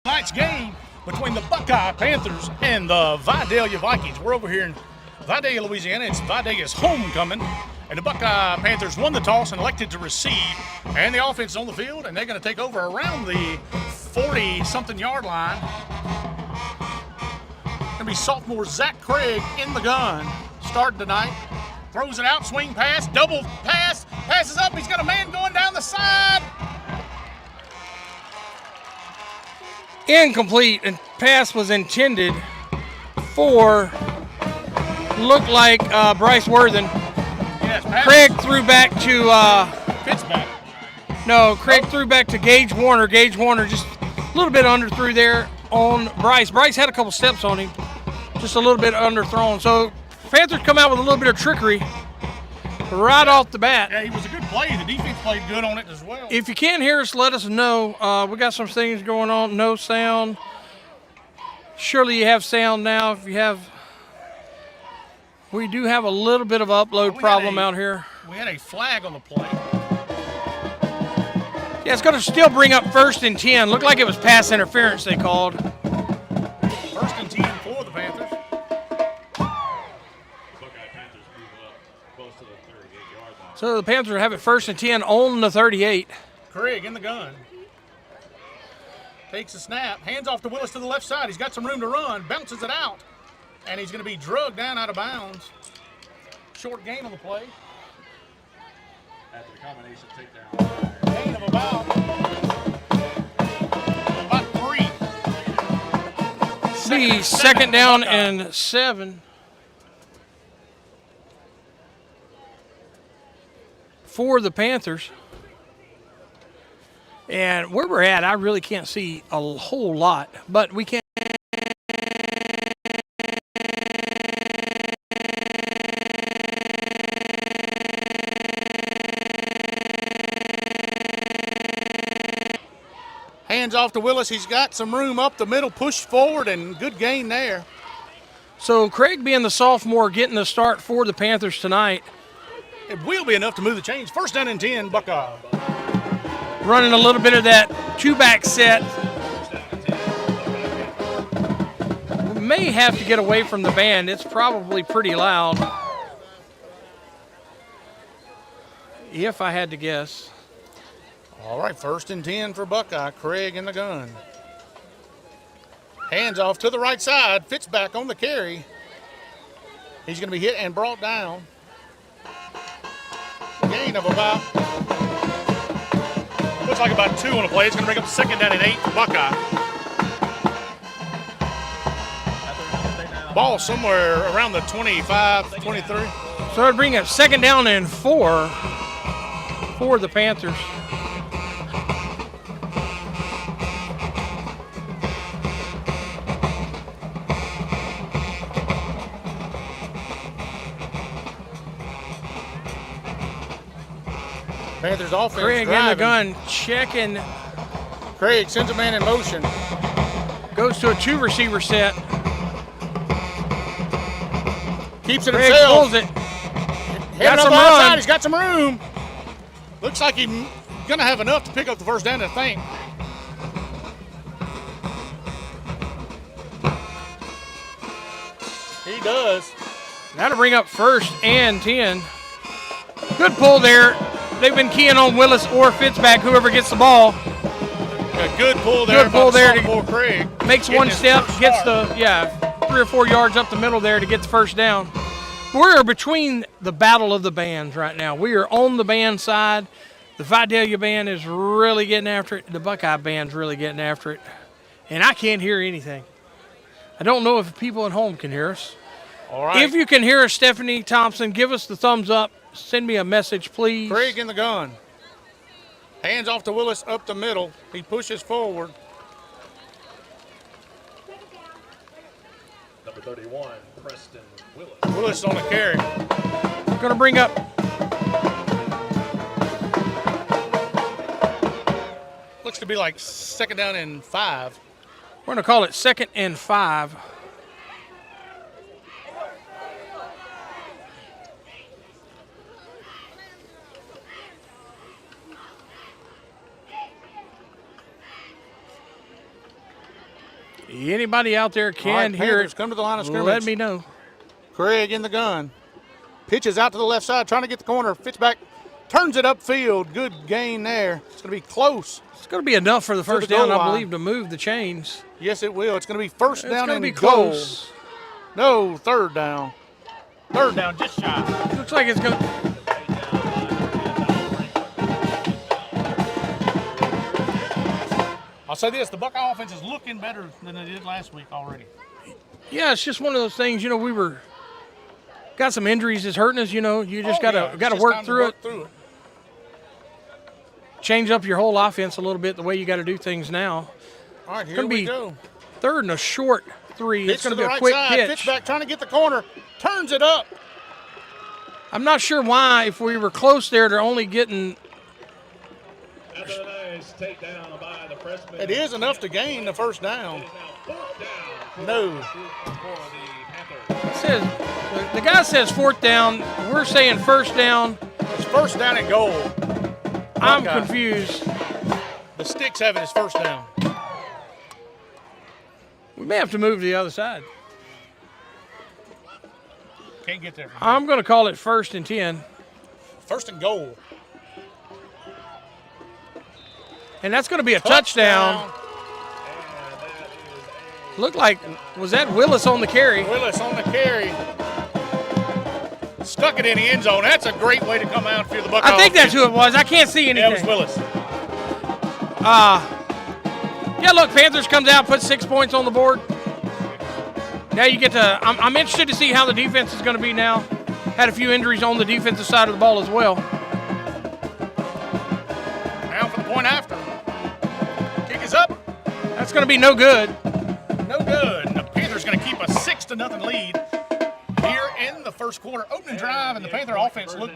Tonight's game between the Buckeye Panthers and the Vidalia Vikings. We're over here in Vidalia, Louisiana. It's Vidalia's homecoming, and the Buckeye Panthers won the toss and elected to receive. And the offense is on the field, and they're going to take over around the 40-something yard line. Going to be sophomore Zach Craig in the gun, starting tonight. Throws it out, swing pass, double pass, passes up. He's got a man going down the side. Incomplete, and pass was intended for, looked like Bryce Worthen. Yes, Craig threw back to Fitzback. No, Craig threw back to Gage Warner. Gage Warner just a little bit underthrew there on Bryce. Bryce had a couple steps on him, just a little bit underthrown. So Panthers come out with a little bit of trickery right off the bat. Yeah, he was a good play. The defense played good on it as well. If you can't hear us, let us know. We got some things going on. No sound. Surely you have sound now. If you have, we do have a little bit of upload problem out here. We had a flag on the play. Yeah, it's going to still bring up 1st and 10. Looked like it was pass interference they called. 1st and 10 for the Panthers. So the Panthers have it 1st and 10 on the 38. Craig in the gun. Takes a snap, hands off to Willis to the left side. He's got some room to run, bounces it out, and he's going to be drugged down out of bounds. Short gain on the play. After the combination takedown. Gain of about 3. The second down and 7. For the Panthers. And where we're at, I really can't see a whole lot, but we can. Hands off to Willis. He's got some room up the middle, push forward, and good gain there. So Craig, being the sophomore, getting the start for the Panthers tonight. It will be enough to move the chains. 1st down and 10, Buckeye. Running a little bit of that two-back set. We may have to get away from the band. It's probably pretty loud. If I had to guess. All right, 1st and 10 for Buckeye. Craig in the gun. Hands off to the right side. Fits back on the carry. He's going to be hit and brought down. Gain of about, looks like about 2 on the play. It's going to bring up 2nd down and 8 for Buckeye. Ball somewhere around the 25, 23. So it'd bring up 2nd down and 4 for the Panthers. Panthers offense Craig driving. in the gun, checking. Craig sends a man in motion. Goes to a 2-receiver set. Keeps it Craig himself. pulls it. Got some some outside. run. He's got some room. Looks like he's going to have enough to pick up the 1st down, I think. He does. That'll bring up 1st and 10. Good pull there. They've been keying on Willis or Fitzback, whoever gets the ball. A good pull there. Good pull there. Craig. Makes one step, gets the, 3 or 4 yards up the middle there to get the 1st down. We're between the battle of the bands right now. We are on the band side. The Vidalia band is really getting after it. The Buckeye band's really getting after it. And I can't hear anything. I don't know if people at home can hear us. All right. If you can hear us, Stephanie Thompson, give us the thumbs up. Send me a message, please. Craig in the gun. Hands off to Willis up the middle. He pushes forward. Number 31, Preston Willis. Willis on the carry. Going to bring up. Looks to be like 2nd down and 5. We're going to call it 2nd and 5. Anybody out there can hear Panthers, it, come to the line of scrimmage. let me know. Craig in the gun. Pitches out to the left side, trying to get the corner. Fits back, turns it upfield. Good gain there. It's going to be close. It's going to be enough for the first goal down, I line. believe, to move the chains. Yes, it will. It's going to be first It's down going and to be goal. close. No, third down. Third down, just shy. Looks like it's going to. I'll say this, the Buckeye offense is looking better than they did last week already. Yeah, it's just one of those things. You know, we were got some injuries that's hurting us. You know, you just got to work through it. Change up your whole offense a little bit the way you got to do things now. All right, here we go. Third and a short 3. It's going to be a right quick side. pitch. Back, trying to get the corner. Turns it up. I'm not sure why, if we were close there, they're only getting. It is enough to gain the first down. No. It says the guy says fourth down. We're saying first down. It's first down and goal. I'm Buckeye. confused. The Sticks have it as first down. We may have to move to the other side. Can't get there. I'm going to call it first and 10. First and goal. And that's going to be a touchdown. Looked like, was that Willis on the carry? Willis on the carry. Stuck it in the end zone. That's a great way to come out for the Buckeye. I think that's who it was. I can't see anything. Yeah, it was Willis. Yeah, look, Panthers comes out, puts 6 points on the board. Now you get to, I'm interested to see how the defense is going to be now. Had a few injuries on the defensive side of the ball as well. Now for the point after. Kick is up. That's going to be no good. No good. The Panthers going to keep a 6-0 lead here in the first quarter. Opening drive, and the Panther offense looked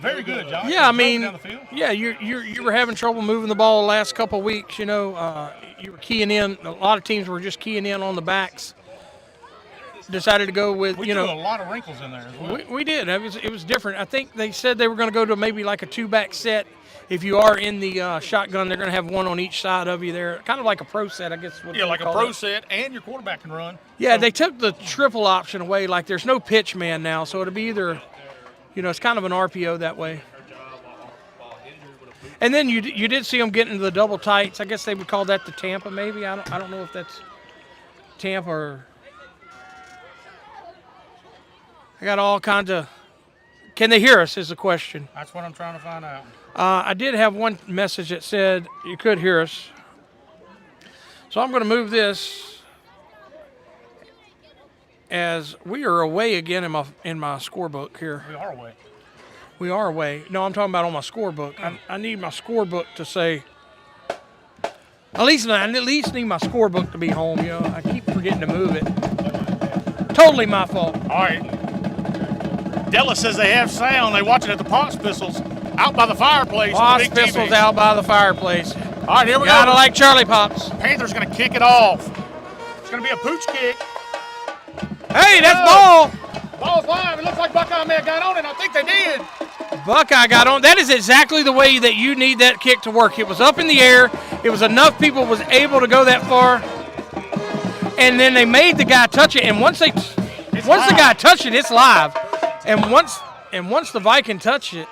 very good, Josh. Yeah, I mean, down the field. yeah, you were having trouble moving the ball the last couple of weeks. You know, you were keying in. A lot of teams were just keying in on the backs. Decided to go with, We you threw know. a lot of wrinkles in there as well. We did. It was different. I think they said they were going to go to maybe like a 2-back set. If you are in the shotgun, they're going to have one on each side of you there. Kind of like a pro set, I guess. Is what Yeah, they like a call pro it. set, and your quarterback can run. Yeah, they took the triple option away. Like there's no pitch man now, so it'll be either, you know, it's kind of an RPO that way. And then you did see them get into the double tights. I guess they would call that the Tampa, maybe. I don't know if that's Tampa or. I got all kinds of. Can they hear us? Is the question. That's what I'm trying to find out. I did have one message that said you could hear us. So I'm going to move this as we are away again in my scorebook here. We are away. We are away. No, I'm talking about on my scorebook. I need my scorebook to say. I at least need my scorebook to be home. You know, I keep forgetting to move it. Totally my fault. All right. Della says they have sound. They watch it at the Pops Pistols out by the fireplace. Pops on the big Pistols TV. out by the fireplace. All right, here we Gotta go. like Charlie Pops. Panthers going to kick it off. It's going to be a pooch kick. Hey, that's ball. Ball's live. It looks like Buckeye may have got on it. I think they did. Buckeye got on. That is exactly the way that you need that kick to work. It was up in the air. It was enough people was able to go that far. And then they made the guy touch it. And once the guy touched it, it's live. And once the Viking touched it,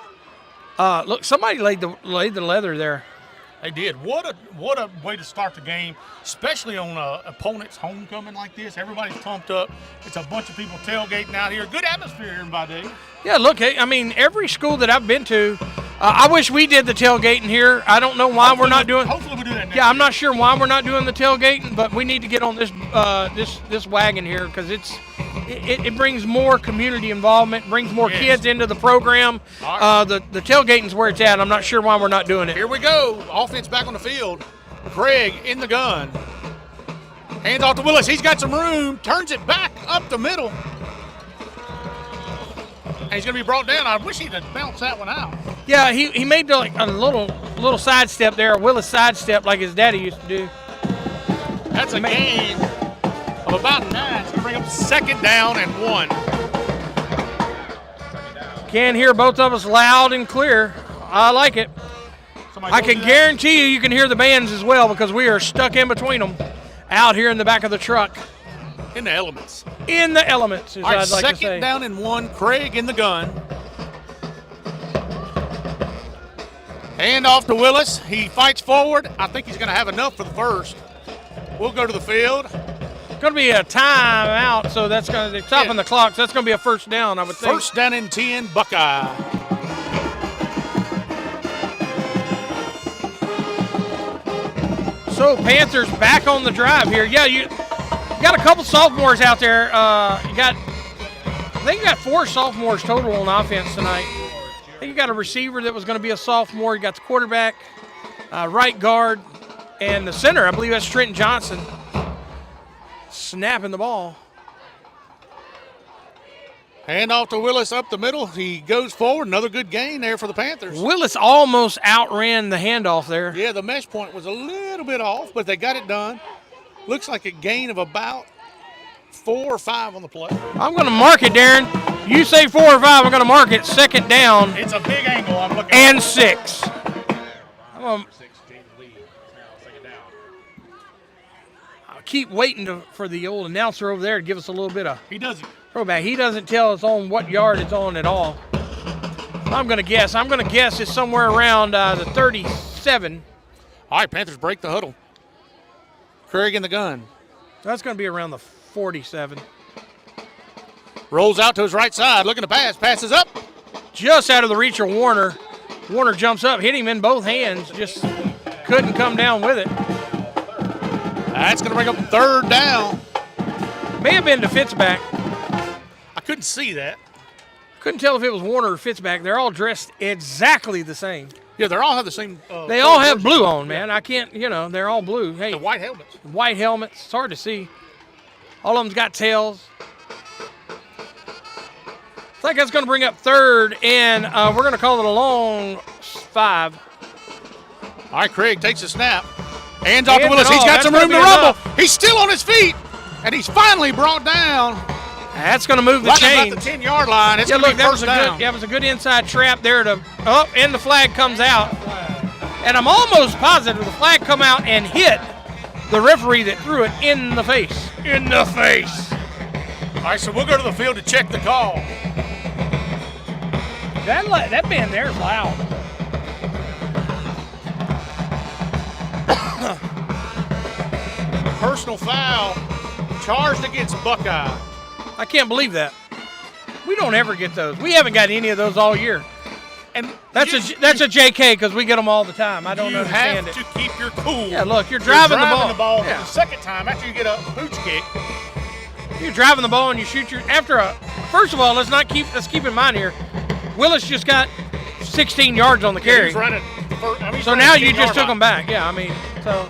look, somebody laid the leather there. They did. What a way to start the game, especially on an opponent's homecoming like this. Everybody's pumped up. It's a bunch of people tailgating out here. Good atmosphere here in Vidalia. Yeah, look, I mean, every school that I've been to, I wish we did the tailgating here. I don't know why we're not doing. Hopefully we do that next Yeah, I'm year. not sure why we're not doing the tailgating, but we need to get on this this wagon here because it brings more community involvement, brings more Yes. kids into the program. All right. The tailgating's where it's at. I'm not sure why we're not doing it. Here we go. Offense back on the field. Craig in the gun. Hands off to Willis. He's got some room. Turns it back up the middle. And he's going to be brought down. I wish he'd have bounced that one out. Yeah, he made like a little sidestep there, a Willis sidestep like his daddy used to do. That's a gain of about 9. It's going to bring up 2nd down and 1. Can hear both of us loud and clear. I like it. Somebody I goes can to that. guarantee you can hear the bands as well because we are stuck in between them. out here in the back of the truck. In the elements. In the elements, as All right, I'd like to say. second down and 1. Craig in the gun. Hand off to Willis. He fights forward. I think he's going to have enough for the first. We'll go to the field. Going to be a timeout, so that's going to stop the clock. So that's going to be a first down, I would think. First down and 10, Buckeye. So Panthers back on the drive here. Yeah, you got a couple sophomores out there. I think you got 4 sophomores total on offense tonight. I think you got a receiver that was going to be a sophomore. You got the quarterback, right guard, and the center. I believe that's Trenton Johnson snapping the ball. Hand off to Willis up the middle. He goes forward. Another good gain there for the Panthers. Willis almost outran the handoff there. Yeah, the mesh point was a little bit off, but they got it done. Looks like a gain of about 4 or 5 on the play. I'm going to mark it, Darren. You say 4 or 5, I'm going to mark it. Second down. It's a big angle. I'm looking and 6. I'll keep waiting for the old announcer over there to give us a little bit of throwback. He doesn't tell us on what yard it's on at all. I'm going to guess. It's somewhere around the 37. All right, Panthers break the huddle. Craig in the gun. That's going to be around the 47. Rolls out to his right side, looking to pass. Passes up. Just out of the reach of Warner. Warner jumps up, hit him in both hands. Just couldn't come down with it. That's going to bring up third down. May have been to Fitzback. I couldn't see that. Couldn't tell if it was Warner or Fitzback. They're all dressed exactly the same. Yeah, they all have the same. They all have blue on, man. I can't, they're all blue. Hey, the white helmets. White helmets. It's hard to see. All of them's got tails. I think that's going to bring up third, and we're going to call it a long 5. All right, Craig takes a snap. Hands off to Willis. He's got That's some room to gonna be rumble. enough. He's still on his feet, and he's finally brought down. That's going to move the Right chains. about the 10-yard line. It's Yeah, going to look, be that was first a down. good. That was a good inside trap there and the flag comes out. And I'm almost positive the flag come out and hit the referee that threw it in the face. In the face. All right, so we'll go to the field to check the call. That band there is loud. Personal foul charged against Buckeye. I can't believe that. We don't ever get those. We haven't got any of those all year. And that's a JK because we get them all the time. I don't understand it. it. You have to keep your cool. Yeah, look, you're driving the ball Yeah. for the second time after you get a pooch kick. You're driving the ball and you shoot first of all, let's keep in mind here, Willis just got 16 yards on the carry. He's running. So now you just took them back. Yeah, so.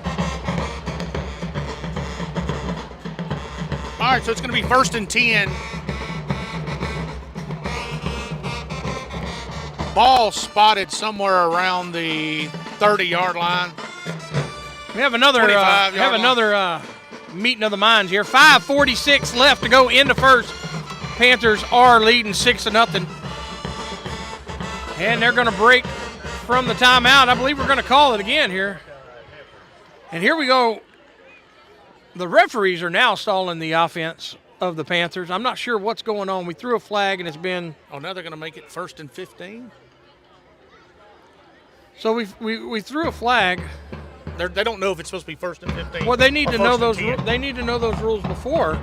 All right, so it's going to be first and 10. Ball spotted somewhere around the 30-yard line. We have another meeting of the minds here. 5:46 left to go into first. Panthers are leading 6-0. And they're going to break from the timeout. I believe we're going to call it again here. And here we go. The referees are now stalling the offense of the Panthers. I'm not sure what's going on. We threw a flag and it's been. Oh, now they're going to make it first and 15? So we threw a flag. They don't know if it's supposed to be first and 15. Well, they need to know those. 10. They need to know those rules before,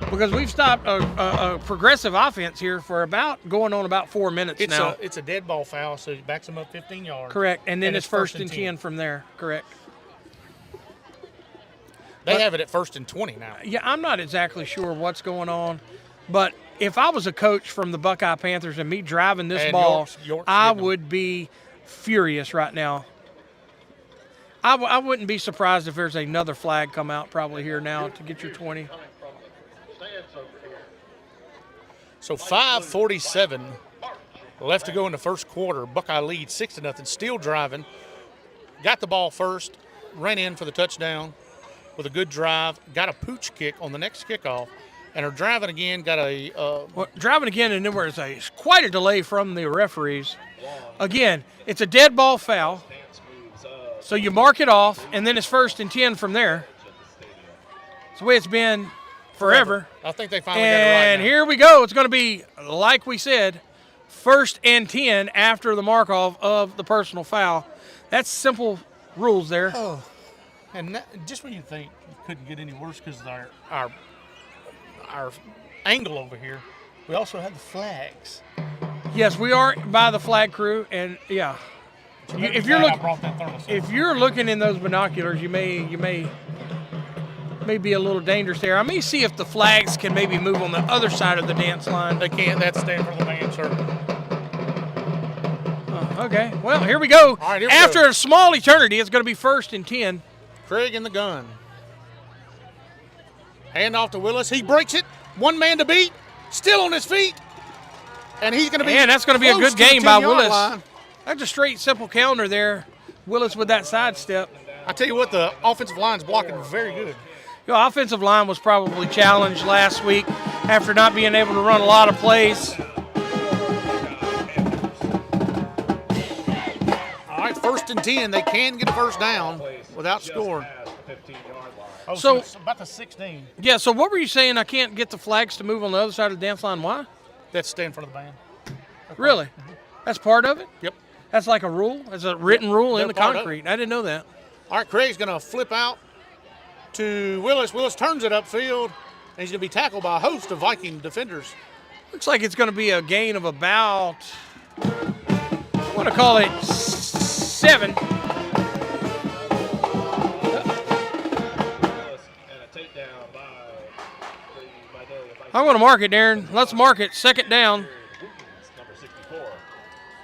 because we've stopped a progressive offense here for going on about 4 minutes now. It's a dead ball foul, so it backs them up 15 yards. Correct, and then it's first and 10 from there. Correct. They have it at first and 20 now. Yeah, I'm not exactly sure what's going on, but if I was a coach from the Buckeye Panthers and me driving this ball, I would be furious right now. I wouldn't be surprised if there's another flag come out probably here now to get your 20. So 5:47 left to go in the first quarter. Buckeye leads 6-0. Still driving. Got the ball first. Ran in for the touchdown with a good drive. Got a pooch kick on the next kickoff. And are driving again. Got driving again, and then there's quite a delay from the referees. Again, it's a dead ball foul. So you mark it off, and then it's first and 10 from there. It's the way it's been forever. I think they finally got it right And now. here we go. It's going to be, like we said, 1st and 10 after the mark-off of the personal foul. That's simple rules there. Oh, and just when you think you couldn't get any worse because of our angle over here, we also have the flags. Yes, we are by the flag crew, and yeah. If you're looking in those binoculars, you may be a little dangerous there. I may see if the flags can maybe move on the other side of the dance line. They can't. That's staying for the band, sir. Okay. Well, here we go. All right, here we After go. a small eternity, it's going to be 1st and 10. Craig in the gun. Hand off to Willis. He breaks it. One man to beat. Still on his feet. And he's going to be. And that's going to be a close good to the game by 10-yard Willis. line. That's a straight, simple counter there. Willis with that sidestep. I tell you what, the offensive line's blocking very good. Your offensive line was probably challenged last week after not being able to run a lot of plays. All right, 1st and 10. They can get a first down without scoring. Oh, So- it's about the 16. Yeah, so what were you saying? I can't get the flags to move on the other side of the dance line. Why? That's staying for the band. Really? That's part of it? Yep. That's like a rule? It's a written rule in They're the part of it. concrete. I didn't know that. All right, Craig's going to flip out to Willis. Willis turns it upfield, and he's going to be tackled by a host of Viking defenders. Looks like it's going to be a gain of about, I want to call it 7. And a takedown by I'm going to mark it, Darren. Let's mark it. 2nd down. number 64.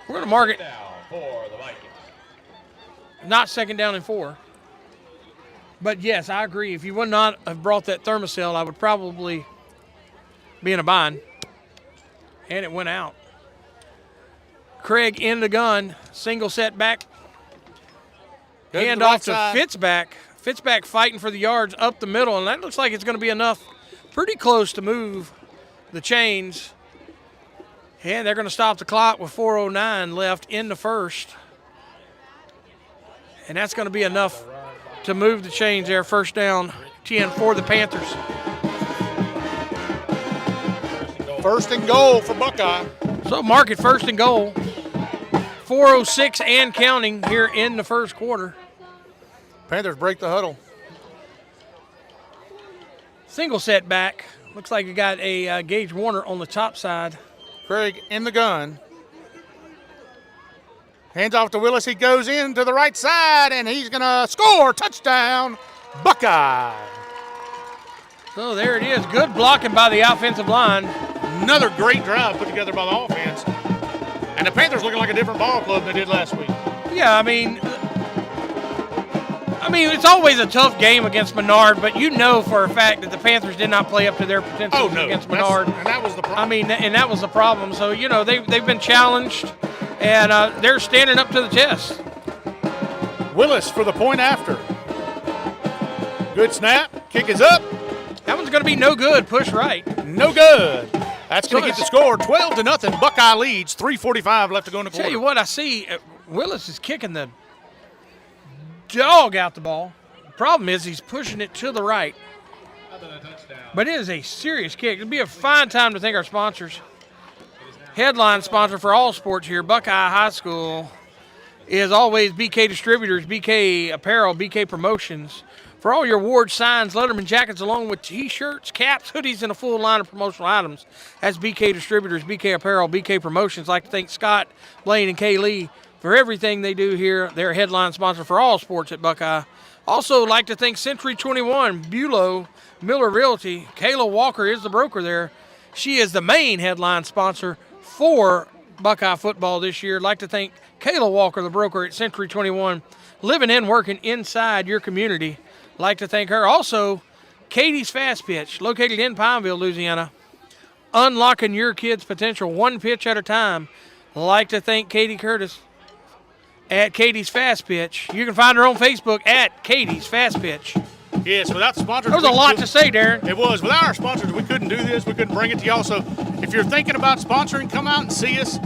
We're going to mark it. Down for the Vikings. Not 2nd down and 4. But yes, I agree. If you would not have brought that thermocell, I would probably be in a bind. And it went out. Craig in the gun, single set back. Goes to Hand the right off to side. Fitzback. Fitzback fighting for the yards up the middle, and that looks like it's going to be enough, pretty close to move the chains. And they're going to stop the clock with 4:09 left in the first. And that's going to be enough to move the chains there. 1st down, 10 for the Panthers. 1st and goal for Buckeye. So mark it 1st and goal. 4:06 and counting here in the first quarter. Panthers break the huddle. Single set back. Looks like you got a Gage Warner on the top side. Craig in the gun. Hands off to Willis. He goes in to the right side, and he's going to score. Touchdown, Buckeye. So there it is. Good blocking by the offensive line. Another great drive put together by the offense. And the Panthers looking like a different ball club than they did last week. Yeah, I mean, it's always a tough game against Menard, but you know for a fact that the Panthers did not play up to their potential against Menard. And that was the problem. I mean, and that was the problem. So, you know, they've been challenged, and they're standing up to the test. Willis for the point after. Good snap. Kick is up. That one's going to be no good. Push right. No good. That's going So to get the score 12-0. Buckeye leads. 3:45 left to go in the quarter. Tell you what, I see Willis is kicking the dog out the ball. Problem is he's pushing it to the right. But it is a serious kick. It'd be a fine time to thank our sponsors. Headline sponsor for all sports here, Buckeye High School, is always BK Distributors, BK Apparel, BK Promotions. For all your awards, signs, Letterman jackets, along with T-shirts, caps, hoodies, and a full line of promotional items. That's BK Distributors, BK Apparel, BK Promotions. I'd like to thank Scott, Blaine, and Kay Lee for everything they do here. They're a headline sponsor for all sports at Buckeye. Also like to thank Century 21, Bulow, Miller Realty. Kayla Walker is the broker there. She is the main headline sponsor for Buckeye football this year. I'd like to thank Kayla Walker, the broker at Century 21, living and working inside your community. Like to thank her. Also, Katie's Fast Pitch, located in Pineville, Louisiana. Unlocking your kids' potential one pitch at a time. Like to thank Katie Curtis at Katie's Fast Pitch. You can find her on Facebook at Katie's Fast Pitch. Yes, without the sponsors. There was a lot to say, Darren. It was. Without our sponsors, we couldn't do this. We couldn't bring it to y'all. So if you're thinking about sponsoring, come out and see us.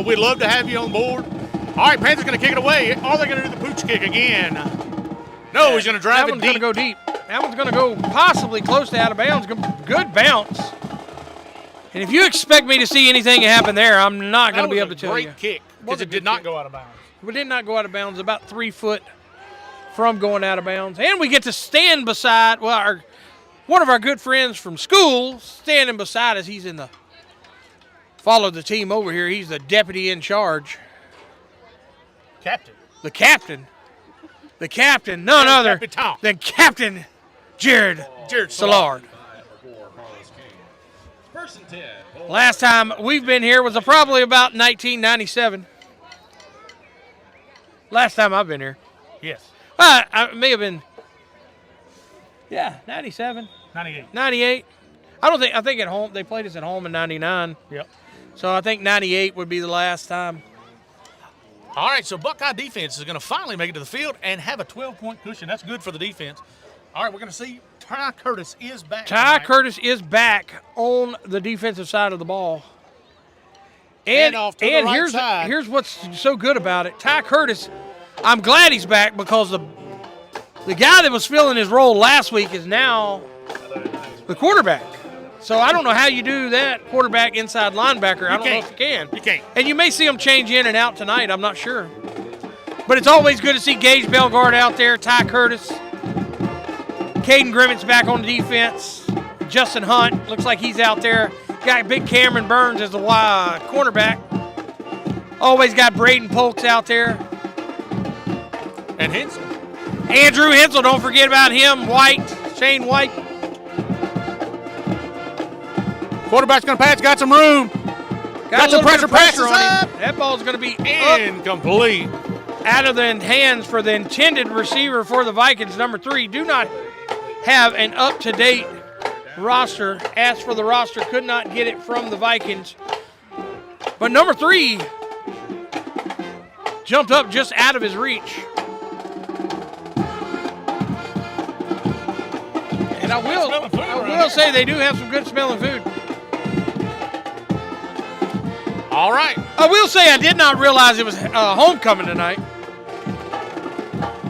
We'd love to have you on board. All right, Panthers going to kick it away. Are they going to do the pooch kick again? No, he's going to drive that it one's deep. going to go deep. That one's going to go possibly close to out of bounds. Good bounce. And if you expect me to see anything happen there, I'm not going to be able to tell you. Great kick because it did not go out of bounds. We did not go out of bounds, about 3 foot from going out of bounds. And we get to stand beside, one of our good friends from school standing beside us. He's followed the team over here. He's the deputy in charge. Captain. The captain. The captain, none other than Captain Jared Szilard. First and 10. Last time we've been here was probably about 1997. Last time I've been here. Yes. I may have been, 97. 98. 98. I think at home, they played us at home in 99. Yep. So I think 98 would be the last time. All right, so Buckeye defense is going to finally make it to the field and have a 12-point cushion. That's good for the defense. All right, we're going to see Ty Curtis is back. Ty Curtis is back on the defensive side of the ball. And off to the right here's side. Here's what's so good about it. Ty Curtis, I'm glad he's back because the guy that was filling his role last week is now the quarterback. So I don't know how you do that, quarterback, inside linebacker. I don't know if you can. You can't. And you may see him change in and out tonight. I'm not sure. But it's always good to see Gage Bellegarde out there, Ty Curtis. Caden Grimmett's back on the defense. Justin Hunt looks like he's out there. Got big Cameron Burns as the cornerback. Always got Braden Polks out there. And Hensel. Andrew Hensel, don't forget about him. Shane White. Quarterback's going to pass, got some room. Got some pressure on him. That ball's going to be incomplete. Out of the hands for the intended receiver for the Vikings. Number 3, do not have an up-to-date roster. Asked for the roster, could not get it from the Vikings. But number 3 jumped up just out of his reach. And I will say they do have some good smelling food. All right. I will say I did not realize it was homecoming tonight.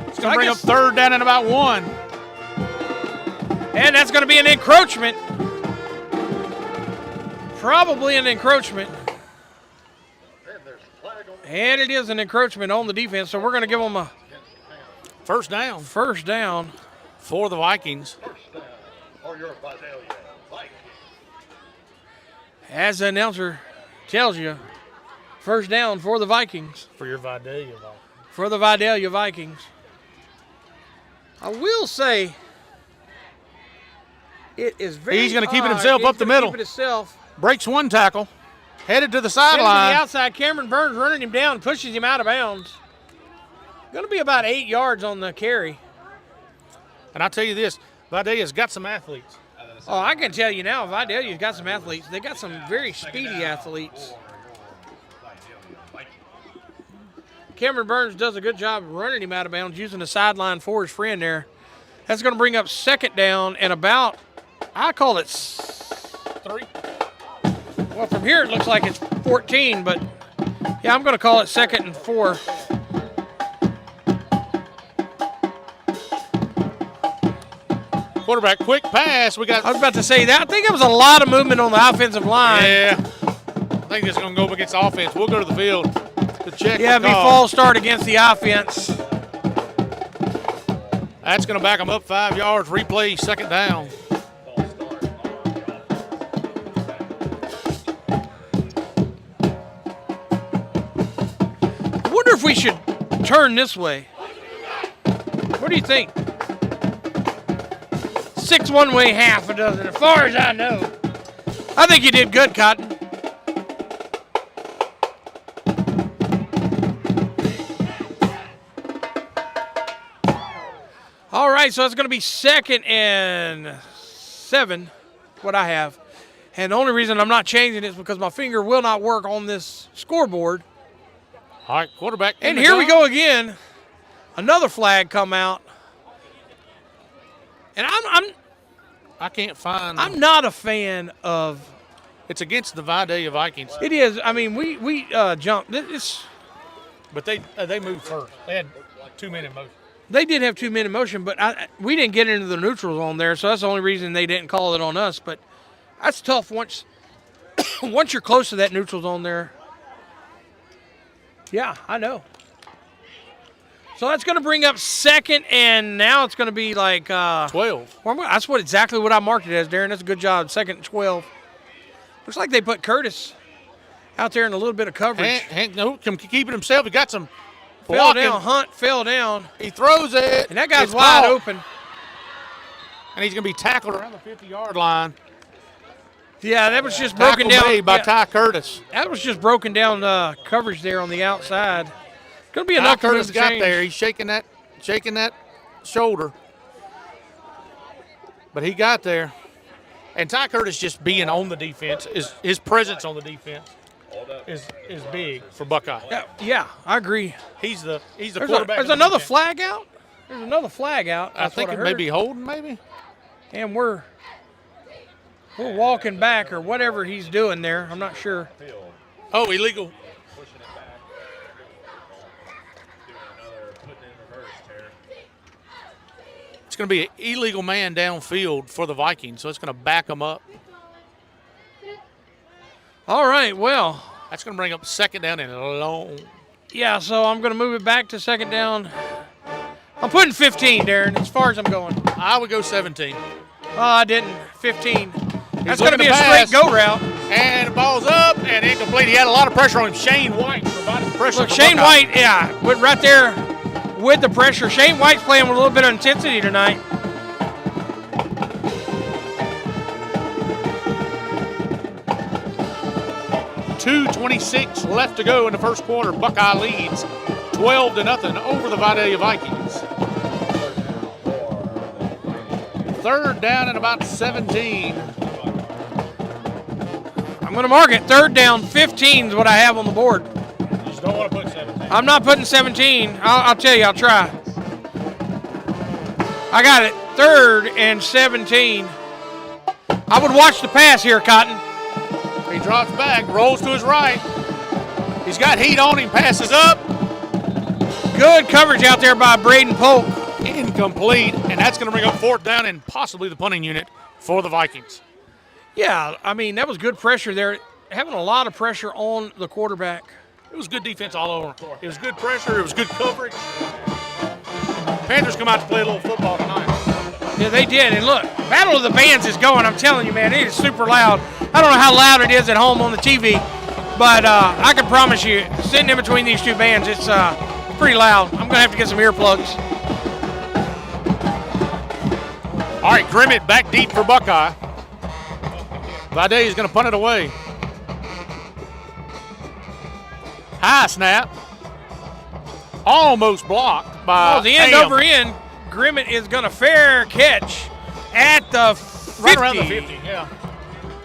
It's going to bring up third down and about 1. And that's going to be an encroachment. Probably an encroachment. And it is an encroachment on the defense, so we're going to give them a first down. First down for the Vikings. As the announcer tells you, first down for the Vikings. For your Vidalia Vikings. For the Vidalia Vikings. I will say it is very He's going to keep it himself up the middle. Keep it himself. Breaks one tackle. Headed to the Headed sideline. to the outside. Cameron Burns running him down, pushes him out of bounds. Going to be about 8 yards on the carry. And I'll tell you this, Vidalia's got some athletes. Oh, I can tell you now, Vidalia's got some athletes. They got some very speedy athletes. Cameron Burns does a good job running him out of bounds, using the sideline for his friend there. That's going to bring up second down and about, I call it 3. Well, from here it looks like it's 14, but yeah, I'm going to call it 2nd and 4. Quarterback, quick pass. I was about to say that. I think there was a lot of movement on the offensive line. Yeah. I think this is going to go up against the offense. We'll go to the field to check. Yeah, it'll be false start against the offense. That's going to back them up 5 yards. Replay, second down. I wonder if we should turn this way. What do you think? 6 one way, half a dozen, as far as I know. I think you did good, Cotton. All right, so it's going to be 2nd and 7, what I have. And the only reason I'm not changing it is because my finger will not work on this scoreboard. All right, quarterback. And here we go again. Another flag come out. And I can't find. I'm not a fan of. It's against the Vidalia Vikings. It is. I mean, we jumped. But they moved first. They had 2 men in motion. They did have 2 men in motion, but we didn't get into the neutral zone there, so that's the only reason they didn't call it on us. But that's tough once once you're close to that neutral zone there. Yeah, I know. So that's going to bring up second, and now it's going to be like 12. Well, that's exactly what I marked it as, Darren. That's a good job. Second and 12. Looks like they put Curtis out there in a little bit of coverage. Hank can keep it himself. He got some Fell blocking. down. Hunt fell down. He throws it. And that guy's It's wide caught. open. And he's going to be tackled around the 50-yard line. Yeah, that was just broken Tackle down. made by Yeah, Ty Curtis. that was just broken down coverage there on the outside. Going to be Ty enough to Curtis move the got chains. there. He's shaking that shoulder. But he got there. And Ty Curtis just being on the defense, his presence on the defense is big for Buckeye. Yeah, I agree. He's the There's quarterback. of the another defense. flag out. There's another flag out. I That's think what it I may heard. be holding, maybe. And we're walking back or whatever he's doing there. I'm not sure. Oh, illegal. Pushing it back. Doing another putting in reverse, Terry. It's going to be an illegal man downfield for the Vikings, so it's going to back them up. All right, well, That's going to bring up second down and long. yeah, so I'm going to move it back to second down. I'm putting 15, Darren, as far as I'm going. I would go 17. Oh, I didn't. 15. That's looking going to be to a pass. straight go route. And the ball's up and incomplete. He had a lot of pressure on him. Shane White provided the pressure. Look, for Shane Buckeye. White, yeah, went right there with the pressure. Shane White's playing with a little bit of intensity tonight. .226 left to go in the first quarter. Buckeye leads 12-0 over the Vidalia Vikings. Third down and about 17. I'm going to mark it. Third down, 15 is what I have on the board. You just don't want to put 17. I'm not putting 17. I'll tell you, I'll try. I got it. Third and 17. I would watch the pass here, Cotton. He drops back, rolls to his right. He's got heat on him, passes up. Good coverage out there by Braden Polk. Incomplete, and that's going to bring up fourth down and possibly the punting unit for the Vikings. Yeah, I mean, that was good pressure there. Having a lot of pressure on the quarterback. It was good defense all over. It was good pressure. It was good coverage. Panthers come out to play a little football tonight. Yeah, they did. And look, Battle of the Bands is going. I'm telling you, man, it is super loud. I don't know how loud it is at home on the TV, but I can promise you, sitting in between these two bands, it's pretty loud. I'm going to have to get some earplugs. All right, Grimmett back deep for Buckeye. Vidalia is going to punt it away. High snap. Almost blocked by The end Ham. over end. Grimmett is going to fair catch at the 50. Right around the 50, yeah.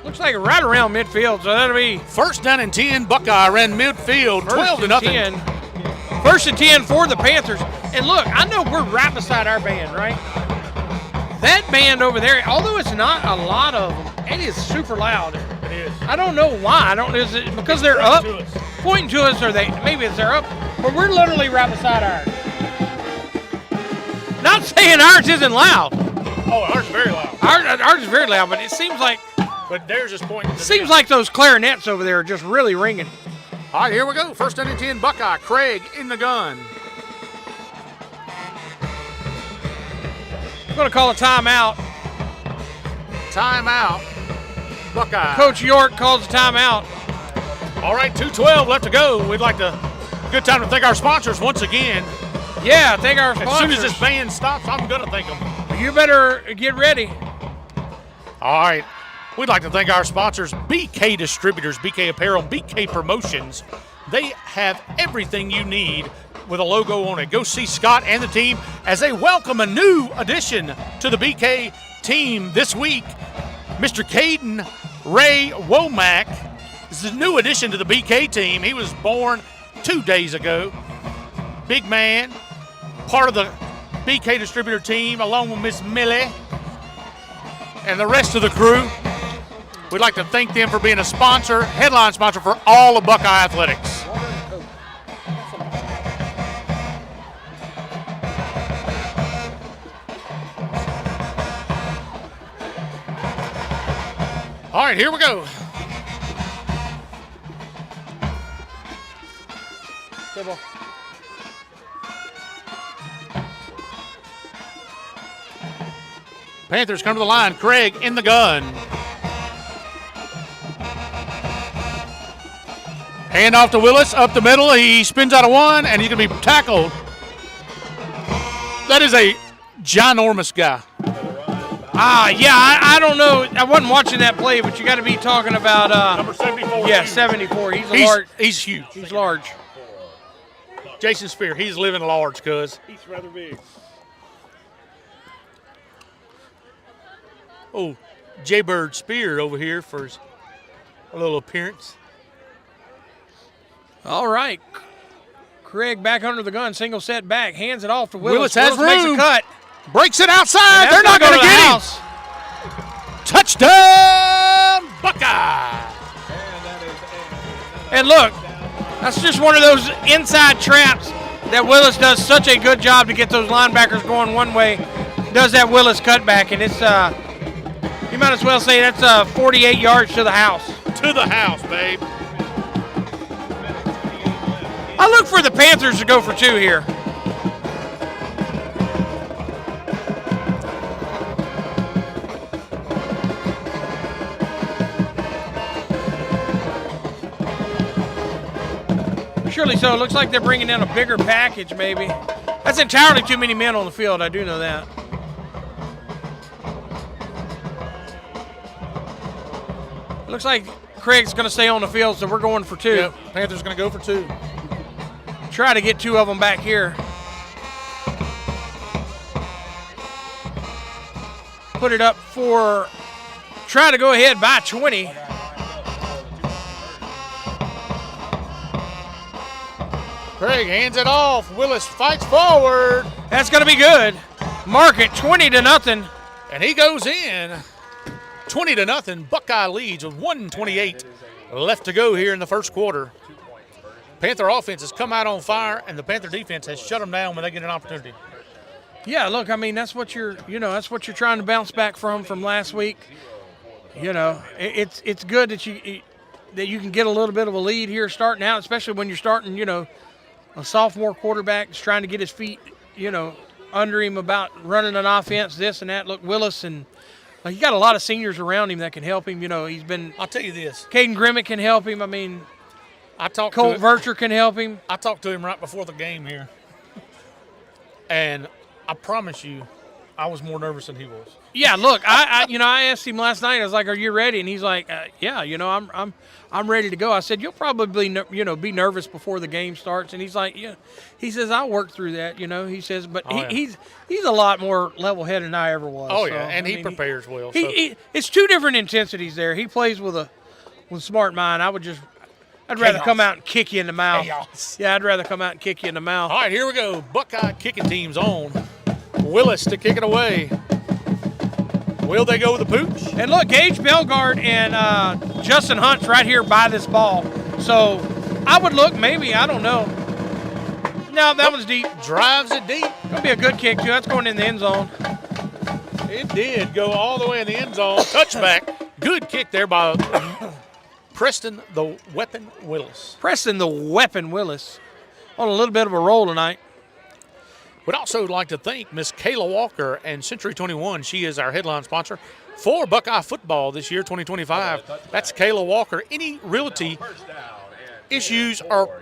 Looks like right around midfield, so that'll be First down and 10, Buckeye ran midfield, 12-0. 10. First and 10 for the Panthers. And look, I know we're right beside our band, right? That band over there, although it's not a lot of them, it is super loud. It is. I don't know why. Is it because they're up, To us. pointing to us, or maybe it's they're up, but we're literally right beside ours. Not saying ours isn't loud. Oh, ours is very loud. Ours is very loud, but it seems like But theirs is pointing to the seems like those clarinets over there are just really ringing. All right, here we go. First down and 10, Buckeye. Craig in the gun. I'm going to call a timeout. Timeout. Buckeye. Coach York calls a timeout. All right, 2:12 left to go. We'd like to, good time to thank our sponsors once again. Yeah, thank our As sponsors. soon as this band stops, I'm going to thank them. You better get ready. All right. We'd like to thank our sponsors, BK Distributors, BK Apparel, BK Promotions. They have everything you need with a logo on it. Go see Scott and the team as they welcome a new addition to the BK team this week. Mr. Caden Ray Womack is the new addition to the BK team. He was born 2 days ago. Big man, part of the BK Distributor team, along with Miss Millie and the rest of the crew. We'd like to thank them for being a sponsor, headline sponsor for all of Buckeye Athletics. All right, here we go. Table. Panthers come to the line. Craig in the gun. Hand off to Willis, up the middle. He spins out of one, and he's going to be tackled. That is a ginormous guy. Yeah, I don't know. I wasn't watching that play, but you got to be talking about. Number 74. Yeah, 74. He's large. He's huge. He's large. Jason Spear, he's living large, cuz. He's rather big. Oh, Jaybird Spear over here for his a little appearance. All right. Craig back under the gun, single set back, hands it off to Willis. Willis has makes room. a cut. Breaks it outside. And They're not going to get him. house. Touchdown, Buckeye. And look, that's just one of those inside traps that Willis does such a good job to get those linebackers going one way. Does that Willis cutback, and it's you might as well say that's 48 yards to the house. To the house, babe. I look for the Panthers to go for 2 here. Surely so. It looks like they're bringing in a bigger package, maybe. That's entirely too many men on the field. I do know that. Looks like Craig's going to stay on the field, so we're going for 2. Yep, Panthers going to go for 2. Try to get 2 of them back here. Put it up for, try to go ahead by 20. Craig hands it off. Willis fights forward. That's going to be good. Mark it 20-0. And he goes in. 20-0. Buckeye leads with 1:28 left to go here in the first quarter. Panther offense has come out on fire, and the Panther defense has shut them down when they get an opportunity. Yeah, look, I mean, that's what you're trying to bounce back from last week. You know, it's good that you can get a little bit of a lead here starting out, especially when you're starting, you know, a sophomore quarterback is trying to get his feet, you know, under him about running an offense, this and that. Look, Willis and he got a lot of seniors around him that can help him. You know, he's been. I'll tell you this. Caden Grimmick can help him. I mean, Colt Vercher can help him. I talked to him right before the game here, and I promise you, I was more nervous than he was. Yeah, look, I asked him last night. I was like, "Are you ready?" And he's like, "Yeah, you know, I'm ready to go." I said, "You'll probably, be nervous before the game starts." And he's like, "Yeah." He says, "I'll work through that." You know, he says, but he's a lot more level-headed than I ever was. Oh so, yeah, and I he mean, prepares well. It's 2 different intensities there. He plays with smart mind. I'd rather come out and kick you in the mouth. Chaos. Yeah, I'd rather come out and kick you in the mouth. All right, here we go. Buckeye kicking team's on. Willis to kick it away. Will they go with the pooch? And look, Gage Belgard and Justin Hunt's right here by this ball. So I would look maybe, I don't know. No, that was deep. Drives it deep. That'll be a good kick, too. That's going in the end zone. It did go all the way in the end zone. Touchback. Good kick there by Preston the Weapon Willis. Preston the Weapon Willis on a little bit of a roll tonight. Would also like to thank Miss Kayla Walker and Century 21. She is our headline sponsor for Buckeye football this year, 2025. That's Kayla Walker. Any realty issues or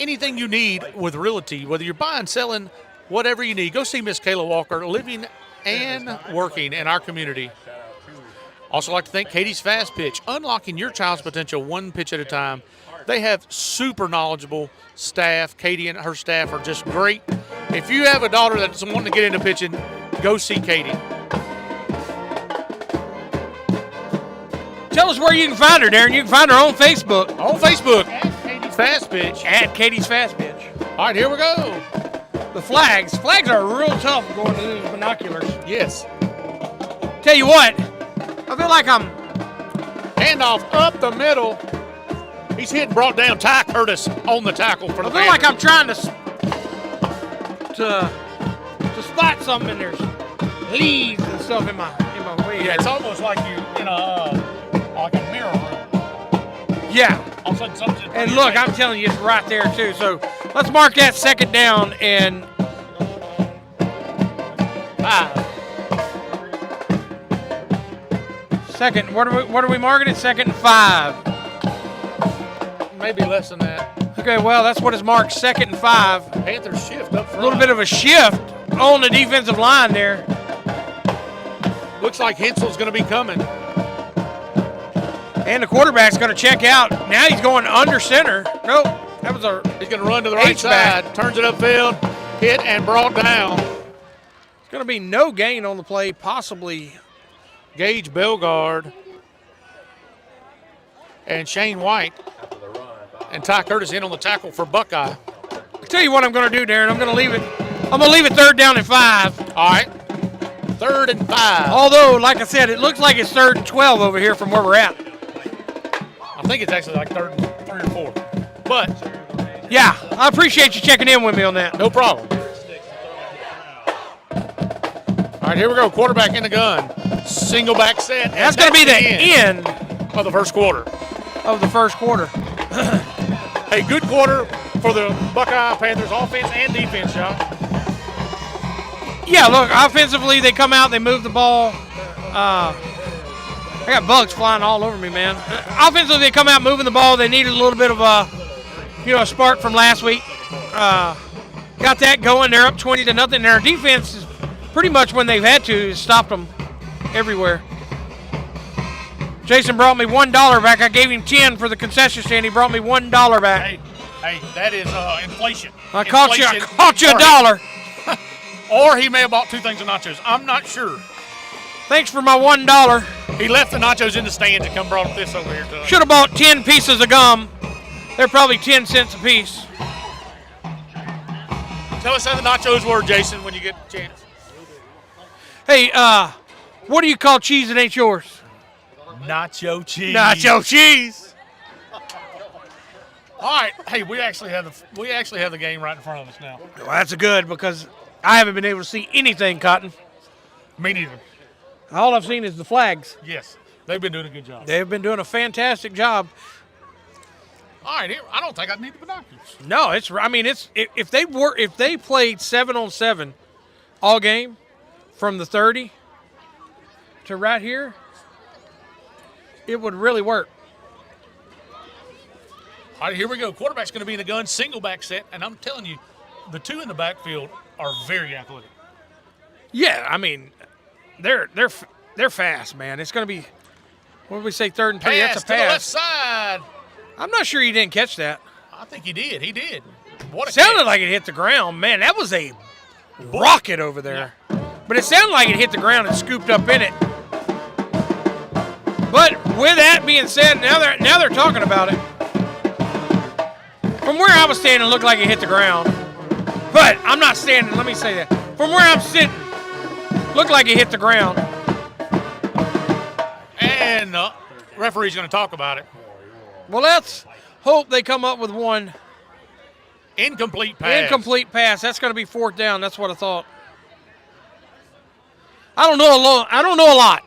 anything you need with realty, whether you're buying, selling, whatever you need, go see Miss Kayla Walker, living and working in our community. Also like to thank Katie's Fast Pitch, unlocking your child's potential one pitch at a time. They have super knowledgeable staff. Katie and her staff are just great. If you have a daughter that's wanting to get into pitching, go see Katie. Tell us where you can find her, Darren. You can find her on Facebook. On Facebook, at Katie's Fast Pitch. At Katie's Fast Pitch. All right, here we go. The flags. Flags are real tough going to these binoculars. Yes. Tell you what, I feel like I'm... Handoff up the middle. He's hit and brought down. Ty Curtis on the tackle for the I feel like I'm trying to spot something, and there's leaves and stuff in my way. Yeah, it's almost like you in a Yeah. All of a sudden, something. And look, I'm telling you, it's right there too. So let's mark that second down and 5. Second, what are we marking it? Second and 5. Maybe less than that. Okay, well, that's what is marked, second and 5. Panthers shift up front. A little bit of a shift on the defensive line there. Looks like Hensel's going to be coming. And the quarterback's going to check out. Now he's going under center. Nope, that was a He's going to run to the right H-back. side. Turns it upfield. Hit and brought down. It's going to be no gain on the play, possibly. Gage Bellegarde and Shane White and Ty Curtis in on the tackle for Buckeye. I'll tell you what I'm going to do, Darren. I'm going to leave it. I'm going to leave it 3rd down and 5. All right. 3rd and 5. Although, like I said, it looks like it's 3rd and 12 over here from where we're at. I think it's actually like 3rd and 3 or 4. But Yeah, I appreciate you checking in with me on that. no problem. All right, here we go. Quarterback in the gun. Single back set. That's going to be the end of the first quarter. of the first quarter. Hey, good quarter for the Buckeye Panthers offense and defense, y'all. Yeah, look, offensively, they come out, they move the ball. I got bugs flying all over me, man. Offensively, they come out moving the ball. They needed a little bit of a spark from last week. Got that going. They're up 20-0. And our defense is pretty much when they've had to stopped them everywhere. Jason brought me $1 back. I gave him 10 for the concession stand. He brought me $1 back. Hey, that is inflation. I caught you Inflation. $1. Or he may have bought 2 things of nachos. I'm not sure. Thanks for my $1. He left the nachos in the stands and come brought this over here to us. Should have bought 10 pieces of gum. They're probably 10 cents a piece. Tell us how the nachos were, Jason, when you get a chance. Hey, what do you call cheese that ain't yours? Nacho cheese. Nacho cheese. All right. Hey, we actually have the game right in front of us now. Well, that's good because I haven't been able to see anything, Cotton. Me neither. All I've seen is the flags. Yes, they've been doing a good job. They've been doing a fantastic job. All right, here, I don't think I need the binoculars. No, it's if they played 7-on-7 all game from the 30 to right here, it would really work. All right, here we go. Quarterback's going to be in the gun, single back set, and I'm telling you, the 2 in the backfield are very athletic. Yeah, I mean, they're fast, man. It's going to be, what did we say, 3rd and 3? Pass That's a to the left pass. side. I'm not sure he didn't catch that. I think he did. He did. What a Sounded catch. like it hit the ground. Man, that was a rocket over there. But it sounded like it hit the ground and scooped up in it. But with that being said, now they're talking about it. From where I was standing, it looked like it hit the ground. But I'm not standing. Let me say that. From where I'm sitting, looked like it hit the ground. And the referee's going to talk about it. Well, let's hope they come up with one Incomplete pass. incomplete pass. That's going to be 4th down. That's what I thought. I don't know a lot.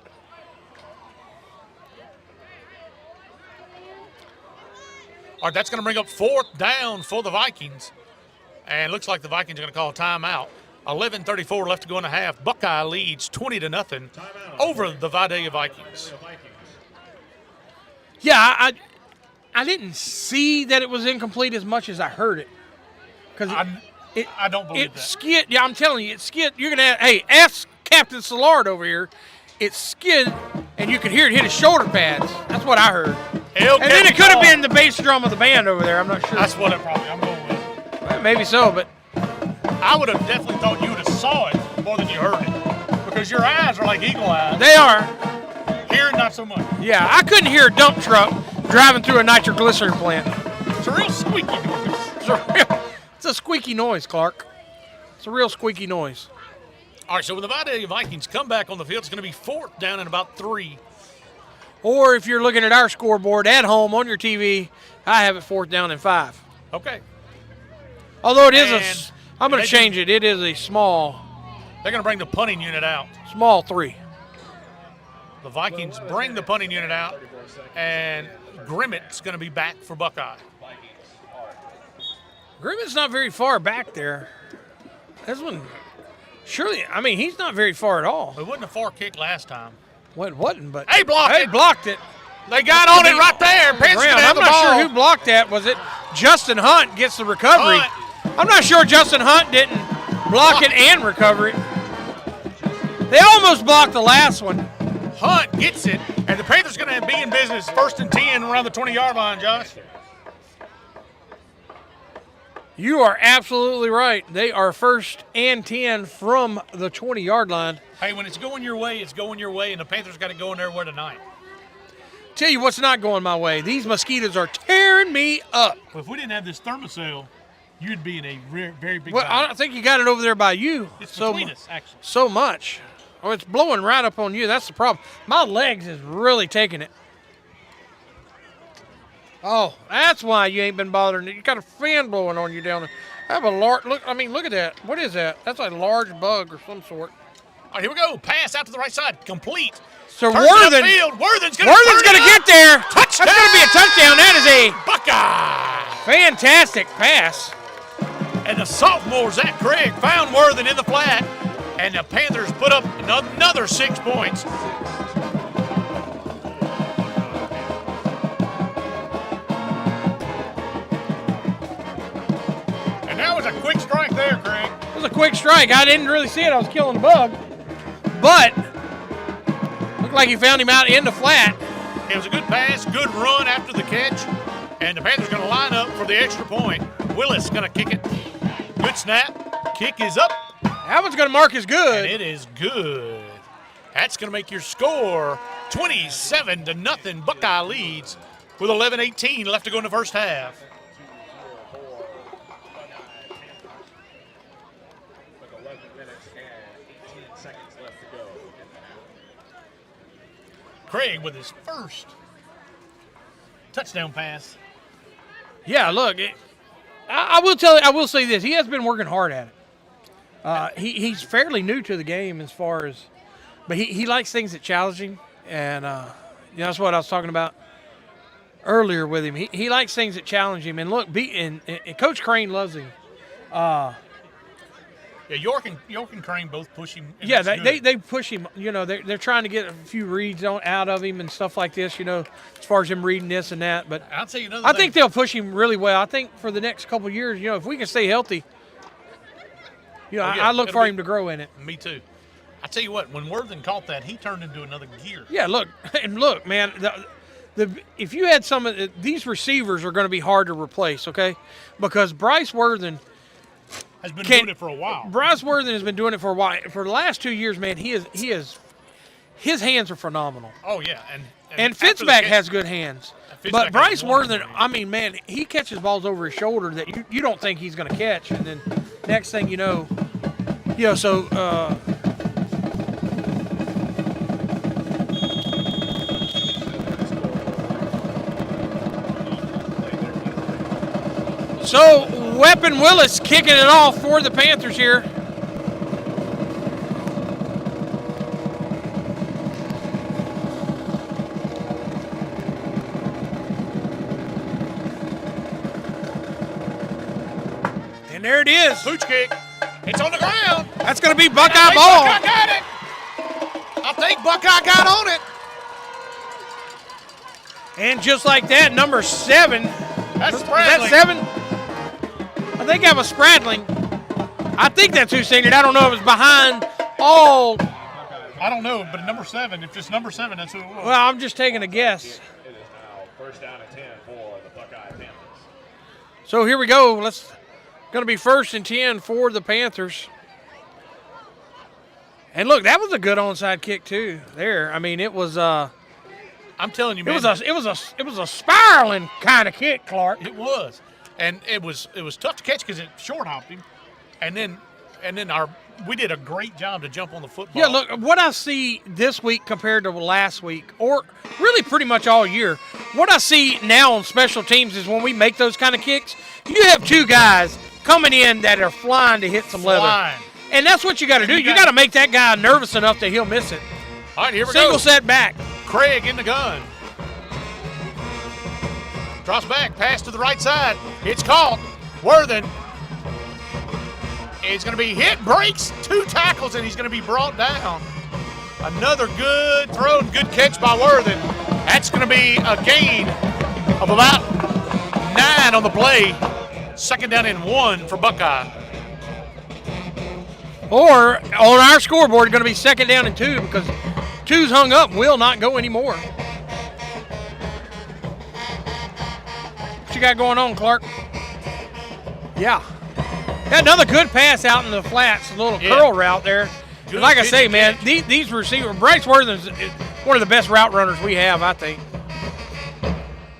All right, that's going to bring up 4th down for the Vikings. And looks like the Vikings are going to call a timeout. 11:34 left to go in the half. Buckeye leads 20-0 over the Vidalia Vikings. Yeah, I didn't see that it was incomplete as much as I heard it. Because I don't believe it that. skid. Yeah, I'm telling you, it skid. You're gonna ask Captain Szilard over here. It skid, and you could hear it hit his shoulder pads. That's what I heard. And then it could have been the bass drum of the band over there. I'm not sure. That's what I'm going with. Well, maybe so, but I would have definitely thought you would have saw it more than you heard it. Because your eyes are like eagle eyes. they are. Hearing, not so much. Yeah, I couldn't hear a dump truck driving through a nitroglycerin plant. It's a real squeaky noise. It's a squeaky noise, Clark. It's a real squeaky noise. All right, so when the Vidalia Vikings come back on the field, it's going to be 4th down and about 3. Or if you're looking at our scoreboard at home on your TV, I have it 4th down and 5. Okay. Although it is And I'm going to change it. It is a small They're going to bring the punting unit out. 3. The Vikings bring the punting unit out, and Grimmett's going to be back for Buckeye. Grimmett's not very far back there. This one, surely, I mean, he's not very far at all. It wasn't a far kick last time. Well, it wasn't, but They blocked it. blocked it. They got on it right there. Pence Ground. I'm not sure who blocked that. Was it Justin Hunt gets the recovery? I'm not sure Justin Hunt didn't block it and recover it. They almost blocked the last one. Hunt gets it, and the Panthers going to be in business 1st and 10 around the 20-yard line, Josh. You are absolutely right. They are 1st and 10 from the 20-yard line. Hey, when it's going your way, it's going your way, and the Panthers got to go in there way tonight. Tell you what's not going my way. These mosquitoes are tearing me up. Well, if we didn't have this thermocell, you'd be in a very big Well, I don't think you got it over there by you. It's between us, actually. So much. Oh, it's blowing right up on you. That's the problem. My legs is really taking it. Oh, that's why you ain't been bothering it. You got a fan blowing on you down there. I have a large look. I mean, look at that. What is that? That's a large bug or some sort. All right, here we go. Pass out to the right side. Complete. So Turns Worthen, upfield. Worthen's going to get there. Touchdown! That's going to be a touchdown. That is a Buckeye. fantastic pass. And the sophomore, Zach Craig, found Worthen in the flat. And the Panthers put up another 6 points. And that was a quick strike there, Craig. It was a quick strike. I didn't really see it. I was killing the bug. But looked like he found him out in the flat. It was a good pass, good run after the catch. And the Panthers going to line up for the extra point. Willis going to kick it. Good snap. Kick is up. That one's going to mark as good. And it is good. That's going to make your score 27-0. Buckeye leads with 11:18 left to go in the first half. Craig with his first touchdown pass. Yeah, look, I will say this. He has been working hard at it. He's fairly new to the game as far as, but he likes things that challenge him, and that's what I was talking about earlier with him. He likes things that challenge him, and look, and Coach Crane loves him. Yeah, York and Crane both push him. Yeah, they push him. They're trying to get a few reads out of him and stuff like this. As far as him reading this and that. But I'll tell you another I thing. think they'll push him really well. I think for the next couple of years, if we can stay healthy, I look for him to grow in it. Me too. I tell you what, when Worthen caught that, he turned into another gear. Yeah, look, man. If you had some of these receivers are going to be hard to replace, okay? Because Bryce Worthen has been doing it for a while. Bryce Worthen has been doing it for a while. For the last 2 years, man, his hands are phenomenal. Oh yeah, and Fitzpatrick has good hands. But Bryce Worthen, hands. I mean, man, he catches balls over his shoulder that you don't think he's going to catch, and then next thing you know. So Weapon Willis kicking it off for the Panthers here. And there it is. Pooch kick. It's on the ground. That's going to be Buckeye ball. Buckeye got it. I think Buckeye got on it. And just like that, number 7. That's Is Spradling. that 7? I think that was Spradling. I think that's who seen it. I don't know if it's behind all. I don't know, but number 7, if it's number 7, that's who it was. Well, I'm just taking a guess. It is now first down and 10 for the Buckeye Panthers. So here we go. Going to be 1st and 10 for the Panthers. And look, that was a good onside kick too. There, I mean, it was. I'm telling you, man. It was a spiraling kind of kick, Clark. It was, and it was tough to catch because it short hopped him, and then we did a great job to jump on the football. Yeah, look, what I see this week compared to last week, or really pretty much all year, what I see now on special teams is when we make those kind of kicks, you have 2 guys coming in that are flying to hit some leather. And that's what you got to do. You got to make that guy nervous enough that he'll miss it. All right, here we Single go. set back. Craig in the gun. Drops back, pass to the right side. It's caught. Worthen is going to be hit, breaks 2 tackles, and he's going to be brought down. Another good throw and good catch by Worthen. That's going to be a gain of about 9 on the play. 2nd down and 1 for Buckeye. Or on our scoreboard, going to be 2nd down and 2 because 2's hung up and will not go anymore. What you got going on, Clark? Yeah. Got another good pass out in the flats, a little curl route there. Good like I say, man, catch. these receivers, Bryce Worthen's one of the best route runners we have, I think.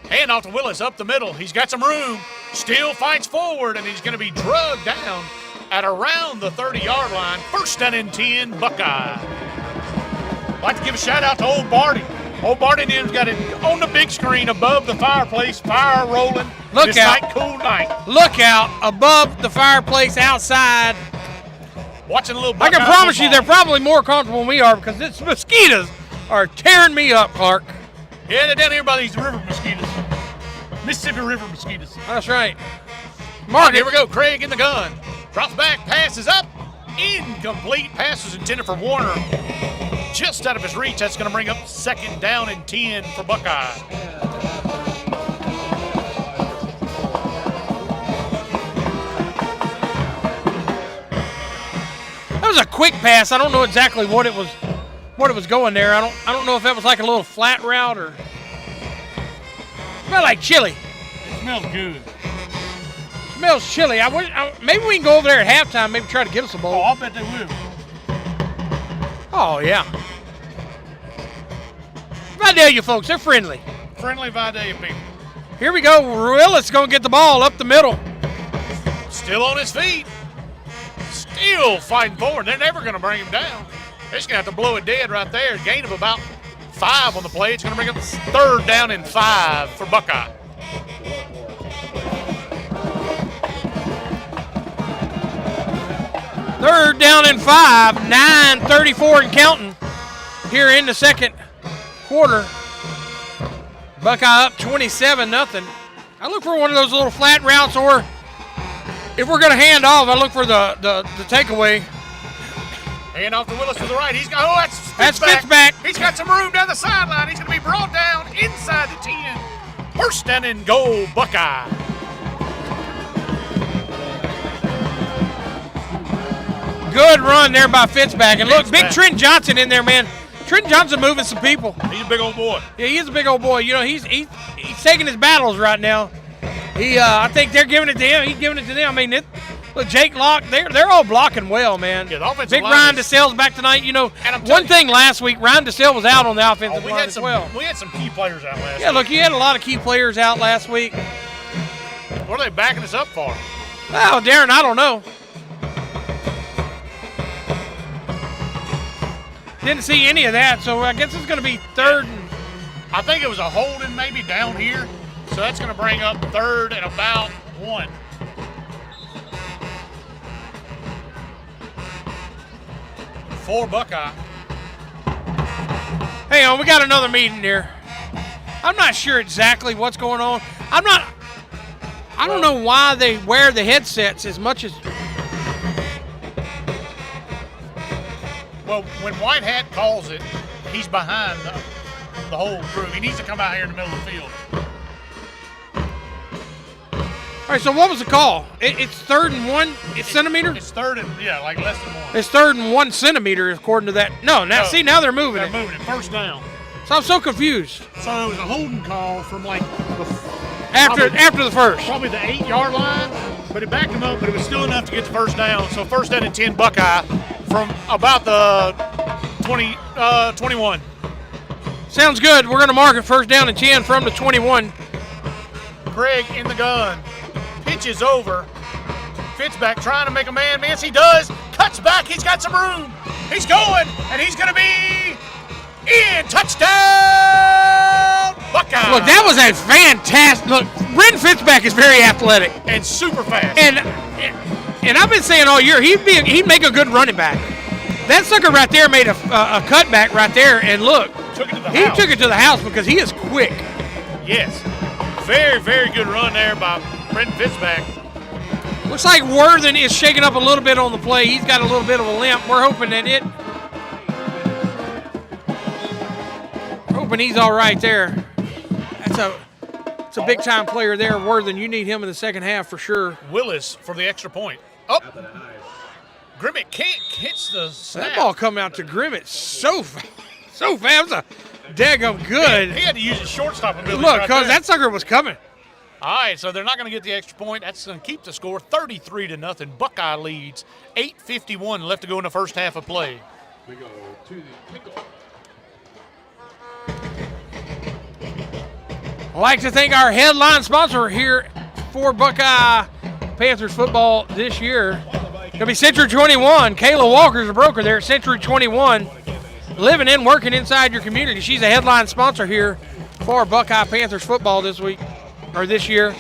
Hand off to Willis up the middle. He's got some room. Still fights forward, and he's going to be drugged down at around the 30-yard line. 1st down and 10, Buckeye. I'd like to give a shout-out to Old Barty. Old Barty has got it on the big screen above the fireplace, fire rolling. Look this out. night, cool night. Look out above the fireplace outside. Watching a little I Buckeye can promise you football. they're probably more comfortable than we are because these mosquitoes are tearing me up, Clark. Yeah, they're down here by these river Mosquitoes. Mississippi River mosquitoes. That's right. All right, here we go. Craig in the gun. Drops back, passes up. Incomplete. Pass was intended for Warner. Just out of his reach. That's going to bring up 2nd down and 10 for Buckeye. That was a quick pass. I don't know exactly what it was going there. I don't know if that was like a little flat route or smell like chili. It smells good. Smells chilly. Maybe we can go over there at halftime. Maybe try to get us a Oh, bowl. I'll bet they will. Oh yeah. Vidalia folks, they're friendly. Friendly Vidalia people. Here we go. Willis going to get the ball up the middle. Still on his feet. Still fighting forward. They're never going to bring him down. They're just going to have to blow it dead right there. Gain of about 5 on the play. It's going to bring up 3rd down and 5 for Buckeye. Third down and 5. 9:34 and counting here in the 2nd quarter. Buckeye up 27-0. I look for one of those little flat routes, or if we're going to hand off, I look for the takeaway. Hand off to Willis to the right. He's got, That's Fitzback. He's got some room down the sideline. He's going to be brought down inside the 10. 1st down and goal, Buckeye. Good run there by Fitzback. And look, big Trent Johnson in there, man. Trent Johnson moving some people. He's a big old boy. Yeah, he is a big old boy. You know, he's taking his battles right now. I think they're giving it to him. He's giving it to them. I mean, look, Jake Locke, they're all blocking well, man. Yeah, the offensive big line Ryan is- DeSale's back tonight. You know, And I'm one telling thing last week, Ryan DeSale was out on the offensive we line had as some well. we had some key players out last Yeah, week. look, you had a lot of key players out last week. What are they backing us up for? Oh, Darren, I don't know. Didn't see any of that, so I guess it's going to be 3rd and I think it was a holding maybe down here. So that's going to bring up 3rd and about 1. For Buckeye. Hang on, we got another meeting here. I'm not sure exactly what's going on. I don't know why they wear the headsets as much as. Well, when White Hat calls it, he's behind the whole crew. He needs to come out here in the middle of the field. All right, so what was the call? It's 3rd and 1 centimeter? It's 3rd and, like less than 1. It's 3rd and 1 centimeter according to that. No, now see, now they're moving They're it. moving it. 1st down. So I'm so confused. So it was a holding call from like After the first. probably the 8-yard line, but it backed him up, but it was still enough to get the first down. So 1st down and 10 Buckeye from about the 21. Sounds good. We're going to mark it 1st down and 10 from the 21. Craig in the gun. Pitches over. Fitzback trying to make a man miss. He does. Cuts back. He's got some room. He's going, and he's going to be in. Touchdown, Buckeye. Look, that was a fantastic. Look, Brenton Fitzpatrick is very athletic. And super fast. And I've been saying all year, he'd make a good running back. That sucker right there made a cutback right there, and look, Took it to the he house. took it to the house because he is quick. Yes. Very, very good run there by Brendan Fitzpatrick. Looks like Worthen is shaking up a little bit on the play. He's got a little bit of a limp. We're hoping he's all right there. It's a big-time player there, Worthen. You need him in the second half for sure. Willis for the extra point. Oh, Grimmett can't hits the snap. That ball come out to Grimmett so fast. That's a daggum good. He had to use his shortstop ability. Look, right because there. that sucker was coming. All right, so they're not going to get the extra point. That's going to keep the score 33-0. Buckeye leads. 8:51 left to go in the first half of play. We go to the kickoff. I'd like to thank our headline sponsor here for Buckeye Panthers football this year. It'll be Century 21. Kayla Walker's a broker there at Century 21. Living and working inside your community. She's a headline sponsor here for Buckeye Panthers football this year.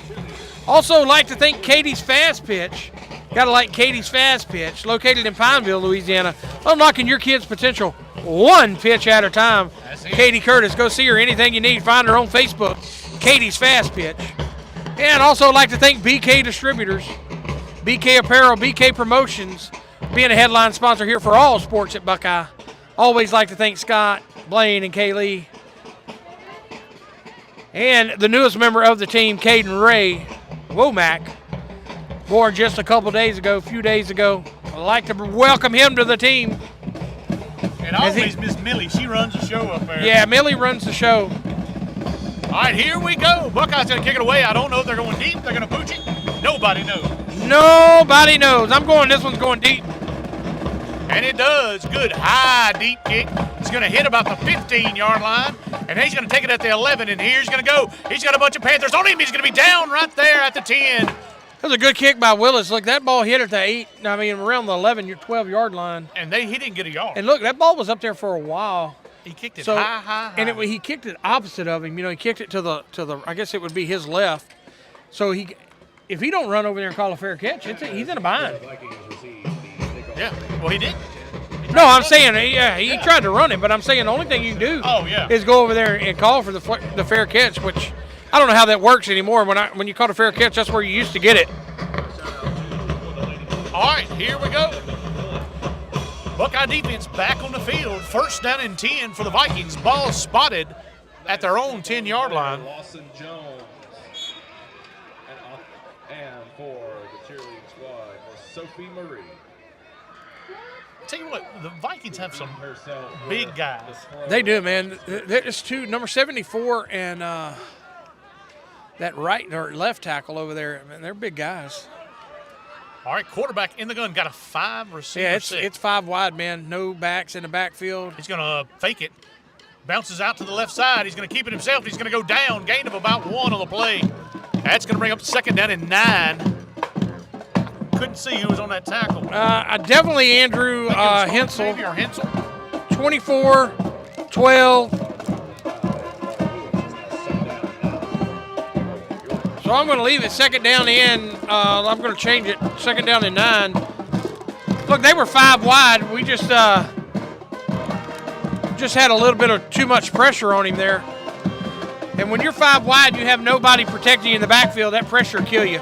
Also like to thank Katie's Fast Pitch. Gotta like Katie's Fast Pitch, located in Pineville, Louisiana. Unlocking your kids' potential one pitch at a time. Katie Curtis, go see her. Anything you need, find her on Facebook. Katie's Fast Pitch. And also like to thank BK Distributors, BK Apparel, BK Promotions, being a headline sponsor here for all sports at Buckeye. Always like to thank Scott, Blaine, and Kaylee. And the newest member of the team, Caden Ray Womack, born just a few days ago. I'd like to welcome him to the team. And always Miss Millie, she runs the show up there. Yeah, Millie runs the show. All right, here we go. Buckeyes going to kick it away. I don't know if they're going deep. They're going to pooch it. Nobody knows. Nobody knows. This one's going deep. And it does. Good high, deep kick. It's going to hit about the 15-yard line. And he's going to take it at the 11. And here's going to go. He's got a bunch of Panthers on him. He's going to be down right there at the 10. That was a good kick by Willis. Look, that ball hit at the around the 11, 12-yard line. And he didn't get a yard. And look, that ball was up there for a while. He kicked it high. And he kicked it opposite of him. He kicked it to the I guess it would be his left. So if he don't run over there and call a fair catch, he's in a bind. Yeah, well, he did. No, I'm saying, he tried to run it, but I'm saying the only thing you can do is go over there and call for the fair catch, which I don't know how that works anymore. When you caught a fair catch, that's where you used to get it. All right, here we go. Buckeye defense back on the field. First down and 10 for the Vikings. Ball spotted at their own 10-yard line. Lawson Jones. And for the cheerleading squad, Sophie Marie. Tell you what, the Vikings have some big guys. They do, man. There's two, number 74 and that right or left tackle over there. Man, they're big guys. All right, quarterback in the gun, got a 5 receiver. Yeah, set. it's 5 wide, man. No backs in the backfield. He's going to fake it. Bounces out to the left side. He's going to keep it himself. He's going to go down. Gain of about 1 on the play. That's going to bring up second down and 9. Couldn't see who was on that tackle. Definitely Andrew Hensel. Or Hensel. 24, 12. So I'm going to leave it second down and I'm going to change it second down and 9. Look, they were 5 wide. We just had a little bit of too much pressure on him there. And when you're 5 wide, you have nobody protecting you in the backfield. That pressure will kill you.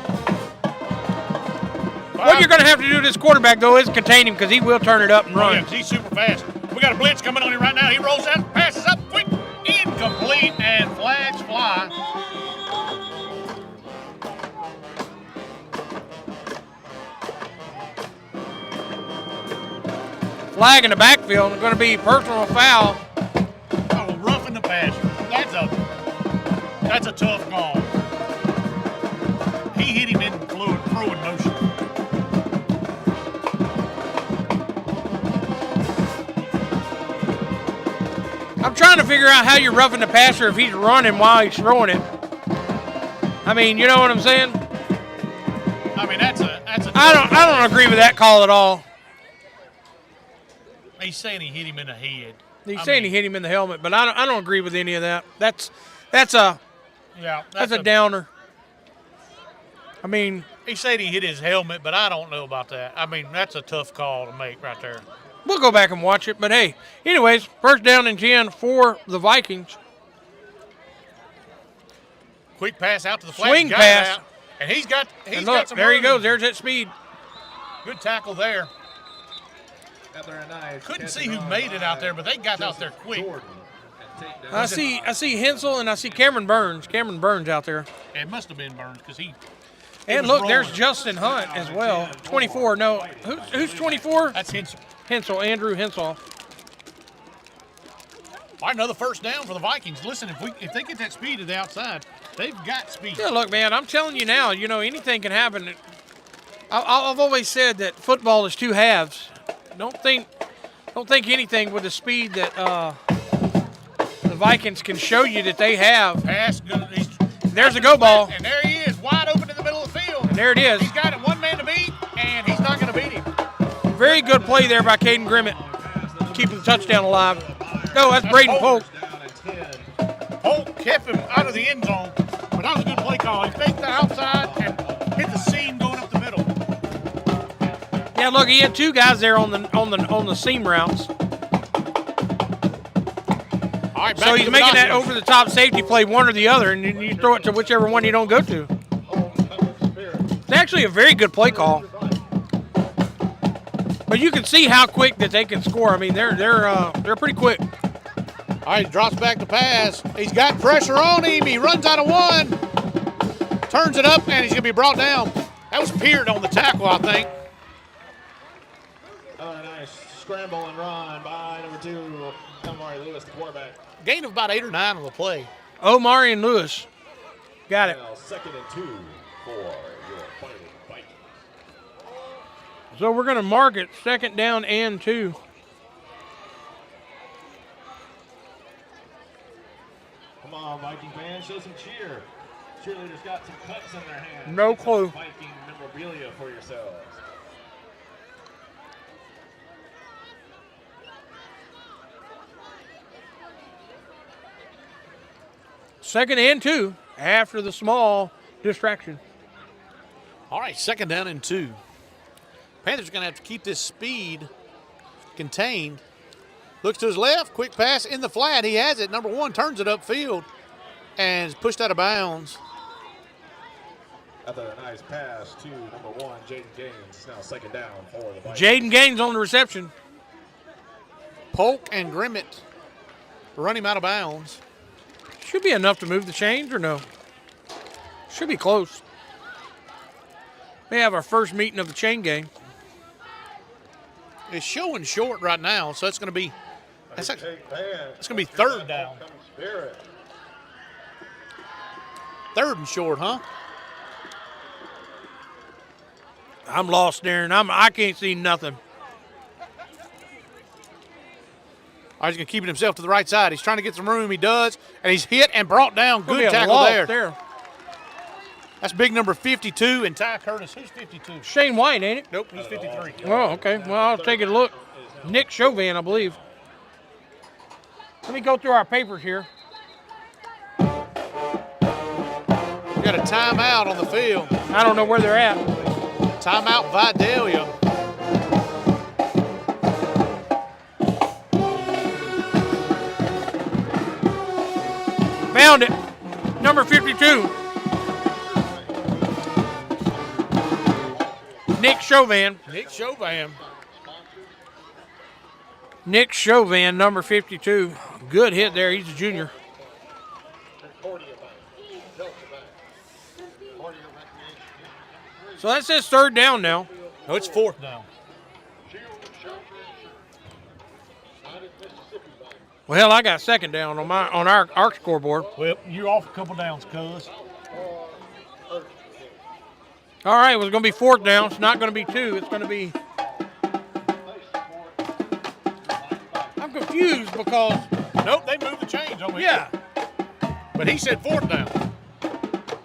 What you're going to have to do to this quarterback, though, is contain him because he will turn it up and run. Yeah, he's super fast. We got a blitz coming on him right now. He rolls out, passes up, quick, incomplete, and flags fly. Flag in the backfield. Going to be personal foul. Oh, roughing the passer. That's a tough call. He hit him in fluid motion. I'm trying to figure out how you're roughing the passer if he's running while he's throwing it. I mean, you know what I'm saying? I mean, that's a I don't agree with that call at all. He's saying he hit him in the head. He hit him in the helmet, but I don't agree with any of that. That's a downer. I mean, he said he hit his helmet, but I don't know about that. I mean, that's a tough call to make right there. We'll go back and watch it. But, hey, anyways, first down and 10 for the Vikings. Quick pass out to the flat. Swing got pass. it out. And he's got Look, got some there he room. goes. There's that speed. Good tackle there. Nice Couldn't see who made it out there, but they got out there quick. I see Hensel and I see Cameron Burns. Cameron Burns out there. It must have been Burns because he. And was look, there's rolling. Justin Hunt as well. 24. No, who's 24? That's Hensel. Hensel, Andrew Hensel. All right, another first down for the Vikings. Listen, if they get that speed to the outside, they've got speed. Yeah, look, man, I'm telling you now, anything can happen. I've always said that football is two halves. Don't think anything with the speed that the Vikings can show you that they have. Pass. There's a go ball. And there he is, wide open in the middle of the field. And there it is. He's got it one man to beat, and he's not going to beat him. Very good play there by Caden Grimmett, keeping the touchdown alive. No, that's Braden Polk. Polk kept him out of the end zone, but that was a good play call. He faked the outside and hit the seam going up the middle. Yeah, look, he had two guys there on the seam routes. All right, So he's making that over the top safety play, one or the other, and you throw it to whichever one you don't go to. It's actually a very good play call. But you can see how quick that they can score. I mean, they're pretty quick. All right, drops back to pass. He's got pressure on him. He runs out of one. Turns it up, and he's going to be brought down. That was Peart on the tackle, I think. Oh, nice scramble and run by number 2, Omari Lewis, the quarterback. Gain of about 8 or 9 on the play. Omari and Lewis. Got it. Now, 2nd and 2 for your Fighting Vikings. So we're going to mark it 2nd down and 2. Come on, Viking fans, show some cheer. Cheerleaders got some cups in their hands. No Get some clue. Viking memorabilia for yourselves. Second and 2 after the small distraction. All right, 2nd down and 2. Panthers are going to have to keep this speed contained. Looks to his left, quick pass in the flat. He has it. Number 1 turns it upfield and is pushed out of bounds. Another nice pass to number 1, Jaden Gaines. It's now 2nd down for the Vikings. Jaden Gaines on the reception. Polk and Grimmett run him out of bounds. Should be enough to move the chains or no? Should be close. We have our first meeting of the chain gang. It's showing short right now, so it's going to be it's going to be 3rd down. 3rd and short, huh? I'm lost, Darren. I can't see nothing. All right, he's going to keep it himself to the right side. He's trying to get some room. He does, and he's hit and brought down. Gonna be Good a tackle loss there. That's big number 52, and Ty Curtis. Who's 52? Shane White, ain't it? Nope, he's 53. Oh, okay. Well, I'll take a look. Nick Chauvin, I believe. Let me go through our papers here. We got a timeout on the field. I don't know where they're at. Timeout Vidalia. Found it. Number 52. Nick Chauvin. Nick Chauvin. Nick Chauvin, number 52. Good hit there. He's a junior. So that says 3rd down now. No, it's 4th down. Well, I got 2nd down on our scoreboard. Well, you're off a couple downs, cuz. All right, well, it's going to be 4th down. It's not going to be 2. It's going to be. I'm confused because. Nope, they moved the chains over here. Yeah. But he said 4th down.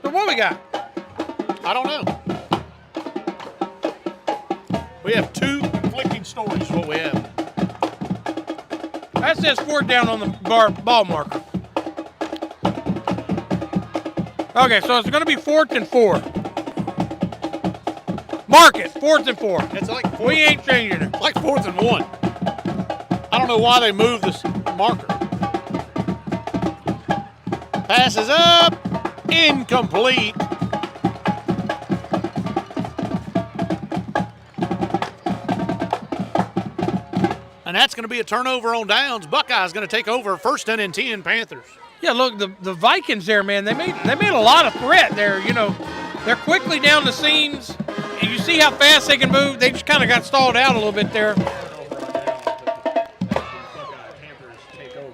So what we got? I don't know. We have 2 conflicting stories is what we have. That says 4th down on the ball marker. Okay, so it's going to be 4th and 4. Mark it, 4th and 4. It's like 4th, We ain't changing it. like 4th and 1. I don't know why they moved this marker. Passes up, incomplete. And that's going to be a turnover on downs. Buckeyes going to take over 1st and 10 Panthers. Yeah, look, the Vikings there, man, they made a lot of threat there. You know, they're quickly down the seams, and you see how fast they can move. They just kind of got stalled out a little bit there. Buckeye Panthers take over.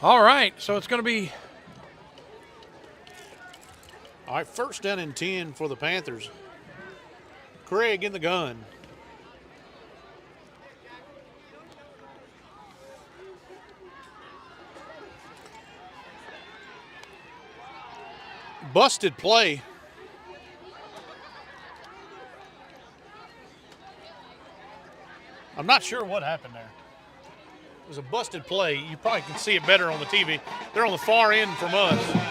All right, so it's going to be All right, 1st and 10 for the Panthers. Craig in the gun. Busted play. I'm not sure what happened there. It was a busted play. You probably can see it better on the TV. They're on the far end from us.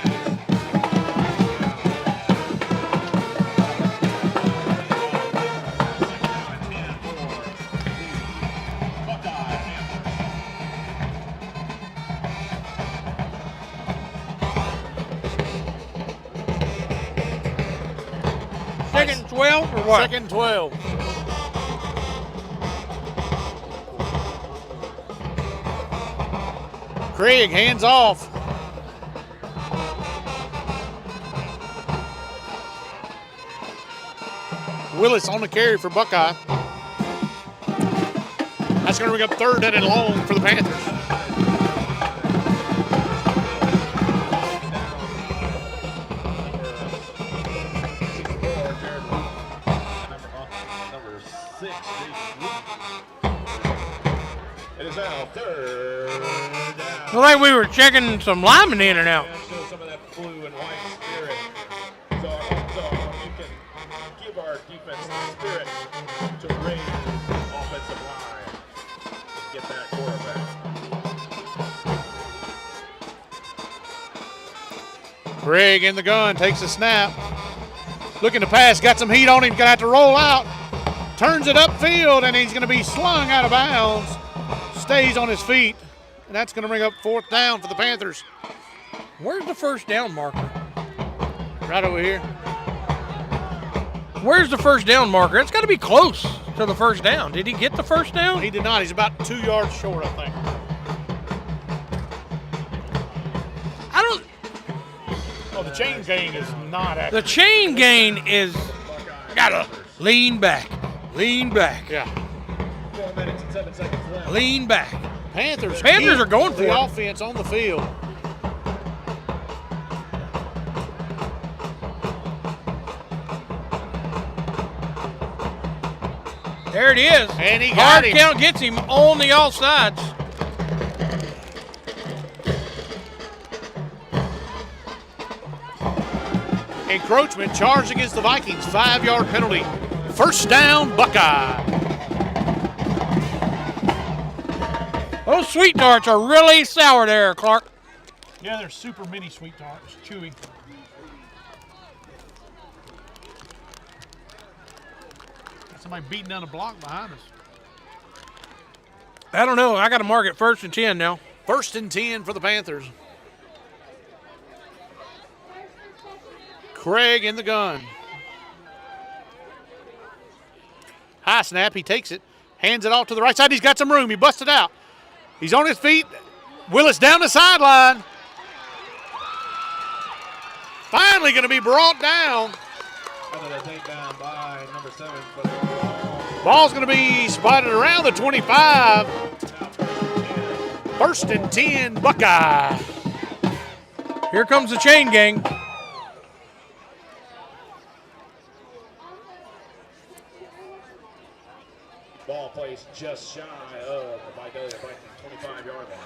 second and 12 or what? 2nd and 12. Craig hands off. Willis on the carry for Buckeye. That's going to bring up 3rd and long for the Panthers. Number 6. It is now 3rd down. Looked like we were checking some linemen in and out. Show some of that blue and white spirit. So you can give our defense the spirit to raise the offensive line to get that quarterback. Craig in the gun, takes a snap. Looking to pass, got some heat on him, gonna have to roll out. Turns it upfield, and he's gonna be slung out of bounds. Stays on his feet, and that's gonna bring up 4th down for the Panthers. Where's the 1st down marker? Right over here. Where's the 1st down marker? It's got to be close to the 1st down. Did he get the 1st down? He did not. He's about 2 yards short, I think. I don't. Oh, the chain gang is not The accurate. chain gain is gotta lean back, Yeah. 4 minutes and 7 seconds left. lean back. Panthers Panthers keep are going for the it. offense on the field. There it is. And he got Hard him. count gets him on the offsides. Encroachment charged against the Vikings. 5-yard penalty. 1st down, Buckeye. Those sweet tarts are really sour there, Clark. Yeah, they're super mini sweet tarts. Chewy. Got somebody beating down the block behind us. I don't know. I got to mark it 1st and 10 now. 1st and 10 for the Panthers. Craig in the gun. High snap. He takes it. Hands it off to the right side. He's got some room. He busted out. He's on his feet. Willis down the sideline. Finally going to be brought down. Another takedown by number 7. But Ball's going to be spotted around the 25. 1st and 10, Buckeye. Here comes the chain gang. ball placed just shy of the Vidalia Vikings 25-yard line.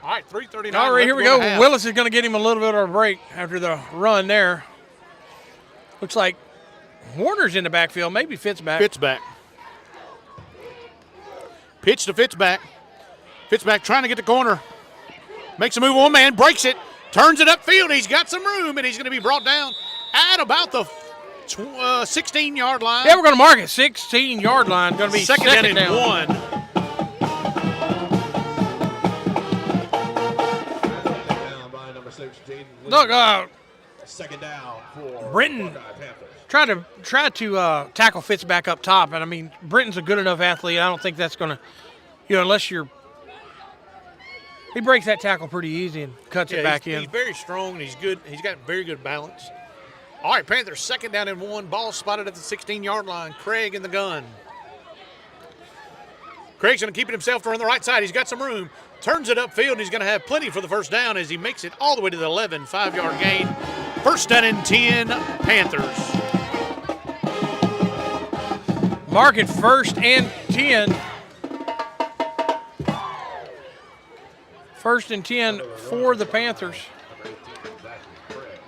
All right, 3:39. All right, here we go. Half. Willis is going to get him a little bit of a break after the run there. Looks like Warner's in the backfield. Maybe Fitz back. Fitz back. Pitch to Fitzback. Fitzback trying to get the corner. Makes a move on man, breaks it, turns it upfield. He's got some room, and he's going to be brought down at about the 16-yard line. Yeah, we're going to mark it. 16-yard line. Going to be second down and 1. Down by number 6, Jaden Lee. Look, Second down for Britton Buckeye Panthers. tried to tackle Fitzback up top, and I mean Britton's a good enough athlete. I don't think that's going to, unless you're. He breaks that tackle pretty easy and cuts it back in. He's very strong and he's good. He's got very good balance. All right, Panthers second down and 1. Ball spotted at the 16-yard line. Craig in the gun. Craig's going to keep it himself to run the right side. He's got some room. Turns it upfield, and he's going to have plenty for the first down as he makes it all the way to the 11, 5-yard gain. First down and 10, Panthers. Mark it 1st and 10. 1st and 10 for the Panthers. Number 18, Zachary Craig.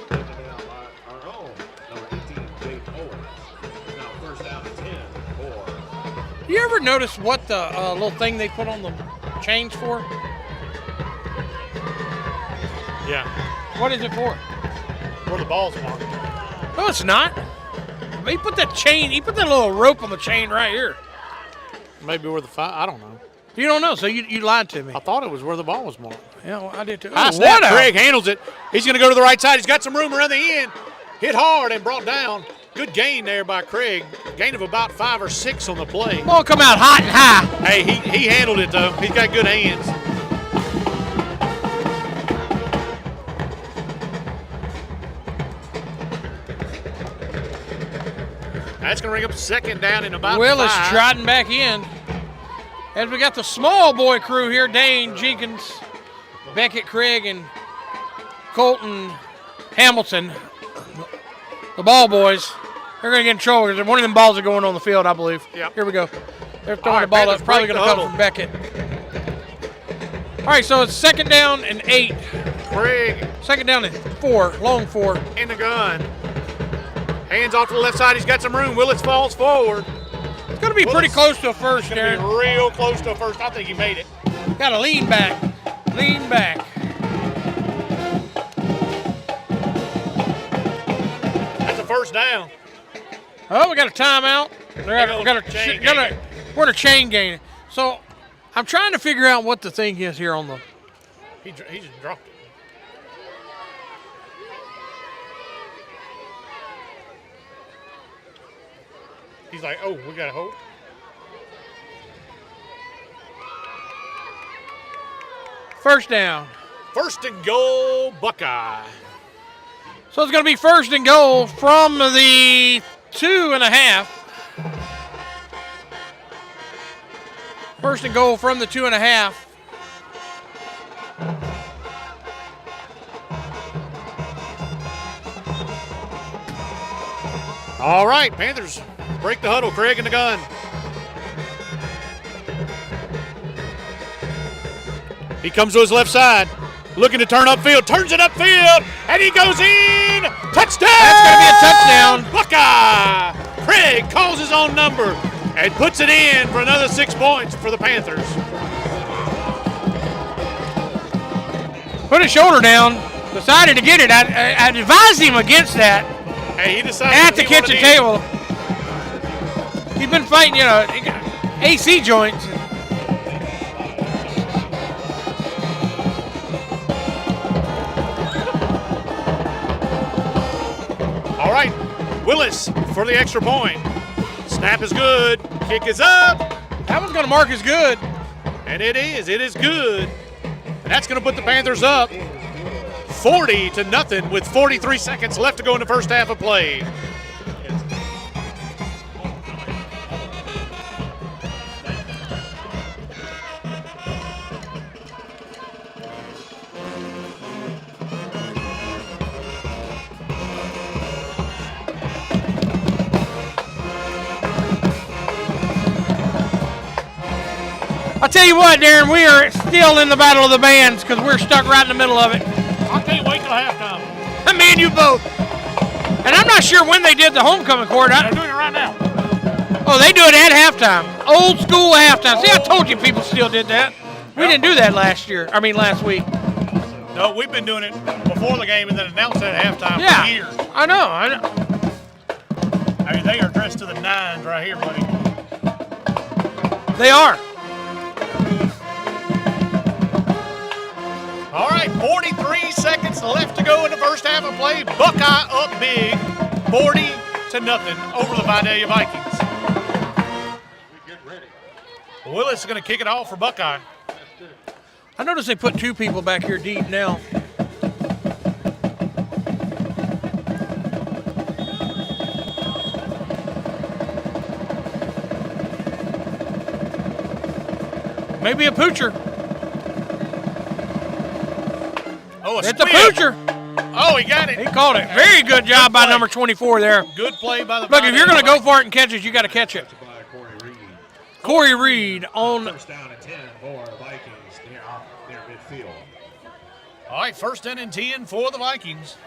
Taken down by our own number 18, Jake Owens. Now first down and 10 for. You ever notice what the little thing they put on the chains for? Yeah, What is it for? where the ball's marked. No, it's not. He put that little rope on the chain right here. Maybe where the 5, I don't know. You don't know, so you lied to me. I thought it was where the ball was marked. Yeah, well, I did too. High snap, Craig handles it. He's going to go to the right side. He's got some room around the end. Hit hard and brought down. Good gain there by Craig. Gain of about 5 or 6 on the play. Ball come out hot and high. Hey, he handled it, though. He's got good hands. That's going to bring up second down in about Willis 5. trotting back in. As we got the small boy crew here, Dane Jenkins, Beckett, Craig, and Colton Hamilton, the ball boys. They're going to get in trouble because one of them balls are going on the field, I believe. Yep. Here we go. They're throwing All right, the ball Panthers up. Probably break going to the come from Beckett. All right, so it's second down and 8. Craig Second down and 4, long 4. in the gun. Hands off to the left side. He's got some room. Willis falls forward. It's going to be pretty close to a first, It's going to Darren. be real close to a first. I think he made it. Got to lean back. Lean back. That's a first down. Oh, we got a timeout. We're in a chain game. So I'm trying to figure out what the thing is here on the. He just dropped it. He's like, oh, we got to hold. First down. First and goal, Buckeye. So it's going to be first and goal from the 2.5. First and goal from the 2.5. All right, Panthers break the huddle. Craig in the gun. He comes to his left side, looking to turn upfield, turns it upfield, and he goes in. Touchdown! That's going to be a touchdown. Buckeye! Craig calls his own number and puts it in for another 6 points for the Panthers. Put his shoulder down. Decided to get it. I advised him against that Hey, he decided at the he wanted kitchen it. table. He's been fighting, AC joints. All right, Willis for the extra point. Snap is good. Kick is up. That one's going to mark as good. And it is. It is good. And that's going to put the Panthers up 40-0 with 43 seconds left to go in the first half of play. I'll tell you what, Darren, we are still in the battle of the bands because we're stuck right in the middle of it. I can't wait till halftime. Me and you both. And I'm not sure when they did the homecoming court. They're doing it right now. Oh, they do it at halftime. Old school halftime. See, I told you people still did that. We didn't do that last week. No, we've been doing it before the game and then announced it at halftime Yeah, for years. I know. I mean, they are dressed to the nines right here, buddy. They are. All right, 43 seconds left to go in the first half of play. Buckeye up big, 40-0 over the Vidalia Vikings. Willis is going to kick it off for Buckeye. I noticed they put 2 people back here deep now. Maybe a poocher. Oh, It's a poocher. Oh, he got it. He caught it. Very good job by number 24 there. Good play by the Look, if you're going to Vikings. go for it and catch it, you got to catch it. Corey Reed on. First down and 10 for the Vikings near midfield. All right, first down and 10 for the Vikings.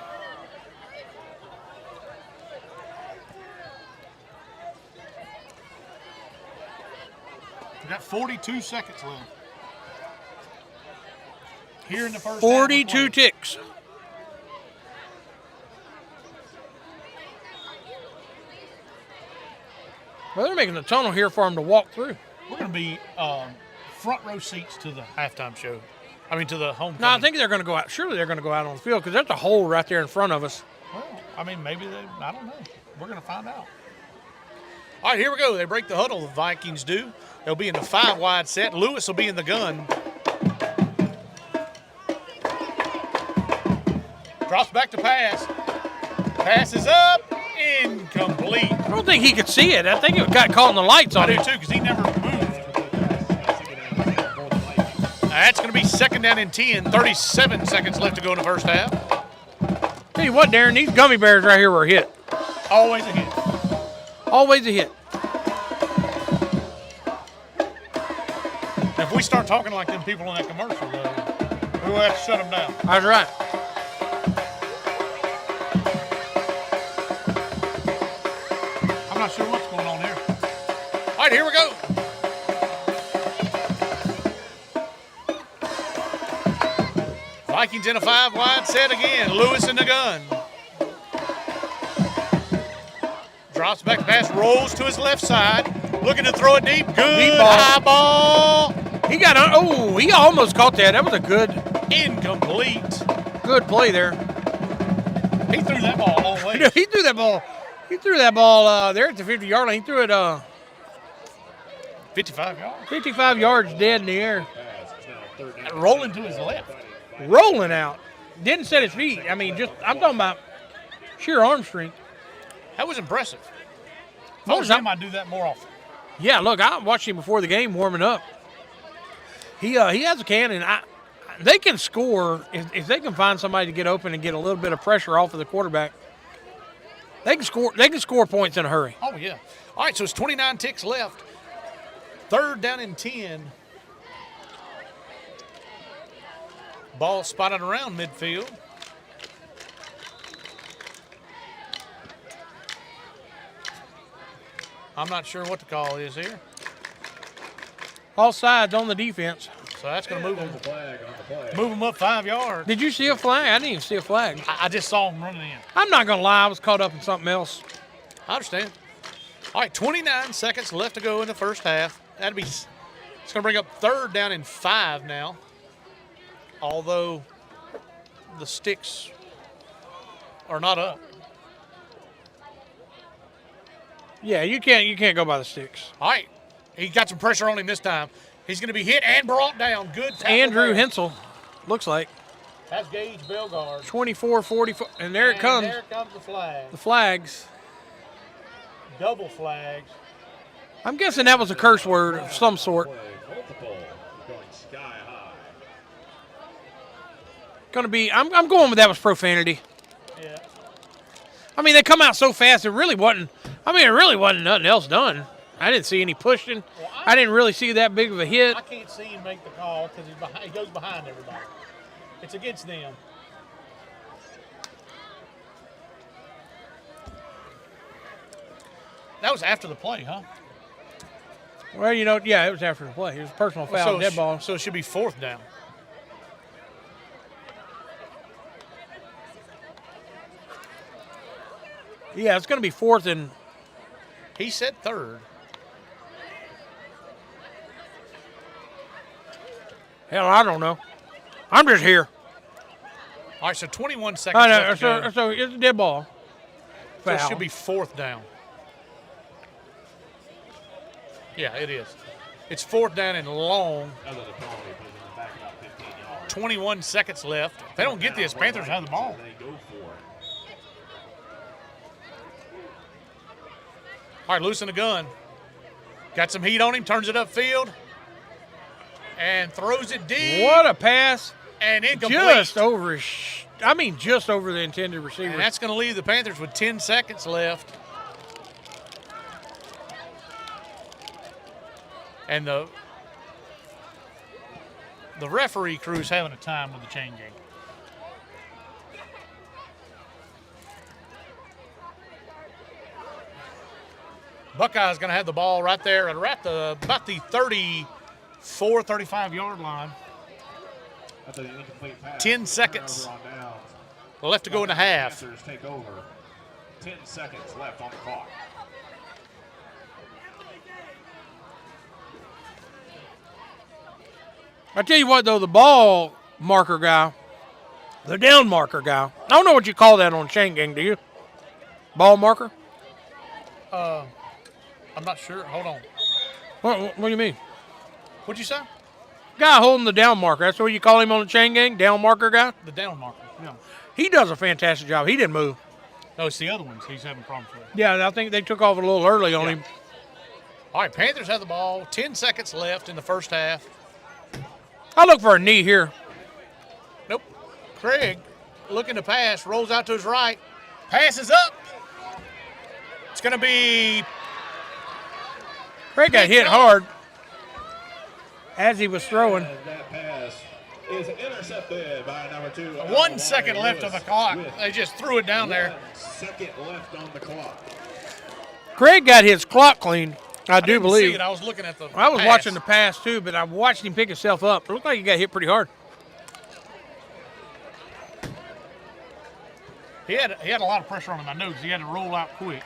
We got 42 seconds left. Here in the first half of 42 play. ticks. Well, they're making a tunnel here for them to walk through. We're going to be front row seats to the halftime show. I mean, to the homecoming. No, I think they're going to go out. Surely they're going to go out on the field because there's a hole right there in front of us. Well, I mean, maybe they, I don't know. We're going to find out. All right, here we go. They break the huddle, the Vikings do. They'll be in the 5-wide set. Lewis will be in the gun. Drops back to pass. Pass is up. Incomplete. I don't think he could see it. I think it got caught in the lights I on do him. too, because he never moved. That's going to be second down and 10. 37 seconds left to go in the first half. Tell you what, Darren, these gummy bears right here were a hit. Always a hit. Always a hit. If we start talking like them people in that commercial, we'll have to shut them down. That's right. I'm not sure what's going on here. All right, here we go. Vikings in a 5-wide set again. Lewis in the gun. Drops back to pass, rolls to his left side. Looking to throw it deep. Good Deep ball. high ball. He got he almost caught that. That was a good play there. He threw that ball a long way. He threw that ball. He threw that ball there at the 50-yard line. He threw it 55 yards. 55 yards dead in the air. Rolling to his left. Rolling out. Didn't set his feet. I mean, I'm talking about sheer arm strength. That was impressive. If I What was was him, I'd do that more often. Yeah, look, I watched him before the game warming up. He has a cannon. They can score if they can find somebody to get open and get a little bit of pressure off of the quarterback. They can score. They can score points in a hurry. Oh, yeah. All right, so it's 29 ticks left. Third down and 10. Ball spotted around midfield. I'm not sure what the call is here. All sides on the defense. So that's going to move them up 5 yards. Did you see a flag? I didn't even see a flag. I just saw him running in. I'm not going to lie. I was caught up in something else. I understand. All right, 29 seconds left to go in the first half. It's going to bring up third down and 5 now. Although the sticks are not up. Yeah, you can't go by the sticks. All right, he got some pressure on him this time. He's going to be hit and brought down. Good tackle. Andrew there. Hensel, looks like. That's Gage Belgard. 24-44, and there it comes. There comes the flag. The flags. Double flags. I'm guessing that was a curse word of some sort. Multiple going sky high. Gonna be. I'm going with that was profanity. Yeah. I mean, they come out so fast. It really wasn't. I mean, it really wasn't nothing else done. I didn't see any pushing. Well, I didn't really see that big of a hit. I can't see him make the call because he goes behind everybody. It's against them. That was after the play, huh? Well, yeah, it was after the play. It was a personal foul, dead ball. So it should be 4th down. Yeah, it's going to be 4th and. He said 3rd. Hell, I don't know. I'm just here. All right, so 21 seconds I know. left to go. So it's a dead ball. So it Foul. should be 4th down. Yeah, it is. It's 4th down and long. 21 seconds left. If they don't get this, Panthers have the ball. All right, loosen the gun. Got some heat on him, turns it upfield, and throws it deep. What a pass. And incomplete. Just over the intended receiver. And that's going to leave the Panthers with 10 seconds left. And the referee crew's having a time with the chain gang. Buckeye's going to have the ball right there at about the 34, 35-yard line. 10 seconds left to go in the half. Panthers take over. 10 seconds left on the clock. I tell you what, though, the ball marker guy, the down marker guy, I don't know what you call that on chain gang, do you? Ball marker? I'm not sure. Hold on. What do you mean? What'd you say? Guy holding the down marker. That's what you call him on the chain gang? Down marker guy? The down marker. Yeah. He does a fantastic job. He didn't move. No, it's the other ones he's having problems with. Yeah, I think they took off a little early on him. All right, Panthers have the ball. 10 seconds left in the first half. I look for a knee here. Nope. Craig looking to pass, rolls out to his right, passes up. It's going to be Craig got hit hard as he was throwing. And that pass is intercepted by number 2. 1 second left on the clock. They just threw it down there. 1 second left on the clock. Craig got his clock cleaned, I do didn't believe. see it. I was looking at the I was pass. watching the pass too, but I watched him pick himself up. It looked like he got hit pretty hard. He had a lot of pressure on him, I know, because he had to roll out quick.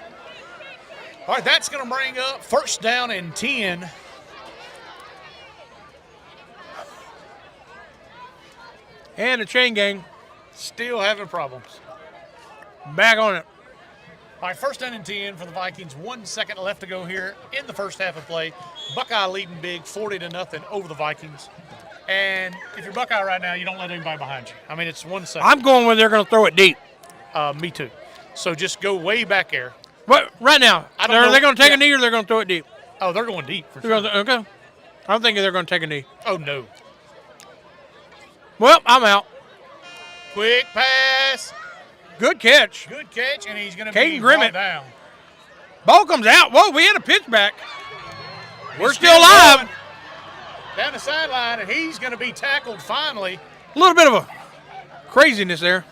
All right, that's going to bring up 1st down and 10. And the chain gang Still having problems. back on it. All right, 1st down and 10 for the Vikings. 1 second left to go here in the first half of play. Buckeye leading big, 40-0 over the Vikings. And if you're Buckeye right now, you don't let anybody behind you. I mean, it's 1 second. I'm going where they're going to throw it deep. Me too. So just go way back there. What right now? I don't Are know. they going to take Yeah. a knee or they're going to throw it deep? Oh, they're going deep for They're sure. gonna, okay. I'm thinking they're going to take a knee. Oh, no. Well, I'm out. Quick pass. Good catch. Good catch, and he's going to Caden be Grimmett. brought down. Ball comes out. Whoa, we had a pitch back. We're He's still alive. going down the sideline, and he's going to be tackled finally. A little bit of a craziness there.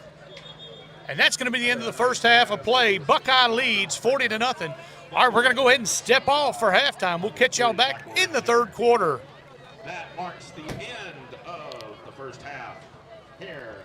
And that's going to be the end of the first half of play. Buckeye leads 40-0. All right, we're going to go ahead and step off for halftime. We'll catch y'all back in the third quarter. That marks the end of the first half here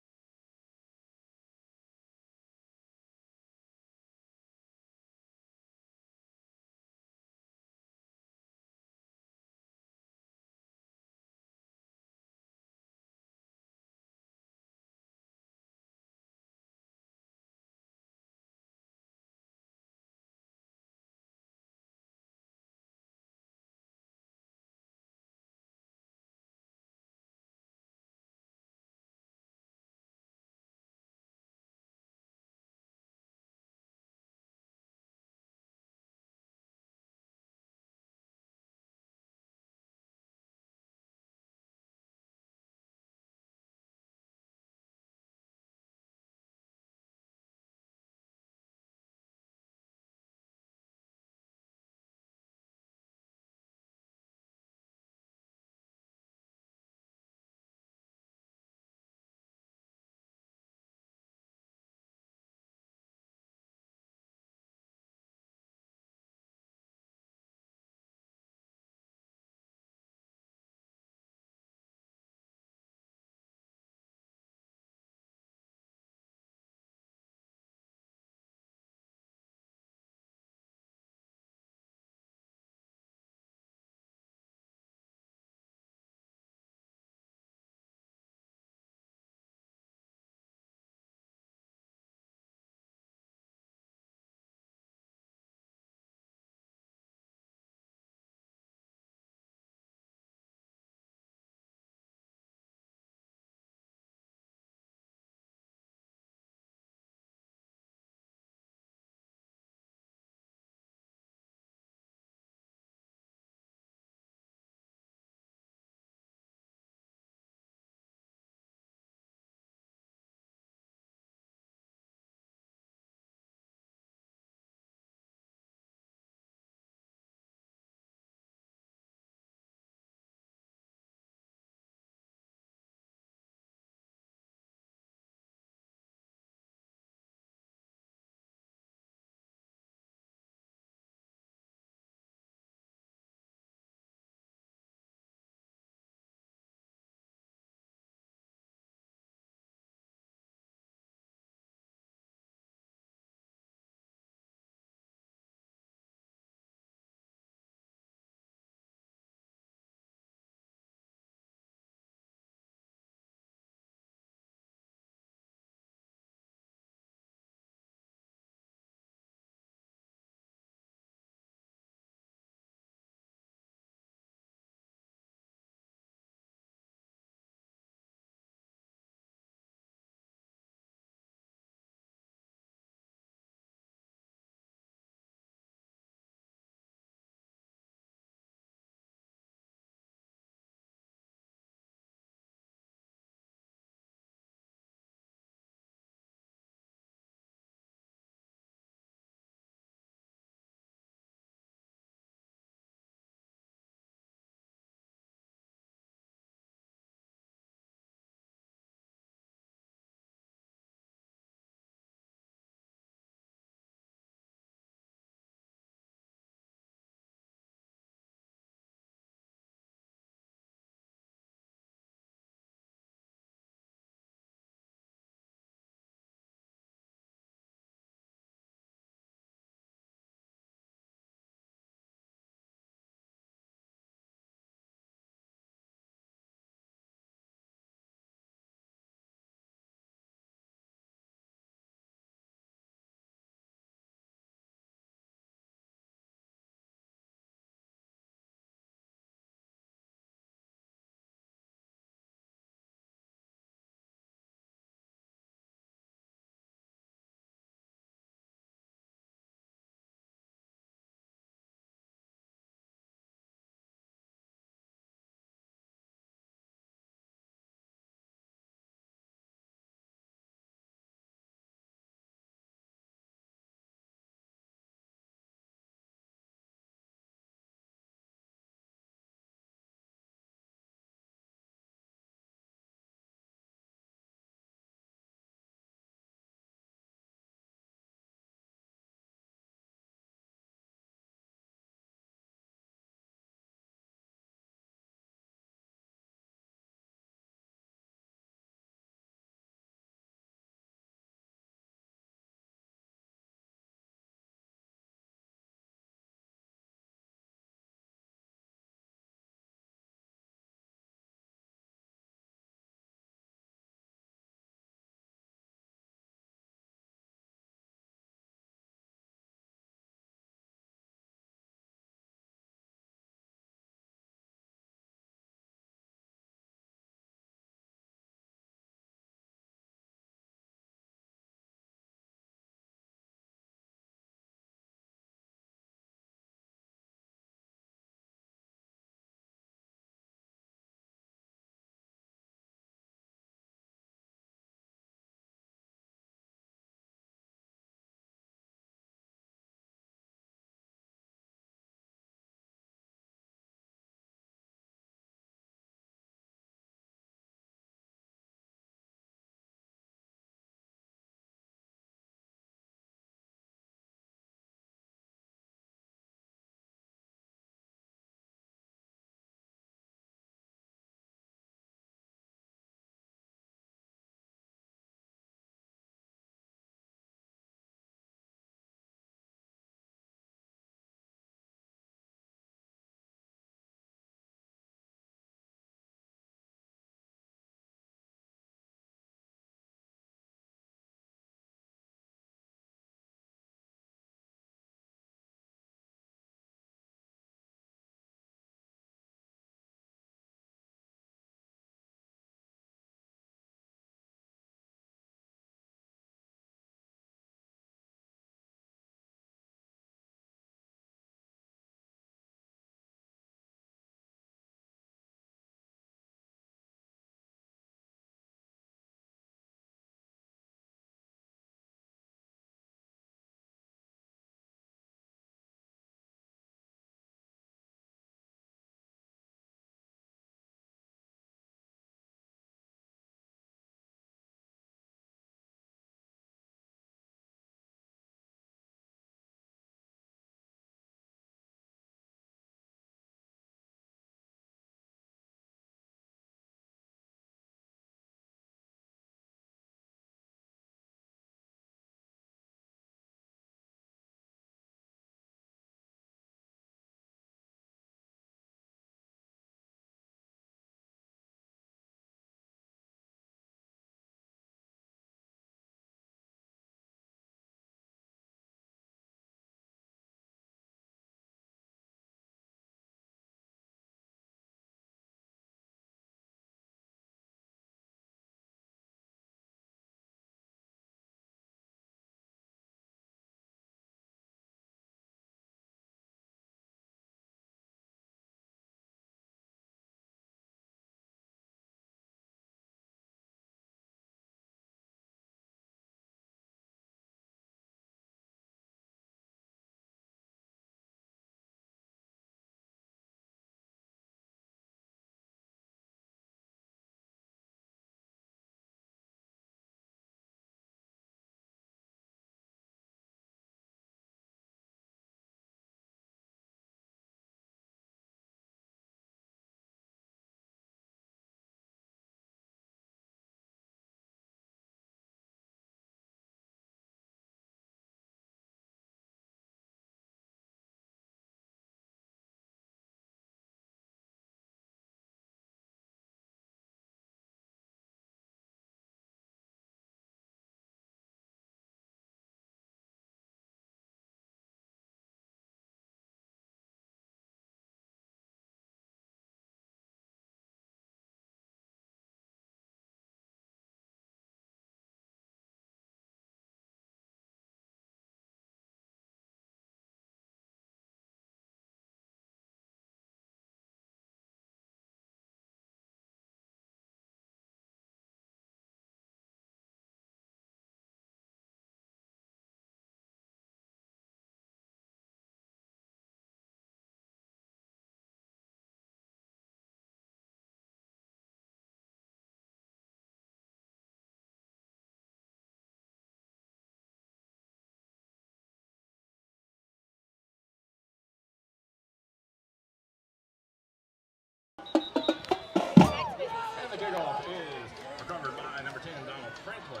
kickoff is recovered by number 10, Donald Franklin.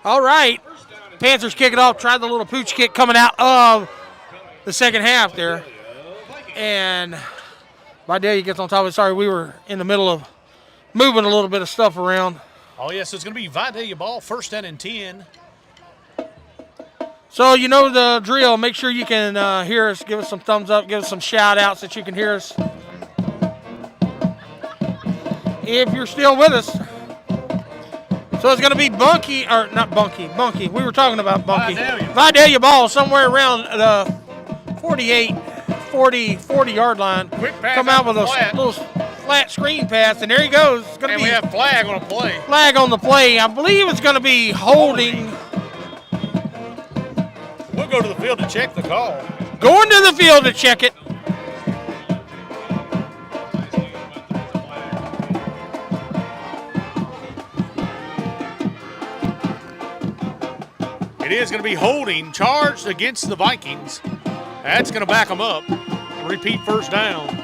All right. Panthers kick it off. Tried the little pooch kick coming out of the second half there. And Vidalia gets on top of it. Sorry, we were in the middle of moving a little bit of stuff around. Oh, yes, it's going to be Vidalia ball, 1st down and 10. So you know the drill. Make sure you can hear us. Give us some thumbs up. Give us some shout-outs that you can hear us. If you're still with us. So it's going to be Bunky. We were talking about Bunky. Vidalia ball somewhere around the 40-yard line. Quick pass Come out with a flat. little flat screen pass, and there he goes. It's going to And be we have flag on a play. flag on the play. I believe it's going to be holding. We'll go to the field to check the call. Going to the field to check it. It is going to be holding charged against the Vikings. That's going to back them up. Repeat 1st down.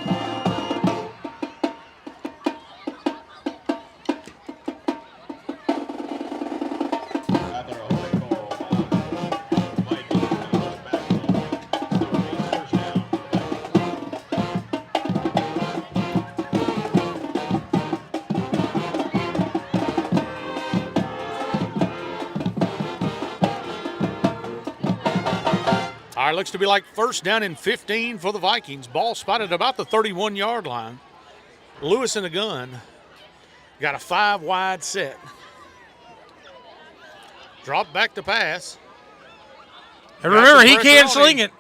All right, looks to be like 1st down and 15 for the Vikings. Ball spotted about the 31-yard line. Lewis in the gun. Got a 5-wide set. Drop back to pass. And remember, he can't sling it.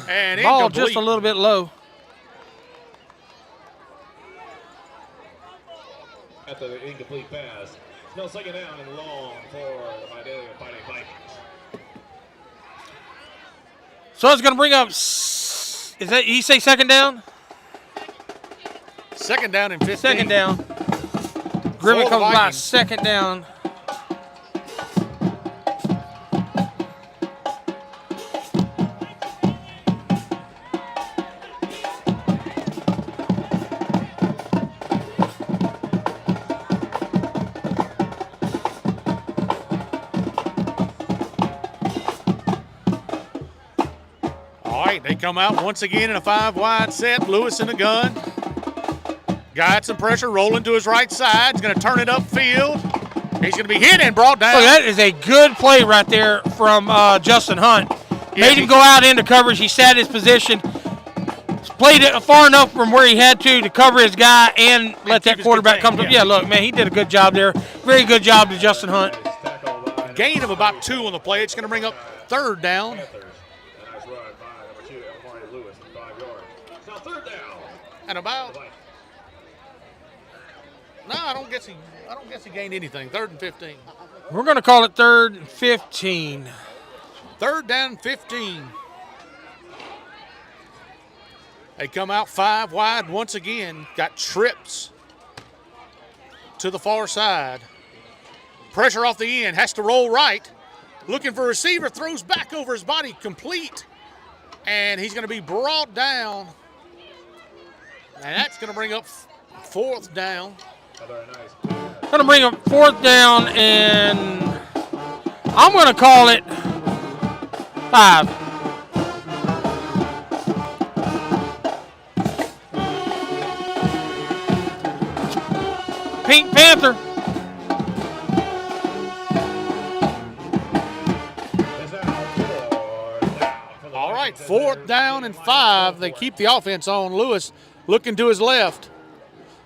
And Ball incomplete. just a little bit low. After the incomplete pass. No 2nd down and long for the Vidalia Fighting Vikings. So it's going to bring up, is that, you say 2nd down? 2nd down and 15. 2nd down. Grimmett comes by, Vikings. 2nd down. All right, they come out once again in a 5-wide set. Lewis in the gun. Got some pressure, rolling to his right side. He's going to turn it upfield. He's going to be hit and brought down. Look, that is a good play right there from Justin Hunt. Yeah, Made him go out into coverage. He sat his position. Played it far enough from where he had to cover his guy and let that keep his quarterback come contained, to. yeah. Yeah, look, man, he did a good job there. Very good job to Justin Hunt. Gain of about 2 on the play. It's going to bring up 3rd down. Panthers. A nice run by number 2, Elmari Lewis, 5 yards. Now 3rd down. And about, no, I don't guess he gained anything. 3rd and 15. We're going to call it 3rd and 15. 3rd down and 15. They come out 5 wide once again. Got trips to the far side. Pressure off the end. Has to roll right. Looking for a receiver. Throws back over his body. Complete. And he's going to be brought down. And that's going to bring up 4th down. Going to bring up 4th down, and I'm going to call it 5. Pink Panther. All right, 4th down and 5. They keep the offense on. Lewis looking to his left.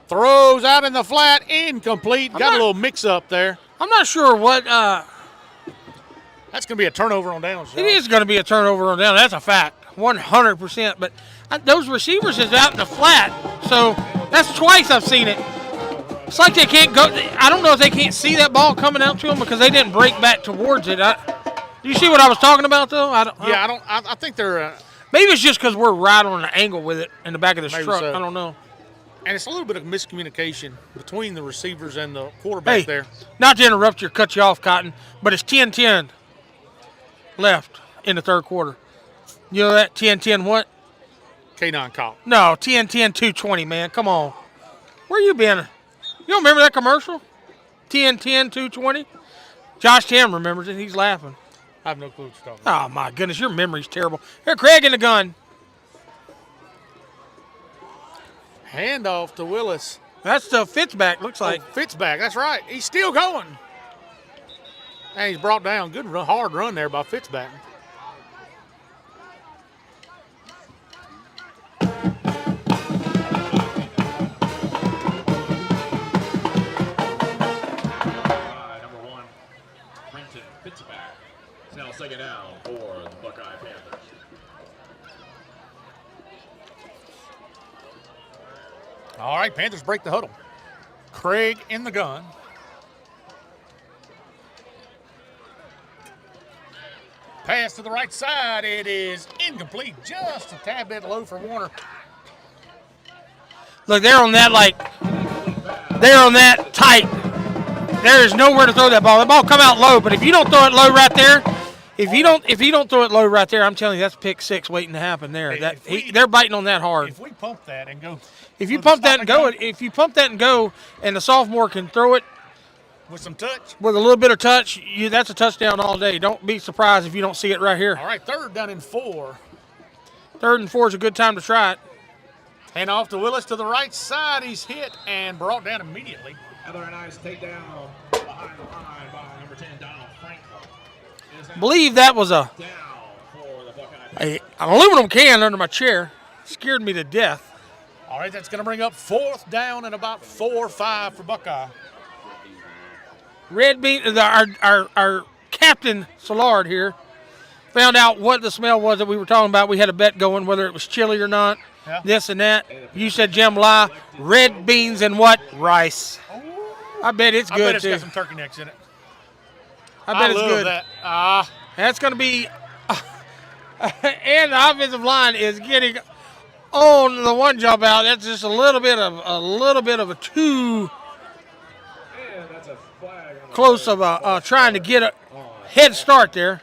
Throws out in the flat, incomplete. Got a little mix-up there. I'm not sure what. That's going to be a turnover on downs. It is going to be a turnover on down. That's a fact, 100%. But those receivers is out in the flat, so that's twice I've seen it. It's like they can't go. I don't know if they can't see that ball coming out to them because they didn't break back towards it. Do you see what I was talking about, though? I think they're. Maybe it's just because we're right on an angle with it in the back of this Maybe truck. so. I don't know. And it's a little bit of miscommunication between the receivers and the quarterback there. Not to interrupt you or cut you off, Cotton, but it's 10-10 left in the 3rd quarter. You know that? 10-10 what? K9 call. No, 10-10 220, man. Come on. Where you been? You don't remember that commercial? 10-10, 220. Josh Tam remembers it. He's laughing. I have no clue what you're talking about. Oh, my goodness. Your memory's terrible. Here, Craig in the gun. Handoff to Willis. That's the Fitzback, looks like. Fitzback, that's right. He's still going. And he's brought down. Good run, hard run there by Fitzback. Number 1, Brenton Fitzback. It's now second down for the Buckeye Panthers. All right, Panthers break the huddle. Craig in the gun. Pass to the right side. It is incomplete. Just a tad bit low for Warner. Look, they're on that tight. There is nowhere to throw that ball. The ball come out low, but if you don't throw it low right there, if you don't throw it low right there, I'm telling you, that's pick 6 waiting to happen there. They're biting on that hard. If we pump that and go, If you pump that and go, and the sophomore can throw it with some touch, with a little bit of touch, that's a touchdown all day. Don't be surprised if you don't see it right here. All right, 3rd down and 4. 3rd and 4 is a good time to try it. Hand off to Willis to the right side. He's hit and brought down immediately. Another nice takedown behind the line by number 10, Donald Franklin. I believe that was an aluminum can under my chair. Scared me to death. All right, that's going to bring up 4th down and about 4 or 5 for Buckeye. Red Bean, our captain Soulard here found out what the smell was that we were talking about. We had a bet going whether it was chili or not, this and that. You said jambalaya, red beans and what? Rice. I bet it's good, I bet it's too. got some turkey necks in it. I bet it's love good. That. That's going to be and the offensive line is getting on the one jump out. That's just a little bit of a too close of a trying to get a head start there.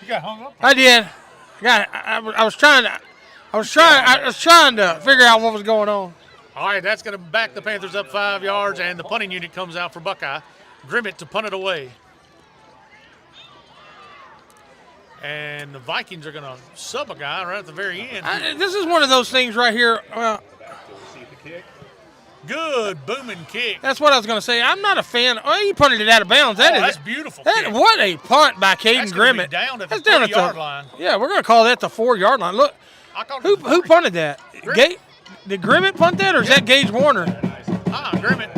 You got hung up. I did. I was trying to figure out what was going on. All right, that's going to back the Panthers up 5 yards, and the punting unit comes out for Buckeye. Grimmett to punt it away. And the Vikings are going to sub a guy right at the very end. This is one of those things right here. Good booming kick. That's what I was going to say. I'm not a fan. Oh, he punted it out of bounds. That's beautiful. What a punt by Caden Grimmett. Down at the 3-yard line. Yeah, we're going to call that the 4-yard line. Look, who punted that? Did Grimmett punt that, or is that Gage Warner? Grimmett.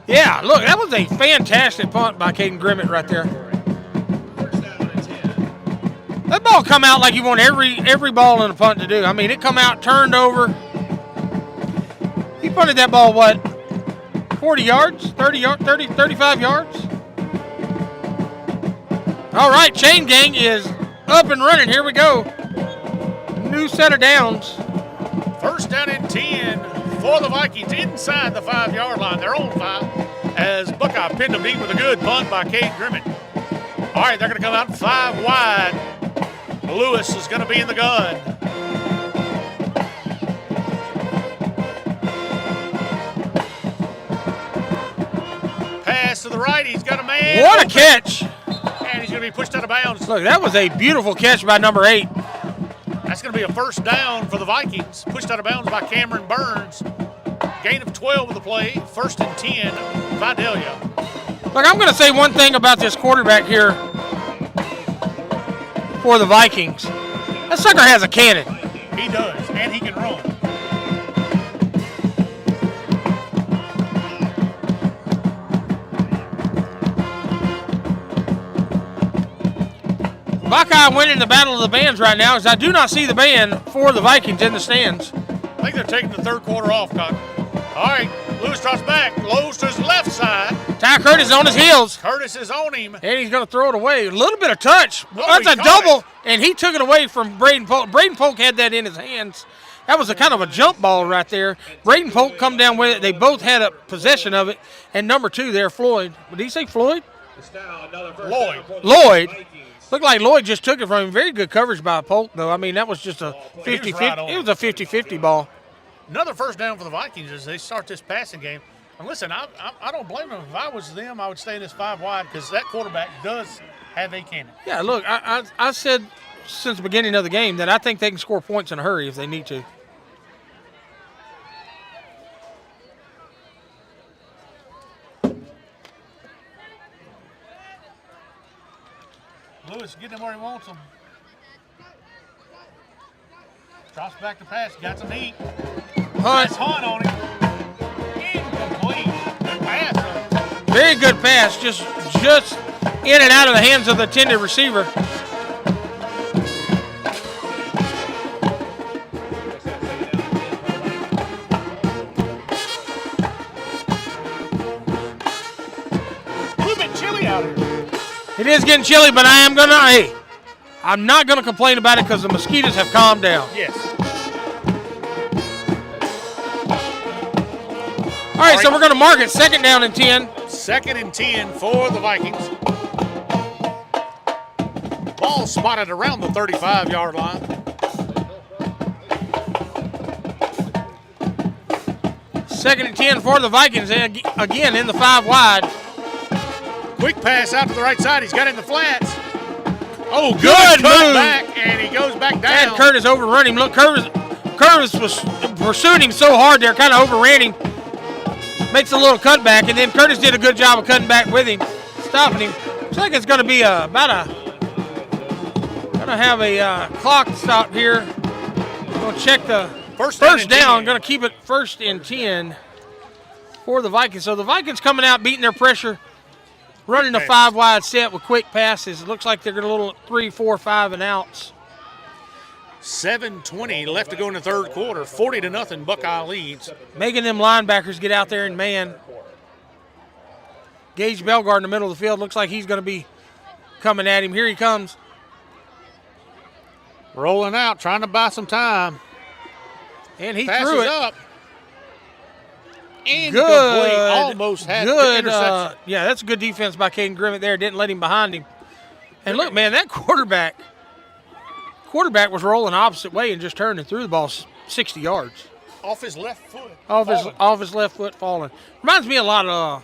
Yeah, look, that was a fantastic punt by Caden Grimmett right there. That ball come out like you want every ball in a punt to do. I mean, it come out, turned over. He punted that ball, 40 yards, 35 yards? All right, chain gang is up and running. Here we go. New set of downs. 1st down and 10 for the Vikings inside the 5-yard line. They're on 5 as Buckeye pinned them deep with a good punt by Cade Grimmett. All right, they're going to come out 5 wide. Lewis is going to be in the gun. Pass to the right. He's got a man. What a catch. And he's going to be pushed out of bounds. Look, that was a beautiful catch by number 8. That's going to be a 1st down for the Vikings. Pushed out of bounds by Cameron Burns. Gain of 12 of the play. 1st and 10, Vidalia. Look, I'm going to say one thing about this quarterback here for the Vikings. That sucker has a cannon. He does, and he can run. Buckeye winning the battle of the bands right now, as I do not see the band for the Vikings in the stands. I think they're taking the 3rd quarter off, Cock. All right, Lewis drops back, lows to his left side. Ty Curtis is on his heels. Curtis is on him. And he's going to throw it away. A little bit of touch. That's a double, and he took it away from Braden Polk. Braden Polk had that in his hands. That was a kind of a jump ball right there. Braden Polk come down with it. They both had a possession of it. And number 2 there, Floyd. Did he say Floyd? Lloyd. Looked like Lloyd just took it from him. Very good coverage by Polk, though. I mean, that was just a 50-50. It was a 50-50 ball. Another 1st down for the Vikings as they start this passing game. And listen, I don't blame them. If I was them, I would stay in this 5 wide because that quarterback does have a cannon. Yeah, look, I said since the beginning of the game that I think they can score points in a hurry if they need to. Lewis getting him where he wants him. Drops back to pass. Got some heat. Hunt. Hunt on him. Incomplete. Good pass. Very good pass. Just in and out of the hands of the intended receiver. A little bit chilly out here. It is getting chilly, but I'm not going to complain about it because the mosquitoes have calmed down. Yes. All right, so we're going to mark it 2nd down and 10. 2nd and 10 for the Vikings. Ball spotted around the 35-yard line. 2nd and 10 for the Vikings, and again in the 5 wide. Quick pass out to the right side. He's got it in the flats. Oh, Good move. Back, and he goes back down. And Curtis overrun him. Look, Curtis was pursuing him so hard there, kind of overran him. Makes a little cutback, and then Curtis did a good job of cutting back with him, stopping him. Looks like it's going to be going to have a clock stop here. Going to check the first down. Going to keep it 1st and 10 for the Vikings. So the Vikings coming out, beating their pressure, running a 5 wide set with quick passes. It looks like they're going to little 3, 4, 5 and outs. 7:20 left to go in the 3rd quarter. 40-0 Buckeye leads. Making them linebackers get out there and man. Gage Belgard in the middle of the field. Looks like he's going to be coming at him. Here he comes. Rolling out, trying to buy some time. And he Passes threw it. Up. Incomplete. Good. Almost had the Good. interception. Yeah, that's a good defense by Caden Grimmett there. Didn't let him behind him. And look, man, that quarterback was rolling the opposite way and just turned and threw the ball 60 yards. Off his left foot. Off his left foot falling. Reminds me a lot of,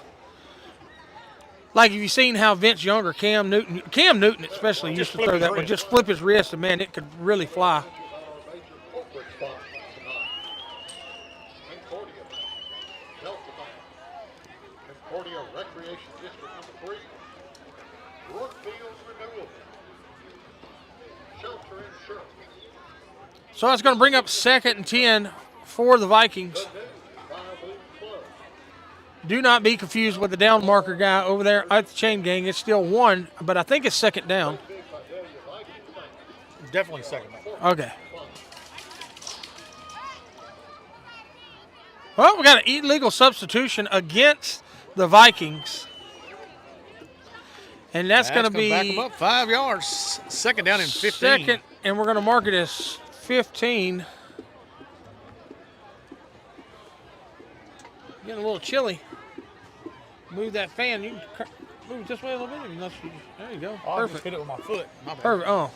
like, have you seen how Vince Young or Cam Newton especially used to throw that one, just flip his wrist, and man, it could really fly. So that's going to bring up 2nd and 10 for the Vikings. Do not be confused with the down marker guy over there at the chain gang. It's still 1, but I think it's 2nd down. Definitely 2nd down. Okay. Well, we got an illegal substitution against the Vikings. And that's going to be back them up 5 yards. 2nd down and 15. 2nd, and we're going to mark it as 15. Getting a little chilly. Move that fan. You can move it this way a little bit. There you go. Oh, Perfect. I just hit it with my foot. My bad. Perfect. Oh.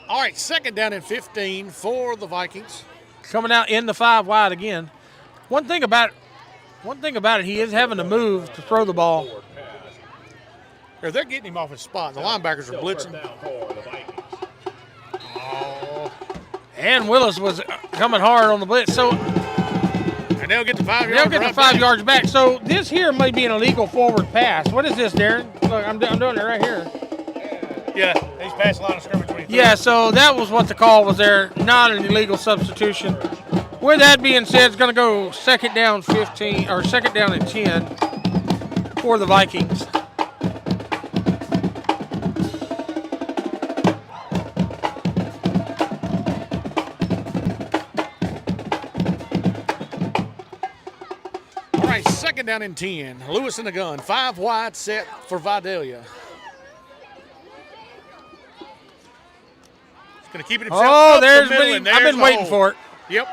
All right, 2nd down and 15 for the Vikings. Coming out in the 5 wide again. One thing about it, he is having to move to throw the ball. They're getting him off his spot. The linebackers are blitzing. And Willis was coming hard on the blitz. So and they'll get the 5 yards. they'll get the 5 yards back. So this here may be an illegal forward pass. What is this, Darren? Look, I'm doing it right here. Yeah, he's past the line of scrimmage when he threw. Yeah, so that was what the call was there. Not an illegal substitution. With that being said, it's going to go 2nd down 15 or 2nd down and 10 for the Vikings. All right, 2nd down and 10. Lewis in the gun. 5 wide set for Vidalia. Going to keep it himself up the middle, I've been waiting for it. Yep.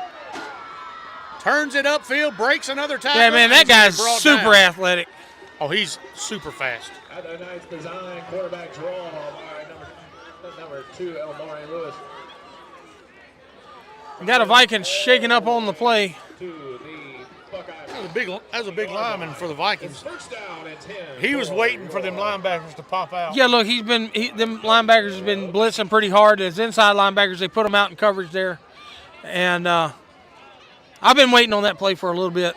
Turns it upfield, breaks another tackle. Yeah, man, that guy's super athletic. Oh, he's super fast. Another nice design, quarterback draw by number 2, Elmari Lewis. We got a Vikings shaking up on the play. To the Buckeye. That was a big lineman for the Vikings. First down and 10. He was waiting for them linebackers to pop out. Yeah, look, them linebackers have been blitzing pretty hard. As inside linebackers, they put them out in coverage there. And I've been waiting on that play for a little bit.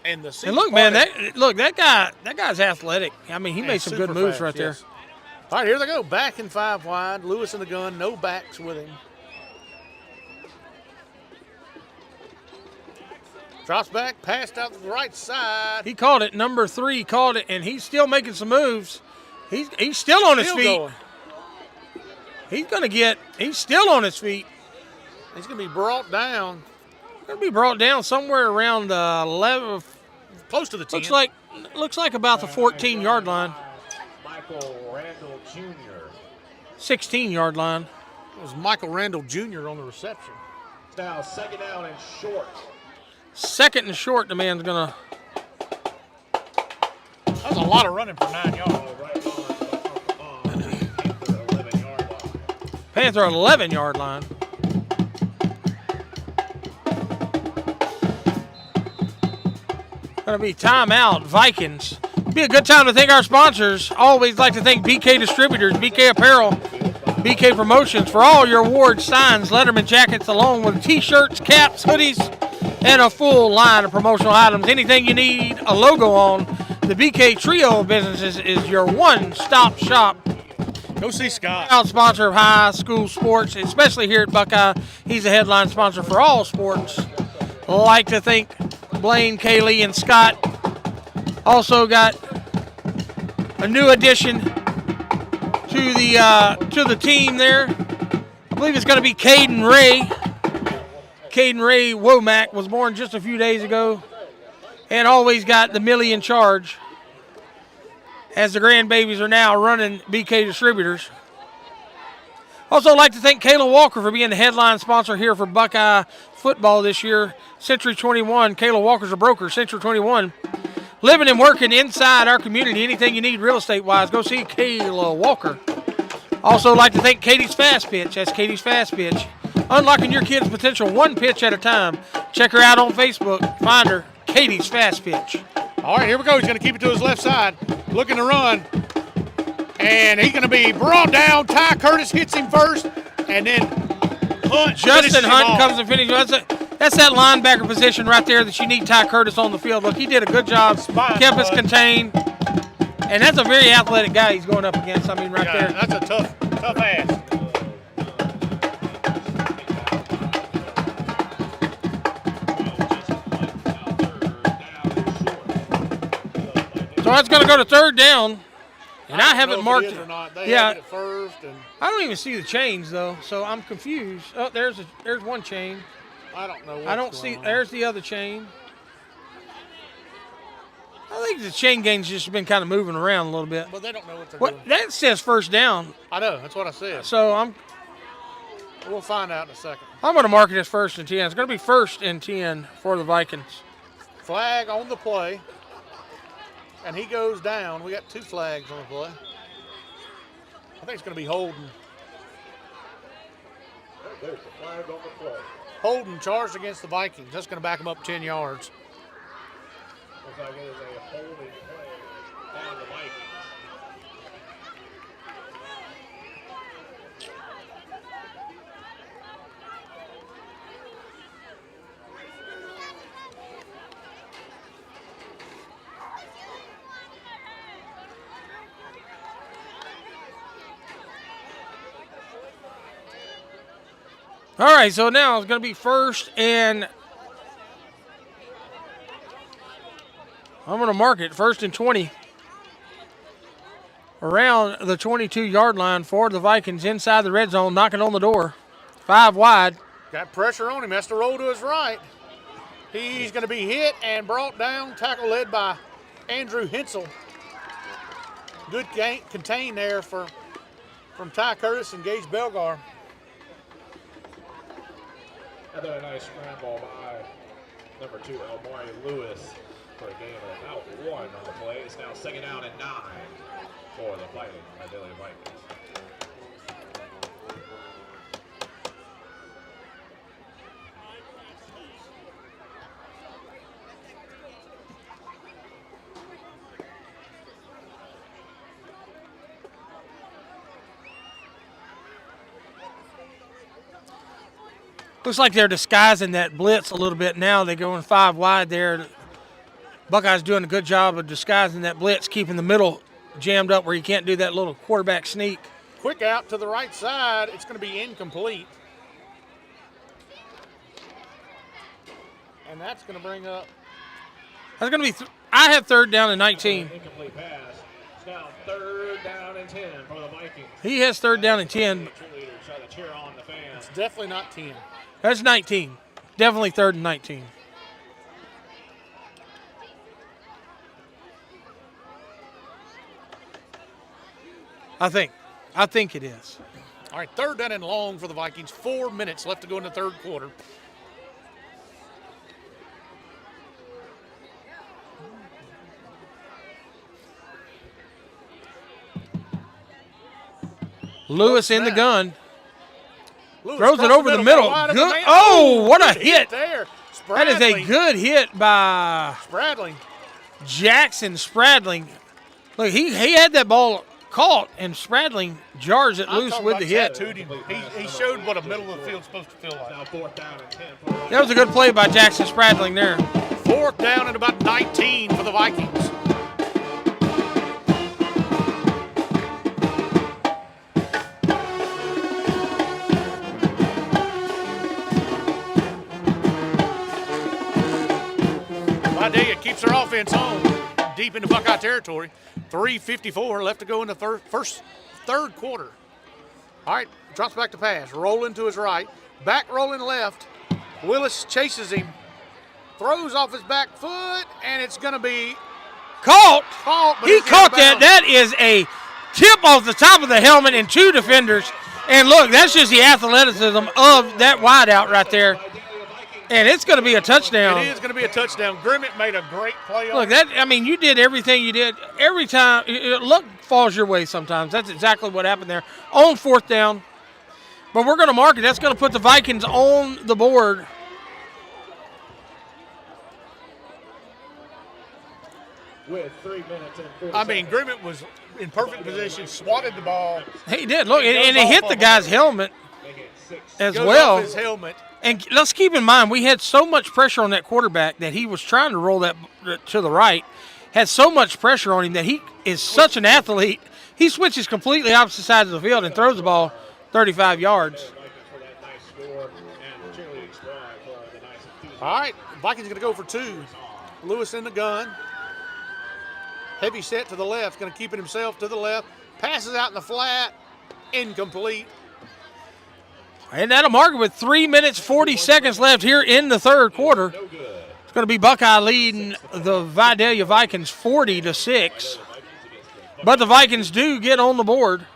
And look, man, that guy's athletic. I mean, he made some good moves right there. All right, here they go. Back in 5 wide. Lewis in the gun. No backs with him. Drops back. Passed out to the right side. He called it. Number 3 called it, and he's still making some moves. He's still on his feet. Going. He's still on his feet. He's going to be brought down. Going to be brought down somewhere around 11. Close to the 10. Looks like about the 14-yard line. Michael Randall Jr. 16-yard line. It was Michael Randall Jr. on the reception. Now second down and short. Second and short, the man's going to. That was a lot of running for 9 yards. Panther 11-yard line. Going to be timeout, Vikings. Be a good time to thank our sponsors. Always like to thank BK Distributors, BK Apparel, BK Promotions for all your awards, signs, Letterman jackets, along with T-shirts, caps, hoodies, and a full line of promotional items. Anything you need a logo on, the BK Trio of businesses is your one-stop shop. Go see Scott. Proud sponsor of high school sports, especially here at Buckeye. He's a headline sponsor for all sports. Like to thank Blaine, Kaylee, and Scott. Also got a new addition to the team there. I believe it's going to be Caden Ray. Caden Ray Womack was born just a few days ago, and always got the Millie in charge, as the grandbabies are now running BK Distributors. Also like to thank Kayla Walker for being the headline sponsor here for Buckeye football this year. Century 21, Kayla Walker's a broker, Century 21. Living and working inside our community. Anything you need real estate-wise, go see Kayla Walker. Also like to thank Katie's Fast Pitch. That's Katie's Fast Pitch. Unlocking your kid's potential one pitch at a time. Check her out on Facebook. Find her, Katie's Fast Pitch. All right, here we go. He's going to keep it to his left side. Looking to run. And he's going to be brought down. Ty Curtis hits him first. And then Hunt. Justin Hunt comes and finishes. That's that linebacker position right there that you need Ty Curtis on the field. Look, he did a good job. Kept us contained. And that's a very athletic guy he's going up against. I mean, right there. That's a tough ass. So that's going to go to third down. And I haven't marked it. They have it at first. And I don't even see the chains, though, so I'm confused. Oh, there's one chain. I don't know. I don't see. There's the other chain. I think the chain gang's just been kind of moving around a little bit. But they don't know what they're doing. That says first down. I know. That's what I said. So we'll find out in a second. I'm going to mark it as first and 10. It's going to be first and 10 for the Vikings. Flag on the play. And he goes down. We got 2 flags on the play. I think it's going to be holding. There's the flag on the play. Holding charged against the Vikings. That's going to back them up 10 yards. Looks like it is a holding play on the Vikings. All right, so now it's going to be first and I'm going to mark it first and 20. Around the 22-yard line for the Vikings inside the red zone, knocking on the door. 5 wide. Got pressure on him. Has to roll to his right. He's going to be hit and brought down. Tackle led by Andrew Hensel. Good contain there from Ty Curtis and Gage Belgar. Another nice scramble by number 2, Elmari Lewis, for a gain of about 1 on the play. It's now second down and 9 for the Fighting Vidalia Vikings. Looks like they're disguising that blitz a little bit now. They're going 5 wide there. Buckeyes doing a good job of disguising that blitz, keeping the middle jammed up where you can't do that little quarterback sneak. Quick out to the right side. It's going to be incomplete. And that's going to bring up. That's going to be. I have 3rd down and 19. Incomplete pass. It's now 3rd down and 10 for the Vikings. He has 3rd down and 10. Cheerleaders try to cheer on the fans. It's definitely not 10. That's 19. Definitely 3rd and 19. I think it is. All right, 3rd down and long for the Vikings. 4 minutes left to go in the 3rd quarter. Lewis in the gun. Lewis Throws it over the middle. Good. Oh, what a hit. There. That is a good hit by Spradling. Jackson Spradling. Look, he had that ball caught, and Spradling jars it loose with the hit. He showed what a middle of the field's supposed to feel like. Now 4th down and 10 for the Vikings. That was a good play by Jackson Spradling there. 4th down and about 19 for the Vikings. Vidalia keeps their offense home deep into Buckeye territory. 3:54 left to go in the third quarter. All right, drops back to pass. Rolling to his right. Back rolling left. Willis chases him. Throws off his back foot, and it's going to be Caught. but He it's caught out of that. bounds. That is a tip off the top of the helmet and 2 defenders. And look, that's just the athleticism of that wideout right there. And it's going to be a touchdown. It is going to be a touchdown. Grimmett made a great play on Look, you did everything you did. Every time, luck falls your way sometimes. That's exactly what happened there. On 4th down. But we're going to mark it. That's going to put the Vikings on the board. With 3 minutes and 40 I mean, seconds. Grimmett was in perfect position, swatted the ball. He did. Look, and goes it hit off the of guy's helmet Make it 6. as Goes well. off his helmet. And let's keep in mind, we had so much pressure on that quarterback that he was trying to roll that to the right. Had so much pressure on him that he is such an athlete. He switches completely opposite sides of the field and throws the ball 35 yards. For that nice score and cheerleading squad for the nice enthusiasm. All right, Vikings going to go for 2. Lewis in the gun. Heavy set to the left, going to keep it himself to the left. Passes out in the flat. Incomplete. And that'll mark it with 3 minutes, 40 seconds left here in the 3rd quarter. No good. It's going to be Buckeye leading the Vidalia Vikings 40-6. But the Vikings do get on the board.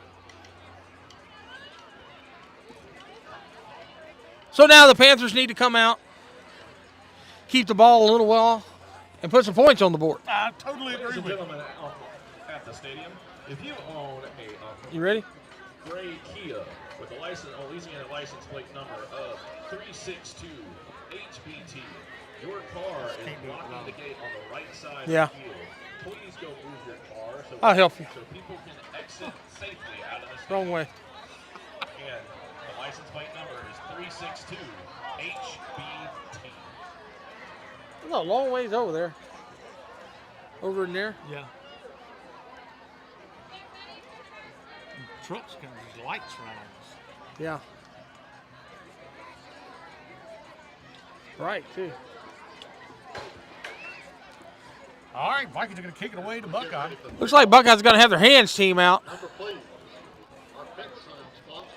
So now the Panthers need to come out, keep the ball a little while, and put some points on the board. I totally Ladies agree and with you. gentlemen at the stadium, if you own a You ready? gray Kia with a Louisiana license plate number of 362 HBT, your car is blocking the gate on the right side Yeah. of the field. Please go move your car so, I'll help you. so people can exit safely out of the stadium. Wrong way. Again, the license plate number is 362 HBT. There's a long ways over there. Over in there. Yeah. Trucks coming, there's lights right on us. Yeah. Right, too. All right, Vikings are going to kick it away to Buckeye. Looks like Buckeyes going to have their hands team out. Number please, our pet sign sponsor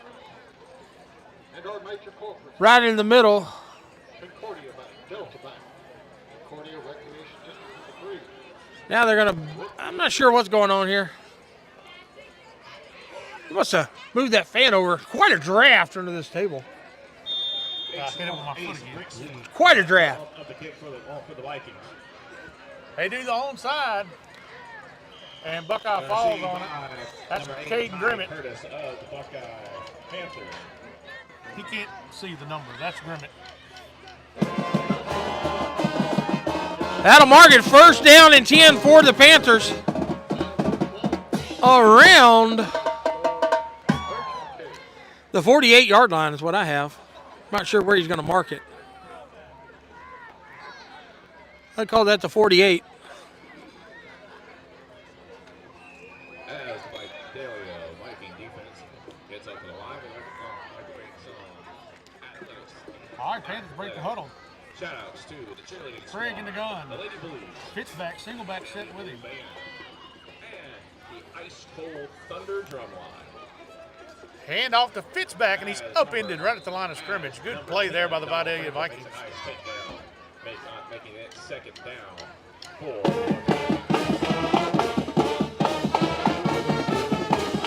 and our major corporate, Right in the middle. Concordia Bank, Delta Bank, Concordia Recreation District 3. Now they're going to, I'm not sure what's going on here. He must have moved that fan over. Quite a draft under this table. I hit it with my foot again. Quite a draft. Of the kick for the Vikings. They do the onside, and Buckeye falls on it. That's Caden Grimmett. Curtis of the Buckeye Panthers. He can't see the number. That's Grimmett. That'll mark it 1st down and 10 for the Panthers. Around the 48-yard line is what I have. Not sure where he's going to mark it. I'd call that the 48. As Vidalia Viking defense gets up to the line, we'll bring some athletics. All right, Panthers break the huddle. Shout outs to the cheerleading Craig squad, in the gun. the Lady Blues, Pitch back, single back set with him. band, and the ice cold thunder drum line. Hand off to Fitzback, and he's upended right at the line of scrimmage. Good play there by the Vidalia Vikings. Makes a nice takedown, making it second down for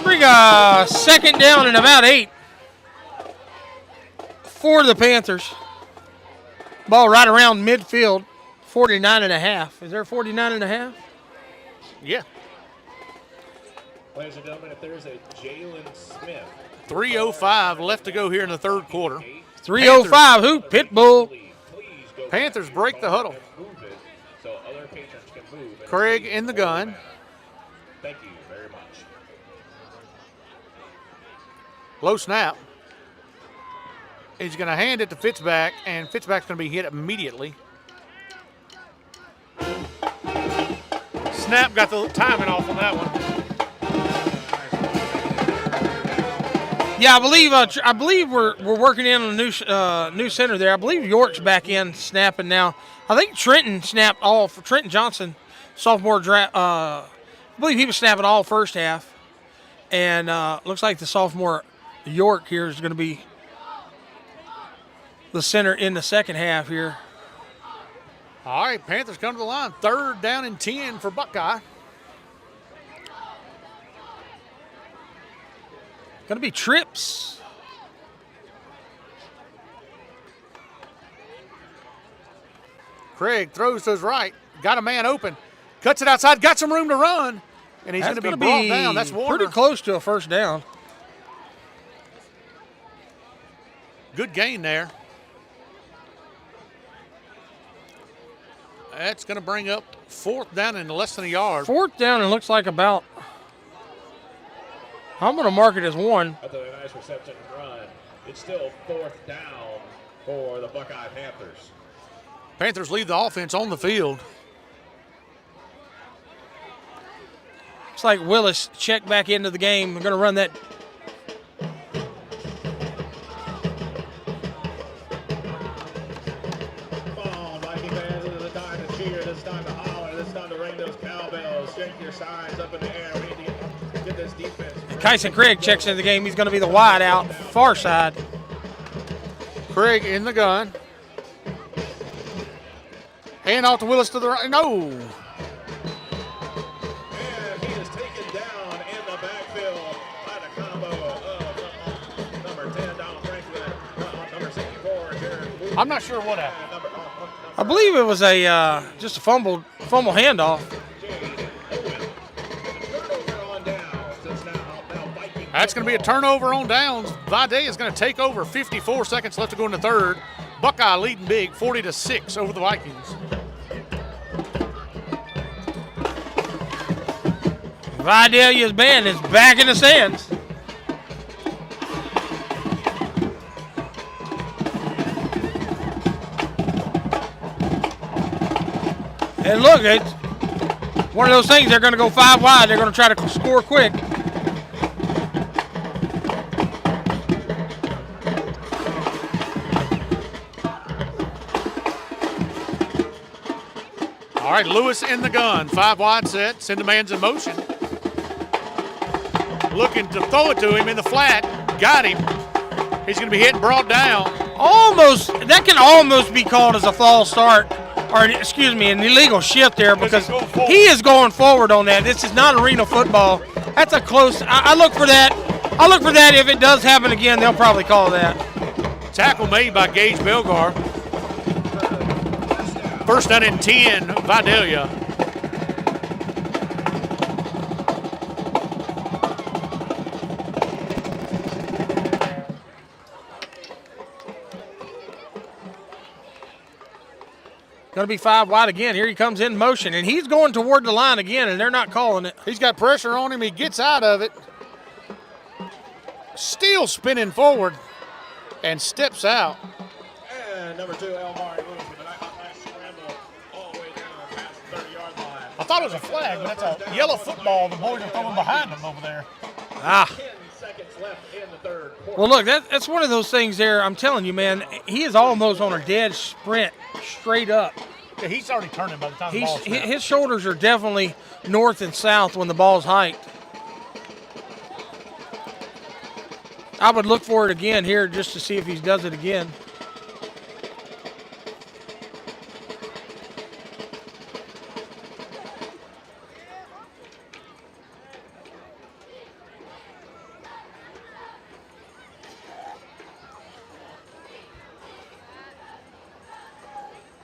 Bring a second down and about 8 for the Panthers. Ball right around midfield, 49.5. Is there 49.5? Yeah. Ladies and gentlemen, if there's a Jalen Smith. 3:05 left to go here in the third quarter. 3:05. Who? Pitbull. Panthers break the huddle. So other patrons can move. Craig in the gun. Thank you very much. Low snap. He's going to hand it to Fitzback, and Fitzback's going to be hit immediately. Snap got the timing off on that one. Yeah, I believe we're working in on a new center there. I believe York's back in snapping now. I think Trenton snapped all for Trenton Johnson, sophomore draft. I believe he was snapping all first half, and looks like the sophomore York here is going to be the center in the second half here. All right, Panthers come to the line. 3rd down and 10 for Buckeye. Going to be trips. Craig throws to his right. Got a man open. Cuts it outside. Got some room to run. And he's going to be brought down. That's Warner. Pretty close to a first down. Good gain there. That's going to bring up 4th down and less than a yard. 4th down and looks like about. I'm going to mark it as 1. After a nice reception and run, it's still 4th down for the Buckeye Panthers. Panthers leave the offense on the field. Looks like Willis checked back into the game. We're going to run that. Come on, Viking fans, this is the time to cheer, this is time to holler, this is time to ring those cowbells, shake your signs up in the air. We need to get this defense. Kyson Craig checks into the game. He's going to be the wide out, far side. Craig in the gun. Hand off to Willis to the right. No. And he is taken down in the backfield by the combo of number 10, Donald Franklin, number 64, Darron Wood. I'm not sure what happened. I believe it was a just a fumble handoff. That's going to be a turnover on downs. Vidalia is going to take over. 54 seconds left to go in the third. Buckeye leading big, 40-6 over the Vikings. Vidalia's band is back in the stands. And look, it's one of those things. They're going to go 5 wide. They're going to try to score quick. All right, Lewis in the gun. 5 wide set. Send the man's in motion. Looking to throw it to him in the flat. Got him. He's going to be hit and brought down. Almost. That can almost be called as a false start. Or, excuse me, an illegal shift there because he is going forward on that. This is not arena football. That's a close. I look for that. I'll look for that. If it does happen again, they'll probably call that. Tackle made by Gage Belgar. 1st down and 10, Vidalia. Going to be 5 wide again. Here he comes in motion, and he's going toward the line again, and they're not calling it. He's got pressure on him. He gets out of it. Still spinning forward. and steps out. And number 2, Elmar Lewis with a nice scramble all the way down past the 30-yard line. I thought it was a flag, but that's a yellow football the boys are throwing behind them over there. 10 seconds left in the third quarter. Well, look, that's one of those things there. I'm telling you, man, he is almost on a dead sprint straight up. Yeah, he's already turning by the time the ball's snapped. His shoulders are definitely north and south when the ball's hiked. I would look for it again here just to see if he does it again.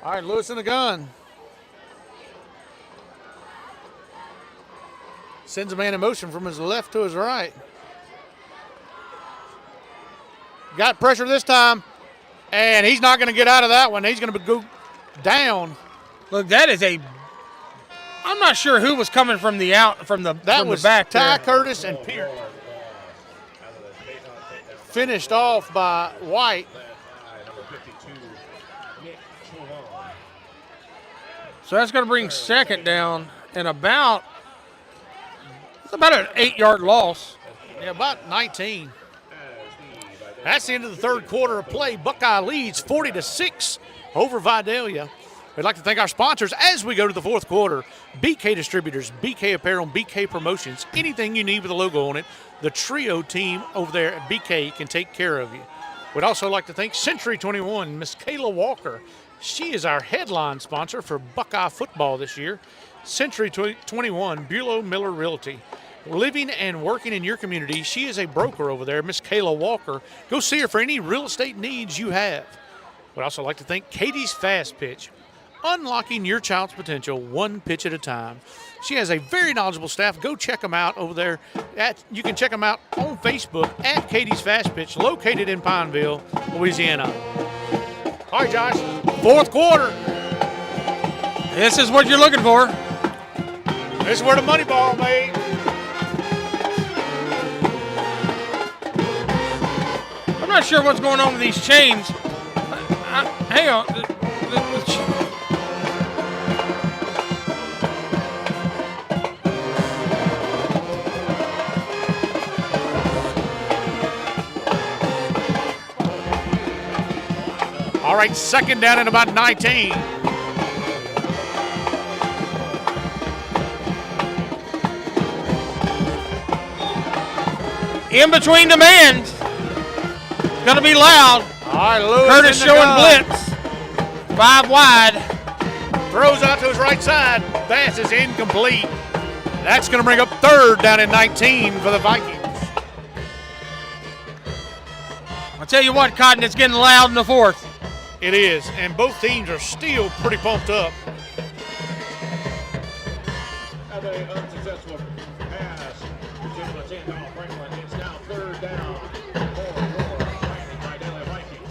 All right, Lewis in the gun. Sends a man in motion from his left to his right. Got pressure this time, and he's not going to get out of that one. He's going to go down. Look, that is a. I'm not sure who was coming from the back. Ty there. Curtis and Pierce. Finished off by White. So that's going to bring second down and about an 8-yard loss. Yeah, about 19. That's the end of the third quarter of play. Buckeye leads 40-6 over Vidalia. We'd like to thank our sponsors as we go to the fourth quarter. BK Distributors, BK Apparel, BK Promotions. Anything you need with a logo on it, the Trio team over there at BK can take care of you. We'd also like to thank Century 21, Miss Kayla Walker. She is our headline sponsor for Buckeye football this year. Century 21, Bulow Miller Realty. Living and working in your community, she is a broker over there, Miss Kayla Walker. Go see her for any real estate needs you have. We'd also like to thank Katie's Fast Pitch, unlocking your child's potential one pitch at a time. She has a very knowledgeable staff. Go check them out over there. You can check them out on Facebook at Katie's Fast Pitch, located in Pineville, Louisiana. All right, Josh, fourth quarter. This is what you're looking for. This is where the money ball made. I'm not sure what's going on with these chains. Hang on. All right, second down and about 19. In between demands. Going to be loud. All right, Lewis Curtis in the showing gun. blitz. 5 wide. Throws out to his right side. Pass is incomplete. That's going to bring up third down and 19 for the Vikings. I'll tell you what, Cotton, it's getting loud in the fourth. It is, and both teams are still pretty pumped up. Another unsuccessful pass to the Chandon Franklin. It's now third down for Vidalia Vikings.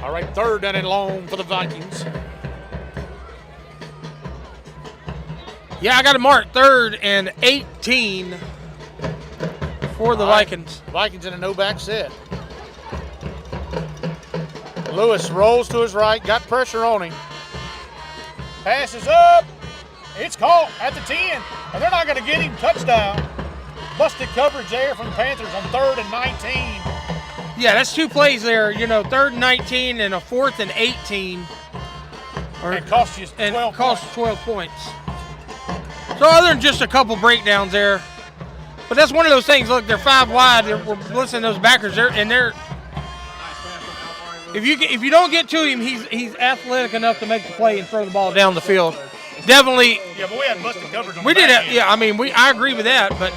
All right, third down and long for the Vikings. Yeah, I got it marked 3rd and 18 for the Vikings. Vikings in a no-back set. Lewis rolls to his right, got pressure on him. Passes up. It's caught at the 10, and they're not going to get him. Touchdown. Busted coverage there from the Panthers on 3rd and 19. Yeah, that's 2 plays there. 3rd and 19 and a 4th and 18. And cost you 12 cost 12 points. So other than just a couple breakdowns there, but that's one of those things. Look, they're 5 wide. We're listening to those backers there, and they're. If you don't get to him, he's athletic enough to make the play and throw the ball down the field. Definitely. Yeah, but we had busted coverage on We the did back have, end. yeah. I mean, I agree with that, but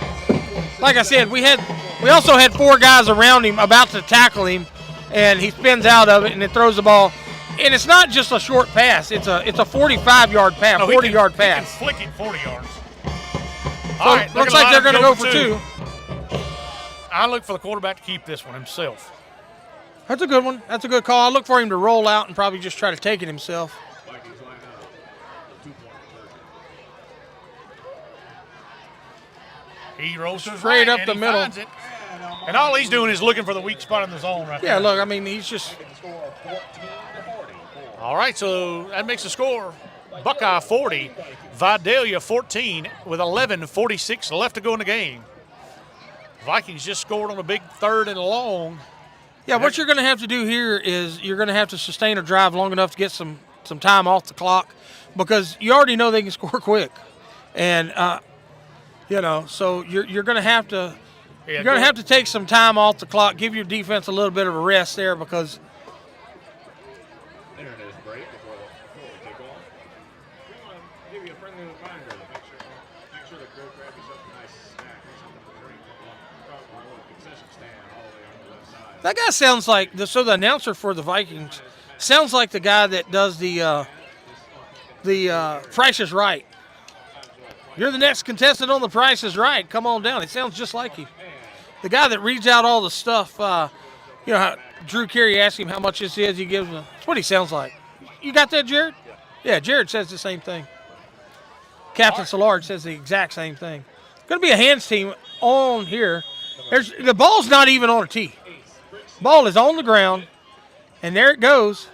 like I said, we also had 4 guys around him about to tackle him, and he spins out of it and it throws the ball. And it's not just a short pass; it's a 45-yard pass, 40-yard pass. He can flick it 40 yards. So All right, looks like they're going to go for 2. I look for the quarterback to keep this one himself. That's a good one. That's a good call. I look for him to roll out and probably just try to take it himself. Vikings line up. 2-point conversion. He rolls to his Straight right up and the he middle. finds it. And And all he's doing is looking for the weak spot in the zone right there. Yeah, look, I mean, he's just. All right, so that makes the score Buckeye 40, Vidalia 14 with 11:46 left to go in the game. Vikings just scored on a big 3rd and long. Yeah, what you're going to have to do here is you're going to have to sustain a drive long enough to get some time off the clock, because you already know they can score quick. And, so you're going to have to take some time off the clock, give your defense a little bit of a rest there, because There it is, break before we kick off. We want to give you a friendly reminder to make sure the crew grab yourself a nice snack or something to drink from our little concession stand all the way on the left side. that guy sounds like the announcer for the Vikings sounds like the guy that does the Price is Right. You're the next contestant on the Price is Right. Come on down. It sounds just like him. The guy that reads out all the stuff. How Drew Carey asked him how much this is. He gives him. That's what he sounds like. You got that, Jared? Yeah, Jared says the same thing. Captain Szilard says the exact same thing. Going to be a hands team on here. The ball's not even on a tee. Ball is on the ground, and there it goes.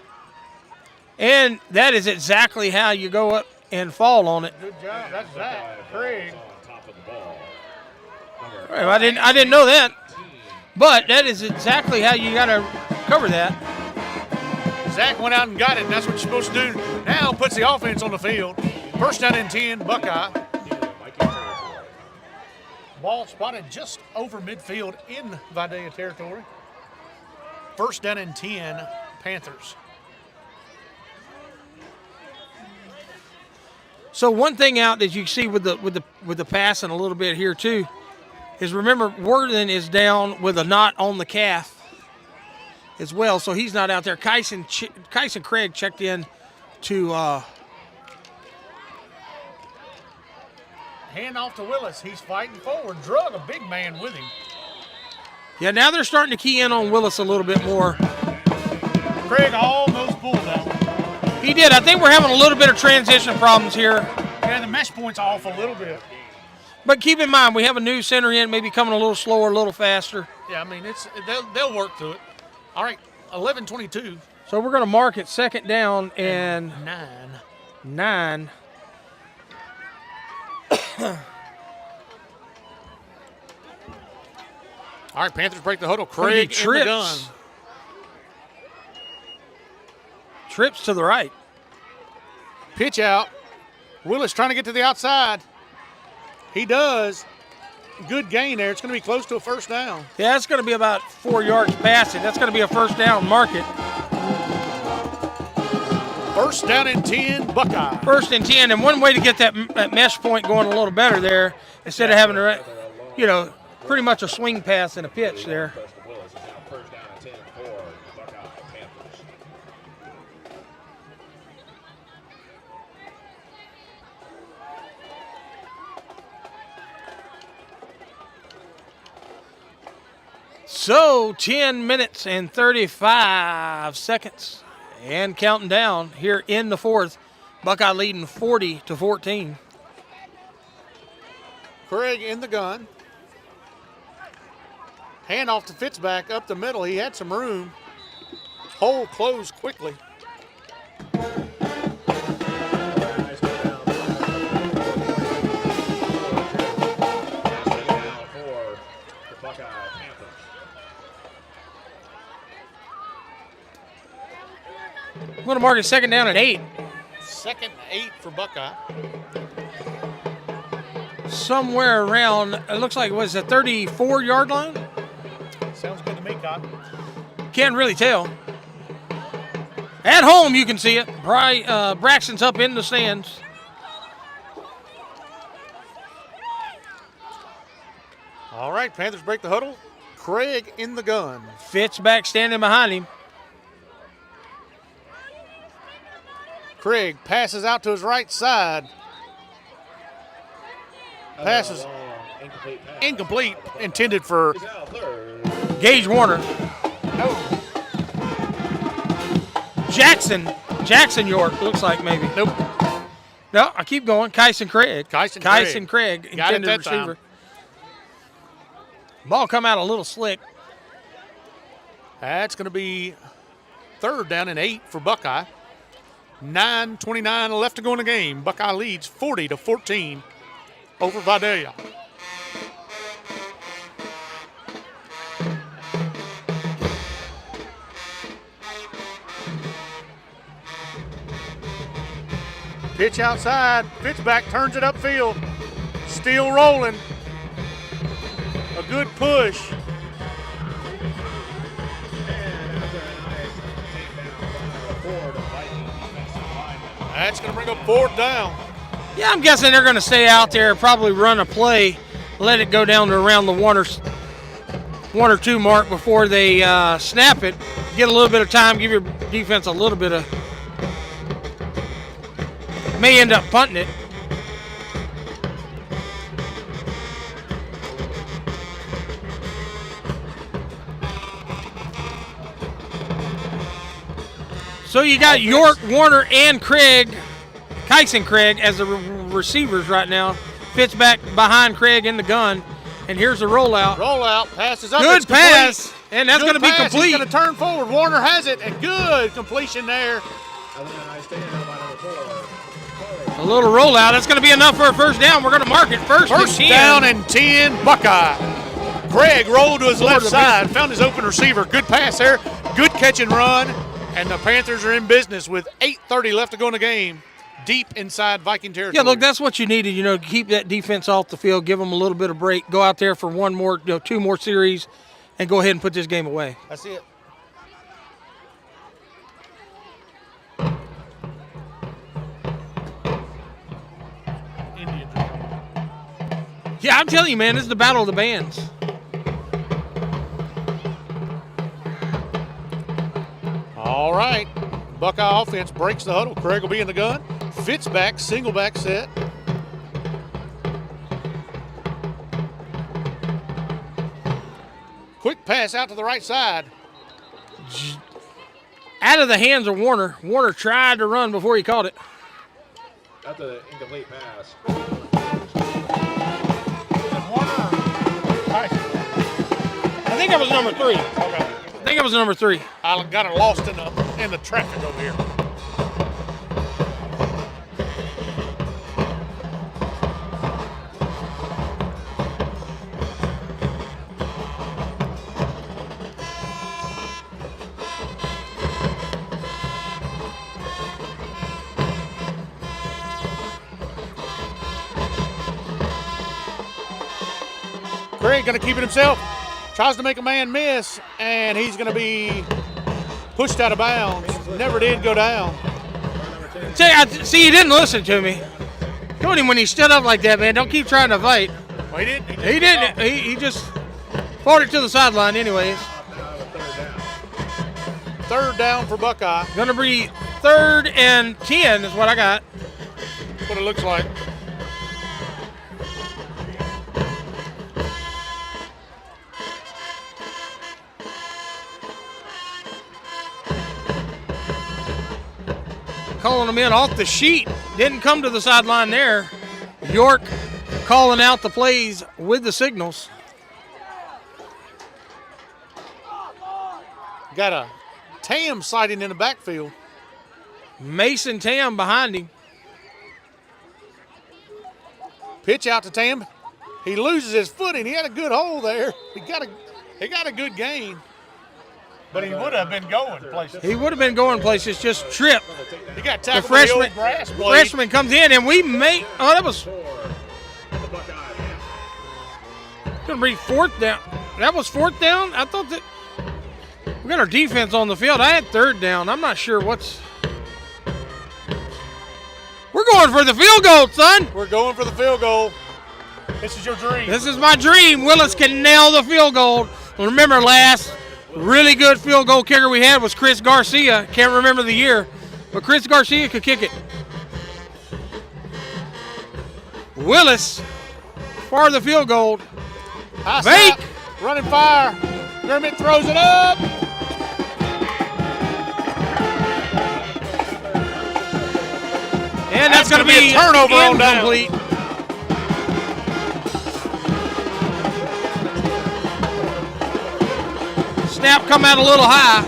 And that is exactly how you go up and fall on it. Good job. That's Zach Craig. On top of the ball. I didn't know that. But that is exactly how you got to cover that. Zach went out and got it, and that's what you're supposed to do. Now puts the offense on the field. 1st down and 10, Buckeye. Ball spotted just over midfield in Vidalia territory. 1st down and 10, Panthers. So one thing out that you see with the passing a little bit here too is, remember, Worden is down with a knot on the calf as well, so he's not out there. Kyson Craig checked in to hand off to Willis. He's fighting forward. Drug a big man with him. Yeah, now they're starting to key in on Willis a little bit more. Craig almost pulled that one. He did. I think we're having a little bit of transition problems here. Yeah, the mesh point's off a little bit. But keep in mind, we have a new center in, maybe coming a little slower, a little faster. Yeah, I mean, they'll work through it. All right, 11:22. So we're going to mark it 2nd down and 9. All right, Panthers break the huddle. Craig in the gun. Trips to the right. Pitch out. Willis trying to get to the outside. He does. Good gain there. It's going to be close to a 1st down. Yeah, it's going to be about 4 yards passing. That's going to be a 1st down. Mark it. 1st down and 10, Buckeye. 1st and 10. And one way to get that mesh point going a little better there, instead of having to, pretty much a swing pass and a pitch there. Willis is now 1st down and 10 for the Buckeye Panthers. So 10 minutes and 35 seconds and counting down here in the 4th. Buckeye leading 40-14. Craig in the gun. Hand off to Fitzback up the middle. He had some room. Hole closed quickly. I'm going to mark it 2nd down at 8. 2nd and 8 for Buckeye. Somewhere around, it looks like, was it 34-yard line? Sounds good to me, Cotton. Can't really tell. At home, you can see it. Braxton's up in the stands. All right, Panthers break the huddle. Craig in the gun. Fitzback standing behind him. Craig passes out to his right side. Passes incomplete, intended for Gage Warner. no. Jackson York, looks like maybe. Nope. No, I keep going. Kyson Craig. Kyson Craig, Got it intended that receiver. time. Ball come out a little slick. That's going to be 3rd down and 8 for Buckeye. 9:29 left to go in the game. Buckeye leads 40-14 over Vidalia. Pitch outside. Pitchback turns it upfield. Still rolling. A good push. That's going to bring up 4th down. Yeah, I'm guessing they're going to stay out there, probably run a play, let it go down to around the 1 or 2 mark before they snap it. Get a little bit of time, give your defense a little bit of. May end up punting it. So you got York, Warner, and Kyson Craig as the receivers right now. Fitz back behind Craig in the gun. And here's the rollout. Rollout, passes up. Good pass. And that's going to be Good pass. complete. He's going to turn forward. Warner has it. And good completion there. A little rollout. That's going to be enough for a 1st down. We're going to mark it first down and 10, Buckeye. Craig rolled to his left side, found his open receiver. Good pass there. Good catch and run. And the Panthers are in business with 8:30 left to go in the game, deep inside Viking territory. Yeah, look, that's what you needed, to keep that defense off the field, give them a little bit of break, go out there for 2 more series, and go ahead and put this game away. That's it. Yeah, I'm telling you, man, this is the battle of the bands. All right. Buckeye offense breaks the huddle. Craig will be in the gun. Fitz back, single back set. Quick pass out to the right side. Out of the hands of Warner. Warner tried to run before he caught it. That's an incomplete pass. I think that was number 3. Okay. I think it was number 3. I got it lost in the traffic over here. Craig going to keep it himself. Tries to make a man miss, and he's going to be pushed out of bounds. Never did go down. See, you didn't listen to me. Told him when he stood up like that, man, don't keep trying to fight. Well, he didn't. He didn't. He just fought it to the sideline anyways. 3rd down for Buckeye. Going to be 3rd and 10 is what I got. That's what it looks like. Calling them in off the sheet. Didn't come to the sideline there. York calling out the plays with the signals. Got a Tam sliding in the backfield. Mason Tam behind him. Pitch out to Tam. He loses his footing. He had a good hold there. He got a good gain. But he would have been going places. He would have been going places, just tripped. He got The tackled by the old freshman, grass blade. freshman comes in, and we make. Oh, that was going to be 4th down. That was 4th down? I thought that. We got our defense on the field. I had 3rd down. I'm not sure what's. We're going for the field goal, son. We're going for the field goal. This is your dream. This is my dream. Willis can nail the field goal. Remember last really good field goal kicker we had was Chris Garcia. Can't remember the year, but Chris Garcia could kick it. Willis for the field goal. High Fake. snap, running fire. Kermit throws it up. And that's going to be a turnover on down. incomplete. Snap come out a little high.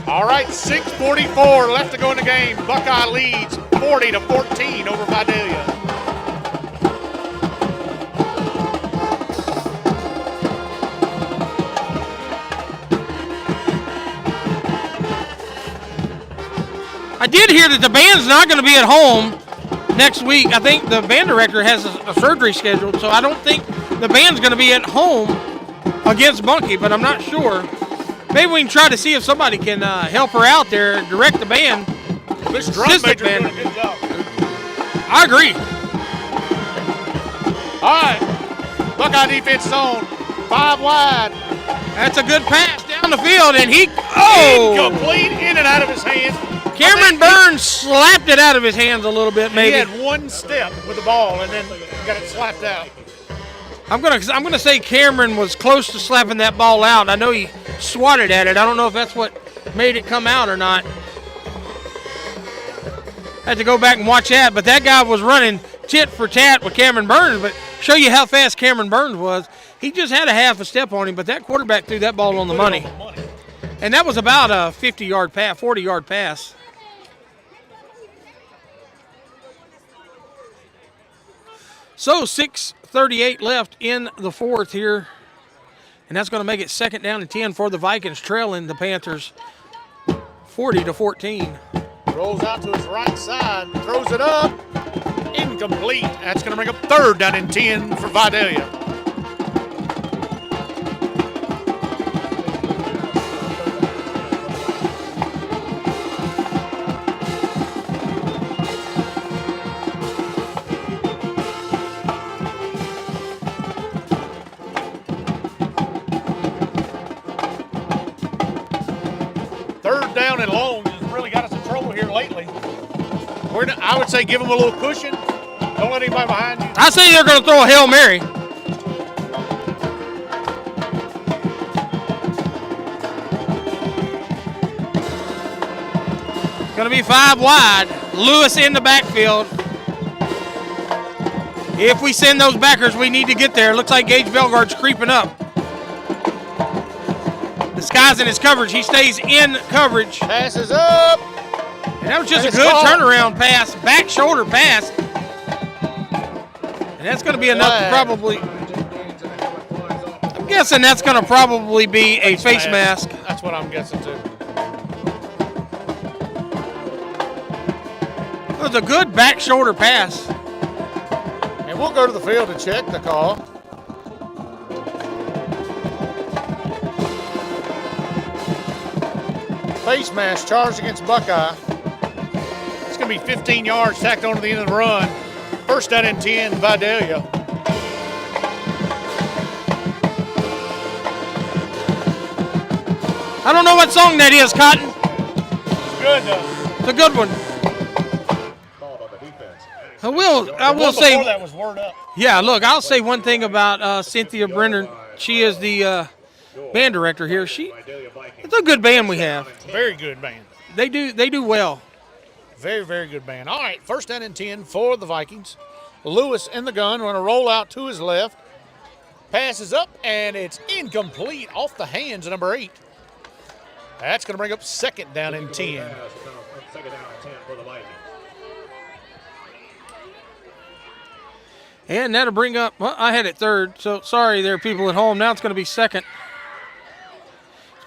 All right, 6:44 left to go in the game. Buckeye leads 40-14 over Vidalia. I did hear that the band's not going to be at home next week. I think the band director has a surgery scheduled, so I don't think the band's going to be at home against Bunkie, but I'm not sure. Maybe we can try to see if somebody can help her out there, direct the band. This drum major's doing a good job. I agree. All right, Buckeye defense zone, 5 wide. That's a good pass down the field, and Incomplete, in and out of his hands. Cameron Burns slapped it out of his hands a little bit, maybe. He had one step with the ball and then got it slapped out. I'm gonna say Cameron was close to slapping that ball out. I know he swatted at it. I don't know if that's what made it come out or not. Had to go back and watch that, but that guy was running tit for tat with Cameron Burns. But show you how fast Cameron Burns was. He just had a half a step on him, but that quarterback threw that ball on the money. And that was about a 50-yard pass, 40-yard pass. So 6:38 left in the fourth here. And that's going to make it 2nd down and 10 for the Vikings, trailing the Panthers 40-14. Rolls out to his right side, throws it up. Incomplete. That's going to bring up 3rd down and 10 for Vidalia. Down and long has really got us in trouble here lately. I would say give them a little cushion. Don't let anybody behind you. I say they're going to throw a Hail Mary. Going to be 5 wide. Lewis in the backfield. If we send those backers, we need to get there. Looks like Gage Belgard's creeping up. Disguising his coverage. He stays in coverage. Passes up. And that was just a good turnaround pass, back shoulder pass. And that's going to be enough to probably, I'm guessing that's going to probably be a face mask. That's what I'm guessing too. It was a good back shoulder pass. And we'll go to the field to check the call. Face mask charged against Buckeye. It's going to be 15 yards tacked on to the end of the run. 1st down and 10, Vidalia. I don't know what song that is, Cotton. It's good though. It's a good one. I will say. Before that was Word Up. Yeah, look, I'll say one thing about Cynthia Brenner. She is the band director here. It's a good band we have. Very good band. They do well. Very, very good band. All right, 1st down and 10 for the Vikings. Lewis in the gun, going to roll out to his left. Passes up, and it's incomplete off the hands of number 8. That's going to bring up 2nd down and 10. 2nd down and 10 for the Vikings. And that'll bring up, well, I had it 3rd, so sorry there, people at home. Now it's going to be 2nd.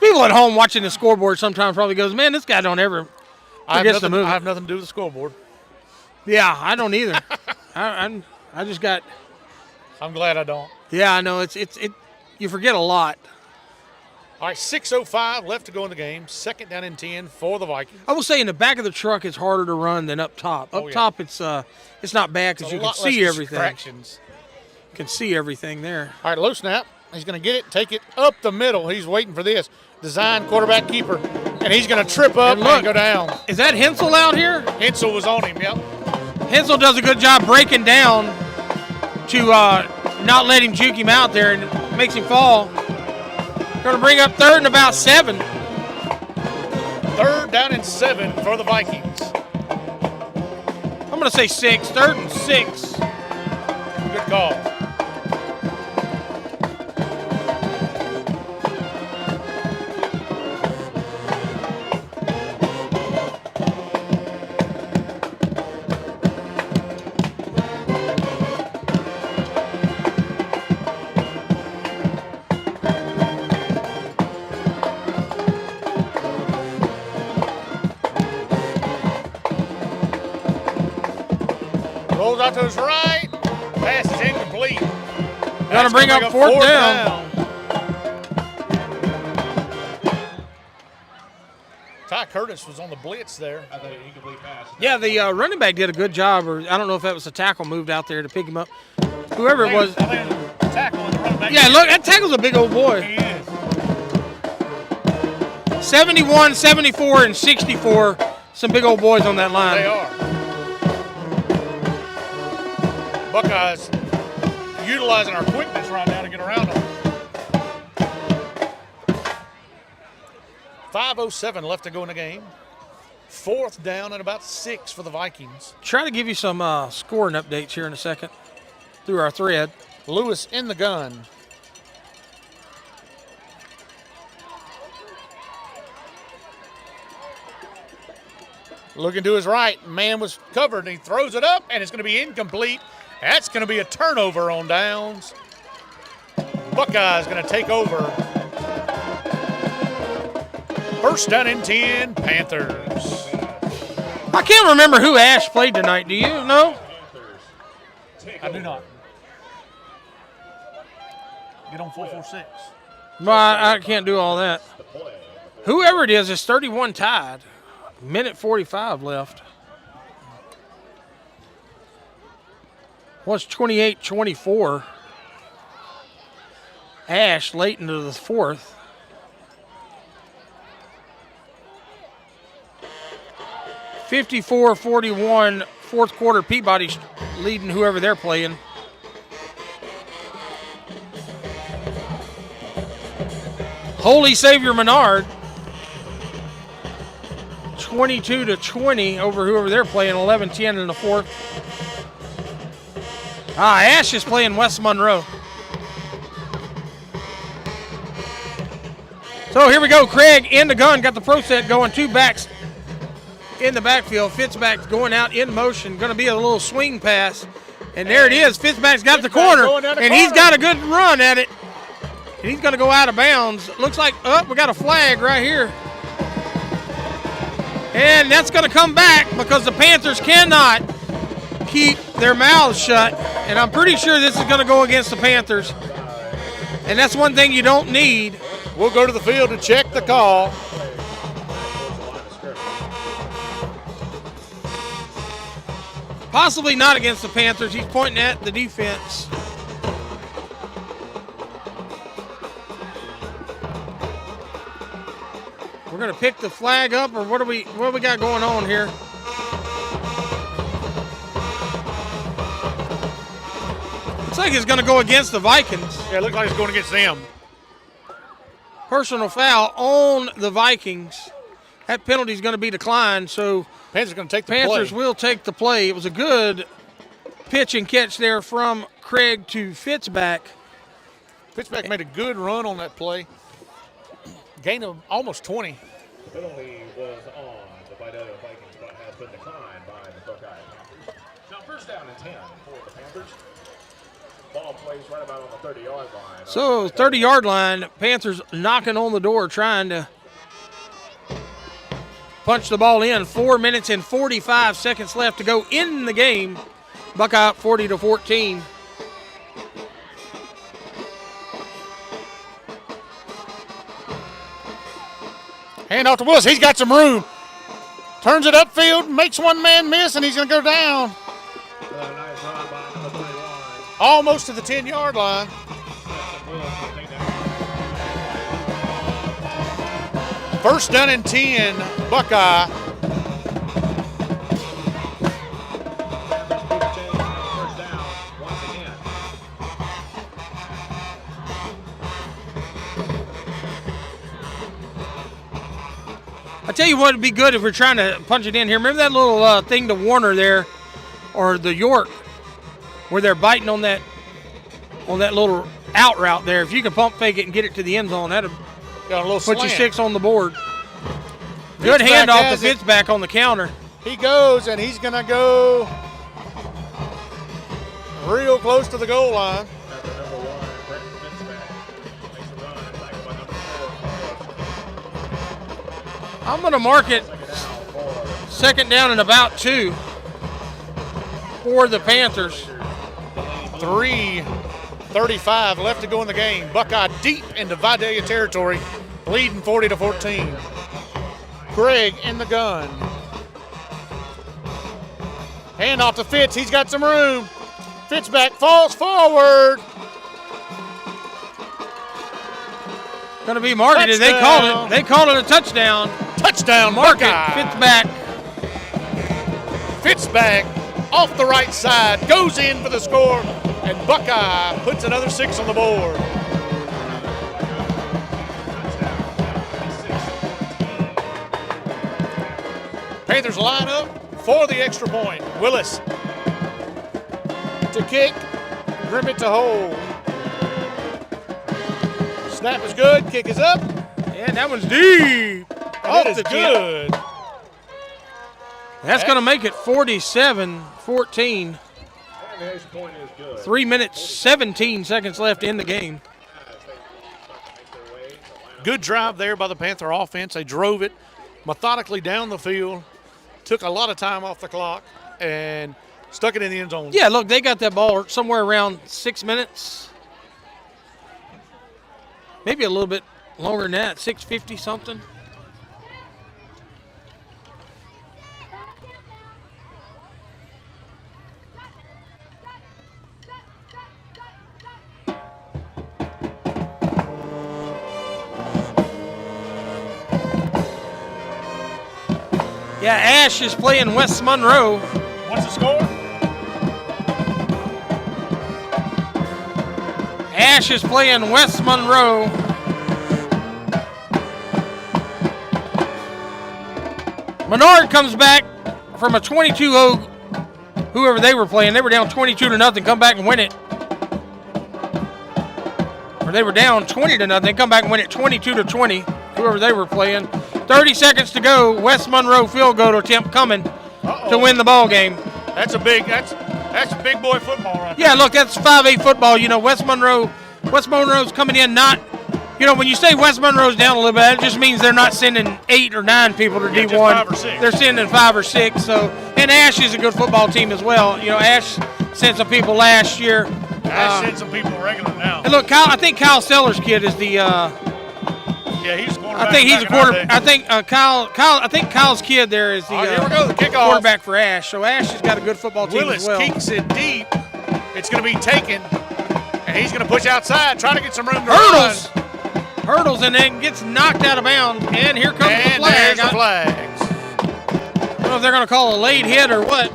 People at home watching the scoreboard sometimes probably goes, man, this guy don't ever forgets to move. I have nothing to do with the scoreboard. Yeah, I don't either. I just got. I'm glad I don't. Yeah, I know. It's you forget a lot. All right, 6:05 left to go in the game. 2nd down and 10 for the Vikings. I will say in the back of the truck it's harder to run than up top. Up top it's not bad because you can see everything. You can see everything there. All right, low snap. He's going to get it, take it up the middle. He's waiting for this. Design quarterback keeper. And he's going to trip up and go down. Is that Hensel out here? Hensel was on him, yep. Hensel does a good job breaking down to not let him juke him out there, and it makes him fall. Going to bring up 3rd and about 7. 3rd down and 7 for the Vikings. I'm going to say 6. 3rd and 6. Good call. Rolls out to his right. Pass is incomplete. Got to bring up fourth down. Ty Curtis was on the blitz there. I thought an incomplete pass. Yeah, the running back did a good job, or I don't know if that was the tackle moved out there to pick him up. Whoever it was. I think it was a tackle on the running back. Yeah, look, that tackle's a big old boy. He is. 71, 74, and 64. Some big old boys on that line. They are. Buckeyes utilizing our quickness right now to get around them. 5:07 left to go in the game. Fourth down and about 6 for the Vikings. Try to give you some scoring updates here in a second through our thread. Lewis in the gun. Looking to his right. Man was covered, and he throws it up, and it's going to be incomplete. That's going to be a turnover on downs. Buckeyes going to take over. First down and 10, Panthers. I can't remember who Ash played tonight. Do you know? I do not. Get on 446. No, I can't do all that. Whoever it is 31 tied. Minute 45 left. Was 28-24. Ash late into the fourth. (54-41) fourth quarter. Peabody's leading whoever they're playing. Holy Savior Menard. 22-20 over whoever they're playing. 11-10 in the fourth. Ash is playing West Monroe. So here we go. Craig in the gun. Got the pro set going. Two backs in the backfield. Fitzback going out in motion. Going to be a little swing pass. And there it is. Fitzback's got the corner. And he's got a good run at it. And he's going to go out of bounds. Looks like, we got a flag right here. And that's going to come back because the Panthers cannot keep their mouths shut. And I'm pretty sure this is going to go against the Panthers. And that's one thing you don't need. We'll go to the field to check the call. Possibly not against the Panthers. He's pointing at the defense. We're going to pick the flag up, or what do we got going on here? Looks like it's going to go against the Vikings. Yeah, it looks like it's going against them. Personal foul on the Vikings. That penalty is going to be declined, so Panthers going to take the Panthers play. will take the play. It was a good pitch and catch there from Craig to Fitzback. Fitzback made a good run on that play. Gain of almost 20. The penalty was on the Vidalia Vikings, but has been declined by the Buckeye Panthers. Now first down and 10 for the Panthers. Ball plays right about on the 30-yard line. So 30-yard line, Panthers knocking on the door, trying to punch the ball in. 4 minutes and 45 seconds left to go in the game. Buckeye up 40-14. Hand off to Willis. He's got some room. Turns it upfield, makes one man miss, and he's going to go down. Nice run by number 31. Almost to the 10-yard line. First down and 10, Buckeye. First down once again. I tell you what would be good if we're trying to punch it in here. Remember that little thing to Warner there, or the York, where they're biting on that little out route there. If you can pump fake it and get it to the end zone, that'll Got a little put you slant. 6 on the board. Good Fitzback handoff to has it. Fitzback on the counter. He goes, and he's going to go real close to the goal line. After number 1, Brent Fitzpatrick makes a run and tackled by number 4. I'm going to mark it Second down for second down and about 2. for the Panthers. 3:35 left to go in the game. Buckeye deep into Vidalia territory, leading 40-14. Greg in the gun. Hand off to Fitz. He's got some room. Fitz back, falls forward. Going to be marketed. They called it. They called it a touchdown. Touchdown, Mark it. Buckeye. Fitz back. Fitz back off the right side, goes in for the score, and Buckeye puts another 6 on the board. Panthers line up for the extra point. Willis to kick, Grimmett to hold. Snap is good, kick is up. And that one's deep. Off the good. That's going to make it 47-14. The next point is good. 3 minutes, 17 seconds left in the game. Good drive there by the Panther offense. They drove it methodically down the field, took a lot of time off the clock, and stuck it in the end zone. Yeah, look, they got that ball somewhere around 6 minutes. Maybe a little bit longer than that, 6:50 something. Yeah, Ash is playing West Monroe. What's the score? Ash is playing West Monroe. Menard comes back from a 22-0, whoever they were playing. They were down 22-0, come back and win it. Or they were down 20-0, come back and win it 22-20, whoever they were playing. 30 seconds to go. West Monroe field goal attempt coming to win the ball game. That's big boy football right there. Yeah, look, that's 5A football. You know, West Monroe's coming in not, you know, when you say West Monroe's down a little bit, that just means they're not sending 8 or 9 people to D1. Just 5 or 6. They're sending 5 or 6. So, and Ash is a good football team as well. You know, Ash sent some people last year. Ash sent some people regular now. And look, I think Kyle Sellers' kid is the. Yeah, he's a quarterback. I think he's a quarterback. I think Kyle's kid there is the, here we go, the kickoff. Quarterback for Ash. So Ash has got a good football team Willis as well. kicks it deep. It's going to be taken, and he's going to push outside, try to get some room to Hurdles, and then gets knocked out of bounds. And here comes the flag. There's the flags. I don't know if they're going to call a late hit or what.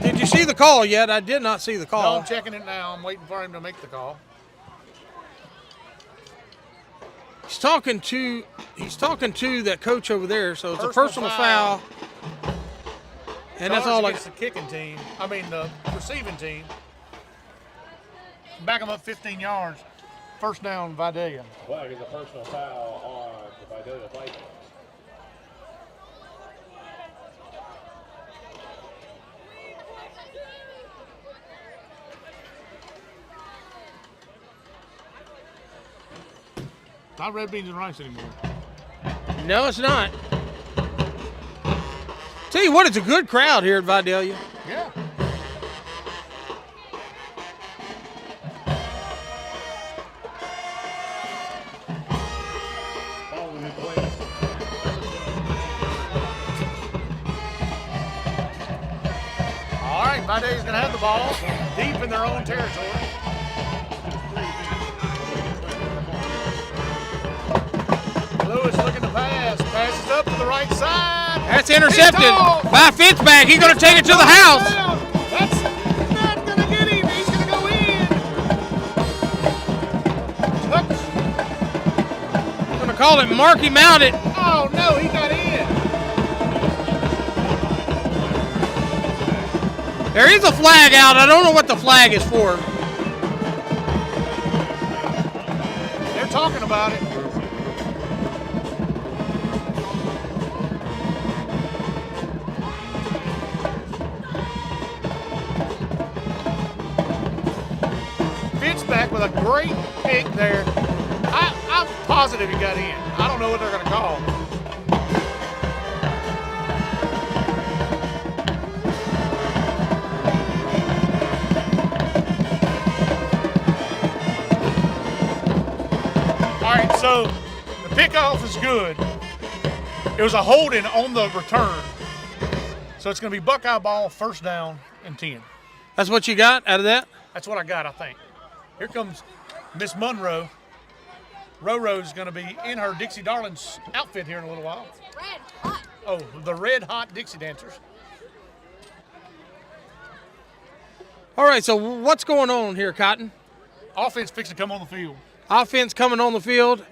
Did you see the call yet? I did not see the call. No, I'm checking it now. I'm waiting for him to make the call. He's talking to that coach over there, so it's a personal foul. And that's all against the kicking team. I mean the receiving team. Back them up 15 yards. First down, Vidalia. Flag is a personal foul on the Vidalia Vikings. Not red beans and rice anymore. No, it's not. Tell you what, it's a good crowd here at Vidalia. Yeah. All right, Vidalia's going to have the ball deep in their own territory. Lewis looking to pass. Passes up to the right side. That's intercepted by Fitzback. He's going to take it to the house. That's not going to get him. He's going to go in. Touch. I'm going to call it Marky Mounted. Oh, no, he got in. There is a flag out. I don't know what the flag is for. They're talking about it. with a great pick there. I'm positive he got in. I don't know what they're going to call. All right, so the pickoff is good. It was a holding on the return. So it's going to be Buckeye ball, first down and 10. That's what you got out of that? That's what I got, I think. Here comes Miss Monroe. Roro's going to be in her Dixie Darlings outfit here in a little while. Red hot. Oh, the red hot Dixie dancers. All right, so what's going on here, Cotton? Offense fixing to come on the field. Offense coming on the field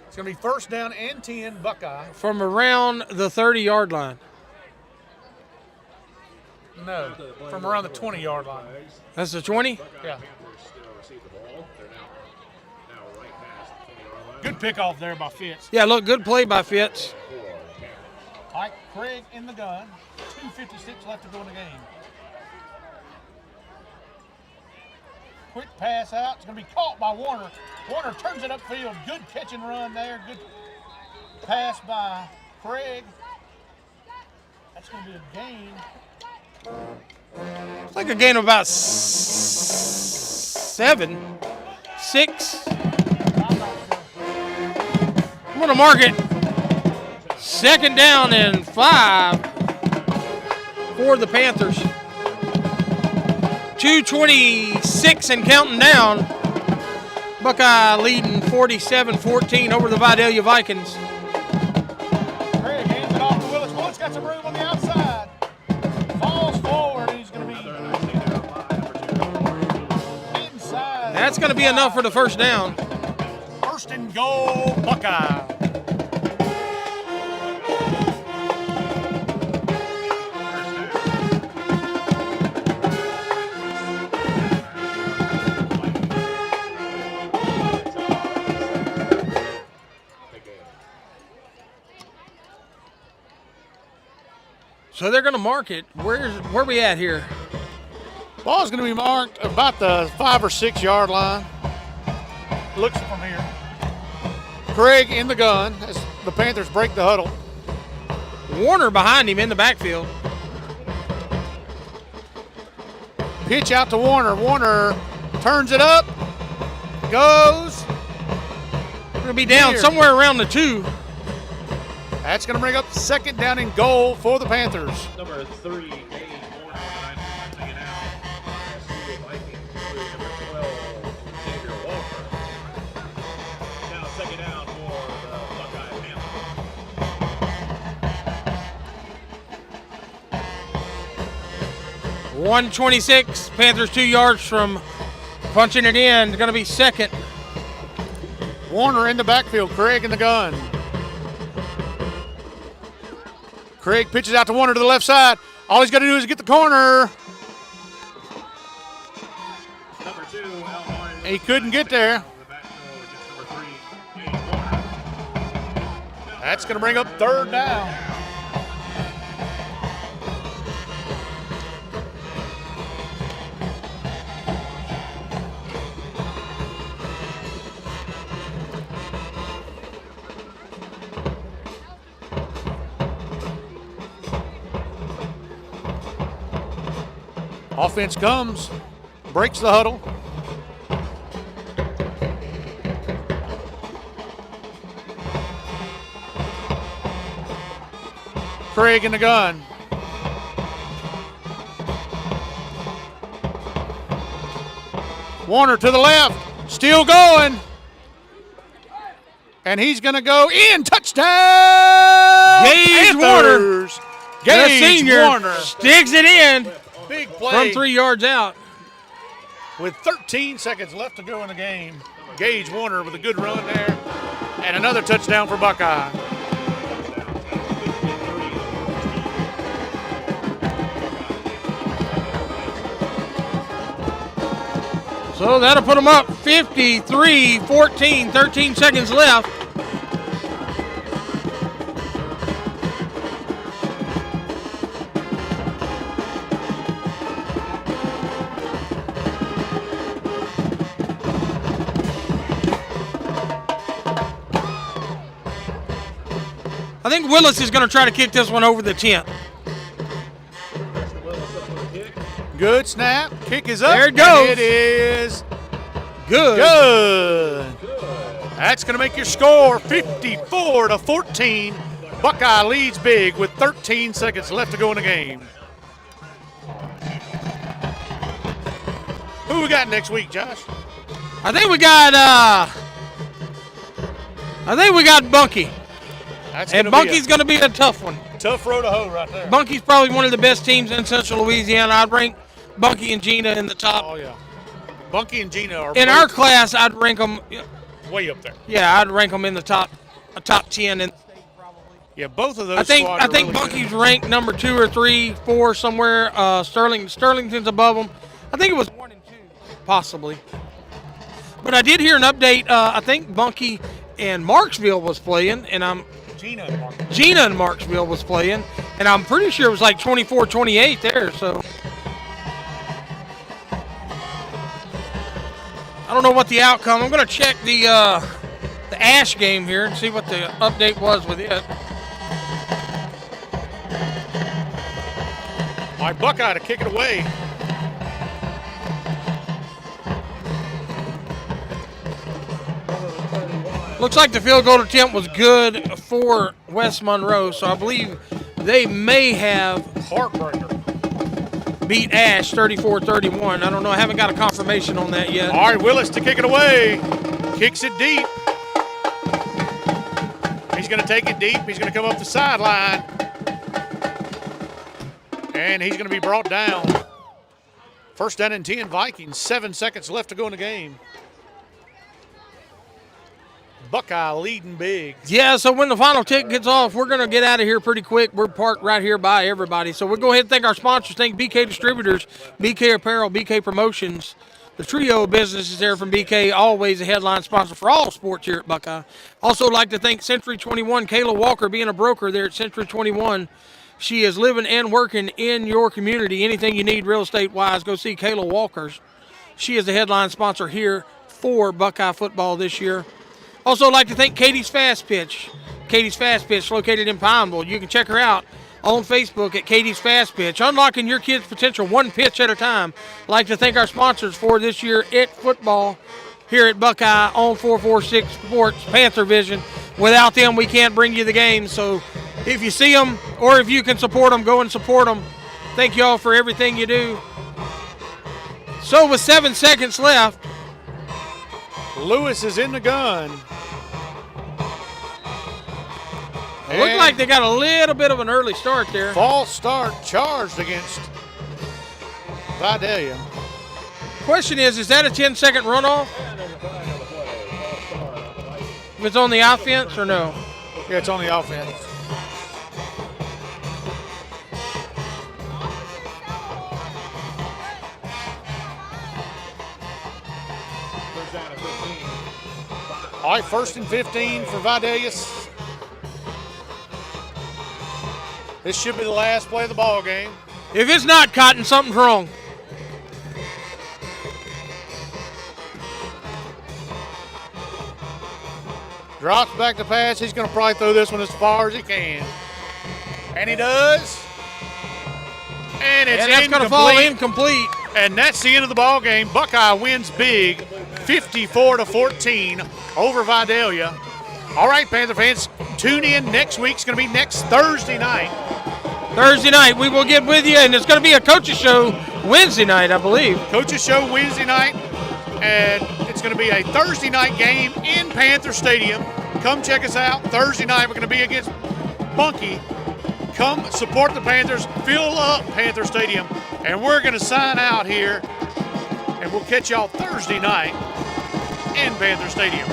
It's going to be first down and 10, Buckeye. from around the 30-yard line. No, from around the 20-yard line. That's the 20? Yeah. Panthers still receive the ball. They're now right past the 20-yard line. Good pickoff there by Fitz. Yeah, look, good play by Fitz. All right, Craig in the gun. 2:56 left to go in the game. Quick pass out. It's going to be caught by Warner. Warner turns it upfield. Good catch and run there. Good pass by Craig. That's going to be a gain. It's like a gain of about 7, 6. I'm going to mark it. Second down and 5 for the Panthers. 2:26 and counting down. Buckeye leading 47-14 over the Vidalia Vikings. Craig hands it off to Willis. Willis got some room on the outside. Falls forward. He's going to be inside. That's going to be enough for the first down. First and goal, Buckeye. So they're going to mark it. Where we at here? Ball's going to be marked about the 5 or 6 yard line. Looks from here. Craig in the gun as the Panthers break the huddle. Warner behind him in the backfield. Pitch out to Warner. Warner turns it up. Goes. Going to be down Here. somewhere around the 2. That's going to bring up second down and goal for the Panthers. Number 3, Gage Warner, taken out. The Vikings, including number 12, Xavier Walker. Now second down for the Buckeye Panthers. 126. Panthers 2 yards from punching it in. Going to be second. Warner in the backfield. Craig in the gun. Craig pitches out to Warner to the left side. All he's got to do is get the corner. Number 2, Al He couldn't get there. The backfield against number 3, Gage Warner. That's going to bring up third down. Offense comes, breaks the huddle. Craig in the gun. Warner to the left, still going. And he's going to go in. Touchdown! Gage Panthers! The Gage senior Warner. sticks it in Big from play 3 yards out. with 13 seconds left to go in the game. Gage Warner with a good run there. And another touchdown for Buckeye. So that'll put them up 53-14, 13 seconds left. I think Willis is going to try to kick this one over the 10. Good snap. Kick is up. There it goes. And it is Good. That's going to make your score 54-14. Buckeye leads big with 13 seconds left to go in the game. Who we got next week, Josh? I think we got Bunkie. And Bunkie's going to be a tough one. Tough row to hoe right there. Bunkie's probably one of the best teams in Central Louisiana. I'd rank Bunkie and Gina in the top. Oh, yeah. Bunkie and Gina are in our class. I'd rank them way up there. Yeah, I'd rank them in the top 10 in the state probably. Yeah, both of those. I think really Bunkie's ranked number 2 or 3, 4 somewhere. Sterlington's above them. I think it was 1 and 2 possibly. But I did hear an update. I think Bunkie and Marksville was playing, and Gina and Marksville was playing, and I'm pretty sure it was like 24-28 there. So I don't know what the outcome. I'm going to check the Ash game here and see what the update was with it. All right, Buckeye to kick it away. Looks like the field goal attempt was good for West Monroe, so I believe they may have Heartbreaker. beat Ash 34-31. I don't know. I haven't got a confirmation on that yet. All right, Willis to kick it away. Kicks it deep. He's going to take it deep. He's going to come up the sideline. And he's going to be brought down. First down and 10, Vikings. 7 seconds left to go in the game. Buckeye leading big. Yeah, so when the final tick gets off, we're going to get out of here pretty quick. We're parked right here by everybody. So we'll go ahead and thank our sponsors. Thank BK Distributors, BK Apparel, BK Promotions. The trio of businesses there from BK, always a headline sponsor for all sports here at Buckeye. Also like to thank Century 21, Kayla Walker, being a broker there at Century 21. She is living and working in your community. Anything you need real estate-wise, go see Kayla Walker. She is the headline sponsor here for Buckeye football this year. Also like to thank Katie's Fast Pitch. Katie's Fast Pitch, located in Pineville. You can check her out on Facebook at Katie's Fast Pitch. Unlocking your kids' potential one pitch at a time. Like to thank our sponsors for this year at football here at Buckeye on 446 Sports, Panther Vision. Without them, we can't bring you the game. So if you see them or if you can support them, go and support them. Thank you all for everything you do. So with 7 seconds left, Lewis is in the gun. it looked like they got a little bit of an early start there. False start charged against Vidalia. Question is that a 10-second runoff? If it's on the offense or no? Yeah, it's on the offense. All right, 1st and 15 for Vidalia. This should be the last play of the ball game. If it's not, Cotton, something's wrong. Drops back to pass. He's going to probably throw this one as far as he can. And he does. And it's that's going to fall incomplete. And that's the end of the ball game. Buckeye wins big, 54-14 over Vidalia. All right, Panther fans, tune in next week. It's going to be next Thursday night. Thursday night, we will get with you, and it's going to be a coaches show Wednesday night, I believe. Coaches show Wednesday night, and it's going to be a Thursday night game in Panther Stadium. Come check us out. Thursday night, we're going to be against Bunkie. Come support the Panthers, fill up Panther Stadium, and we're going to sign out here, and we'll catch y'all Thursday night in Panther Stadium.